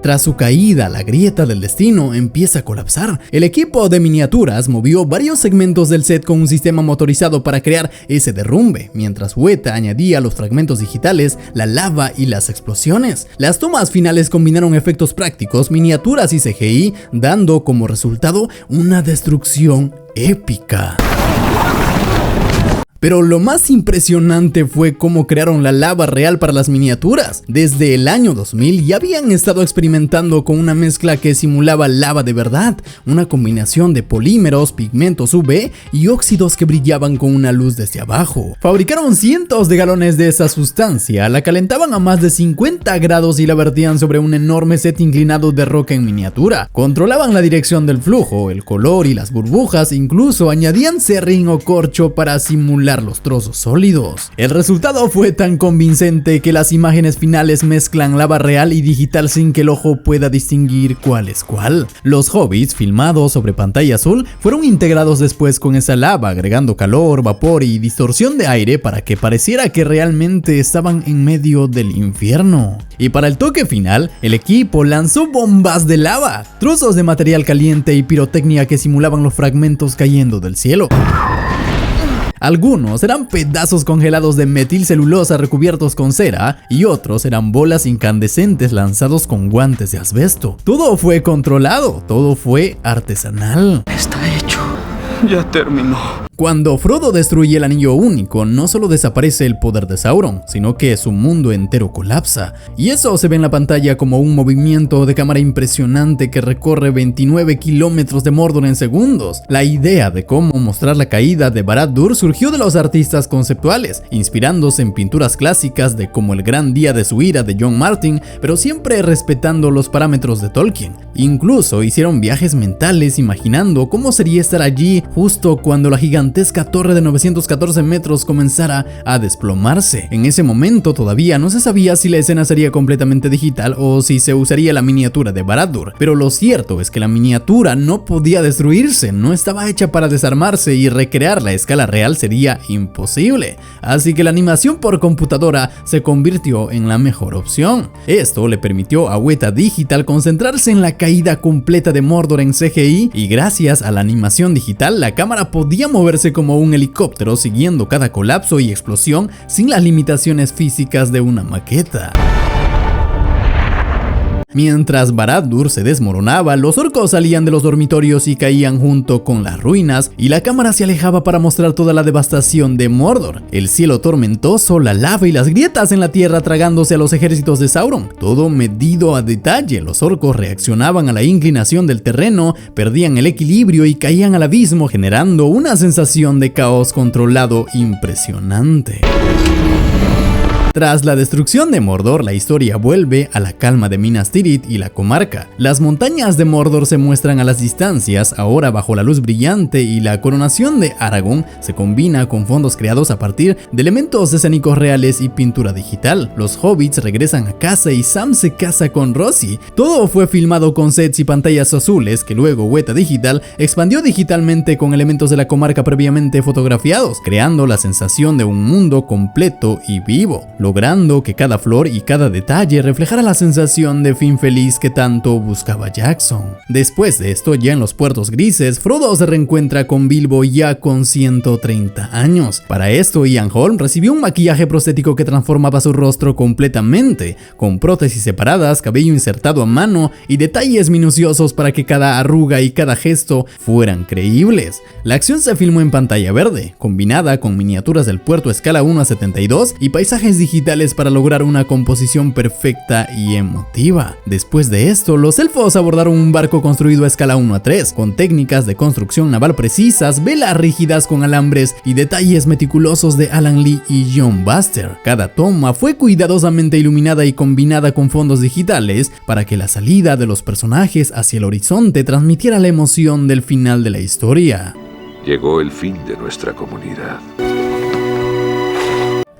Tras su caída, la grieta del destino empieza a colapsar. El equipo de miniaturas movió varios segmentos del set con un sistema motorizado para crear ese derrumbe, mientras Weta añadía los fragmentos digitales, la lava y las explosiones. Las tomas finales combinaron efectos prácticos, miniaturas y CGI, dando como resultado una destrucción épica. Pero lo más impresionante fue cómo crearon la lava real para las miniaturas. Desde el año 2000 ya habían estado experimentando con una mezcla que simulaba lava de verdad, una combinación de polímeros, pigmentos UV y óxidos que brillaban con una luz desde abajo. Fabricaron cientos de galones de esa sustancia, la calentaban a más de 50 grados y la vertían sobre un enorme set inclinado de roca en miniatura. Controlaban la dirección del flujo, el color y las burbujas, incluso añadían serrín o corcho para simular los trozos sólidos. El resultado fue tan convincente que las imágenes finales mezclan lava real y digital sin que el ojo pueda distinguir cuál es cuál. Los hobbits filmados sobre pantalla azul fueron integrados después con esa lava, agregando calor, vapor y distorsión de aire para que pareciera que realmente estaban en medio del infierno. Y para el toque final, el equipo lanzó bombas de lava, trozos de material caliente y pirotecnia que simulaban los fragmentos cayendo del cielo. Algunos eran pedazos congelados de metilcelulosa recubiertos con cera y otros eran bolas incandescentes lanzados con guantes de asbesto. Todo fue controlado, todo fue artesanal.
Está hecho. Ya terminó.
Cuando Frodo destruye el anillo único, no solo desaparece el poder de Sauron, sino que su mundo entero colapsa. Y eso se ve en la pantalla como un movimiento de cámara impresionante que recorre 29 kilómetros de Mordor en segundos. La idea de cómo mostrar la caída de Barad-dûr surgió de los artistas conceptuales, inspirándose en pinturas clásicas de como El Gran Día de su Ira de John Martin, pero siempre respetando los parámetros de Tolkien. Incluso hicieron viajes mentales imaginando cómo sería estar allí justo cuando la gigantesca torre de 914 metros comenzara a desplomarse. En ese momento todavía no se sabía si la escena sería completamente digital o si se usaría la miniatura de Barad-dûr, pero lo cierto es que la miniatura no podía destruirse, no estaba hecha para desarmarse y recrearla a escala real sería imposible, así que la animación por computadora se convirtió en la mejor opción. Esto le permitió a Weta Digital concentrarse en la caída completa de Mordor en CGI y gracias a la animación digital la cámara podía moverse como un helicóptero siguiendo cada colapso y explosión sin las limitaciones físicas de una maqueta. Mientras Barad-dûr se desmoronaba, los orcos salían de los dormitorios y caían junto con las ruinas, y la cámara se alejaba para mostrar toda la devastación de Mordor. El cielo tormentoso, la lava y las grietas en la tierra tragándose a los ejércitos de Sauron. Todo medido a detalle, los orcos reaccionaban a la inclinación del terreno, perdían el equilibrio y caían al abismo, generando una sensación de caos controlado impresionante. Tras la destrucción de Mordor, la historia vuelve a la calma de Minas Tirith y la comarca. Las montañas de Mordor se muestran a las distancias, ahora bajo la luz brillante, y la coronación de Aragorn se combina con fondos creados a partir de elementos escénicos reales y pintura digital. Los hobbits regresan a casa y Sam se casa con Rosie. Todo fue filmado con sets y pantallas azules que luego Weta Digital expandió digitalmente con elementos de la comarca previamente fotografiados, creando la sensación de un mundo completo y vivo, logrando que cada flor y cada detalle reflejara la sensación de fin feliz que tanto buscaba Jackson. Después de esto, ya en los puertos grises, Frodo se reencuentra con Bilbo ya con 130 años. Para esto, Ian Holm recibió un maquillaje prostético que transformaba su rostro completamente, con prótesis separadas, cabello insertado a mano y detalles minuciosos para que cada arruga y cada gesto fueran creíbles. La acción se filmó en pantalla verde, combinada con miniaturas del puerto a escala 1:72 y paisajes digitales digitales para lograr una composición perfecta y emotiva. Después de esto, los elfos abordaron un barco construido a escala 1:3, con técnicas de construcción naval precisas, velas rígidas con alambres y detalles meticulosos de Alan Lee y John Buster. Cada toma fue cuidadosamente iluminada y combinada con fondos digitales para que la salida de los personajes hacia el horizonte transmitiera la emoción del final de la historia.
Llegó el fin de nuestra comunidad.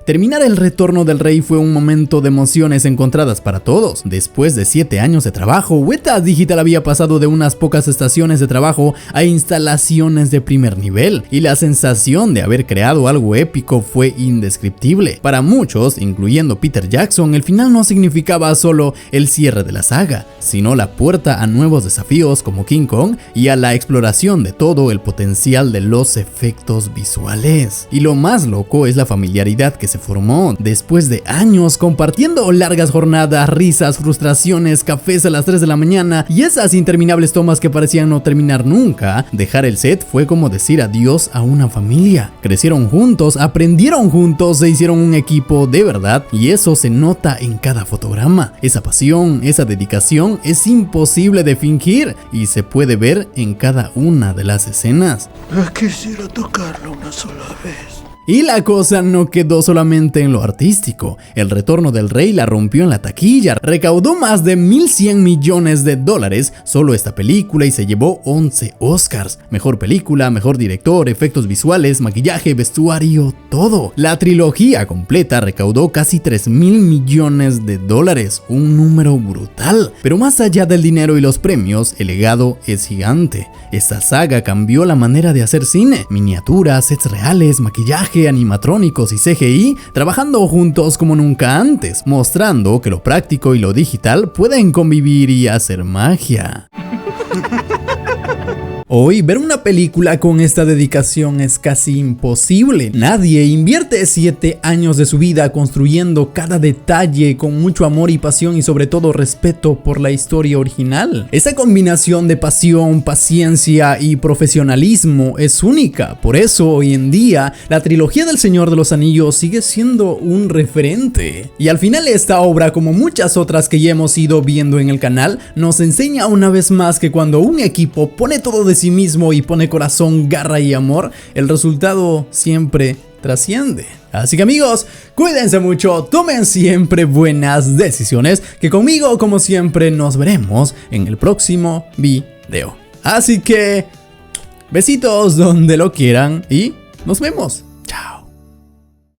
Terminar El Retorno del Rey fue un momento de emociones encontradas para todos. Después de 7 años de trabajo, Weta Digital había pasado de unas pocas estaciones de trabajo a instalaciones de primer nivel, y la sensación de haber creado algo épico fue indescriptible. Para muchos, incluyendo Peter Jackson, el final no significaba solo el cierre de la saga, sino la puerta a nuevos desafíos como King Kong y a la exploración de todo el potencial de los efectos visuales. Y lo más loco es la familiaridad que se formó después de años compartiendo largas jornadas, risas, frustraciones, cafés a las 3 de la mañana y esas interminables tomas que parecían no terminar nunca. Dejar el set fue como decir adiós a una familia. Crecieron juntos, aprendieron juntos, se hicieron un equipo de verdad, y eso se nota en cada fotograma. Esa pasión, esa dedicación es imposible de fingir y se puede ver en cada una de las escenas.
Quisiera tocarlo una sola vez.
Y la cosa no quedó solamente en lo artístico. El Retorno del Rey la rompió en la taquilla, recaudó más de $1.100 millones solo esta película y se llevó 11 Oscars. Mejor película, mejor director, efectos visuales, maquillaje, vestuario, todo. La trilogía completa recaudó casi $3.000 millones, un número brutal. Pero más allá del dinero y los premios, el legado es gigante. Esta saga cambió la manera de hacer cine. Miniaturas, sets reales, maquillaje, animatrónicos y CGI trabajando juntos como nunca antes, mostrando que lo práctico y lo digital pueden convivir y hacer magia. Hoy, ver una película con esta dedicación es casi imposible. Nadie invierte 7 años de su vida construyendo cada detalle con mucho amor y pasión, y sobre todo respeto por la historia original. Esa combinación de pasión, paciencia y profesionalismo es única. Por eso, hoy en día, la trilogía del Señor de los Anillos sigue siendo un referente. Y al final, esta obra, como muchas otras que ya hemos ido viendo en el canal, nos enseña una vez más que cuando un equipo pone todo de sí mismo y pone corazón, garra y amor, el resultado siempre trasciende. Así que amigos, cuídense mucho, tomen siempre buenas decisiones, que conmigo como siempre nos veremos en el próximo video. Así que besitos donde lo quieran y nos vemos.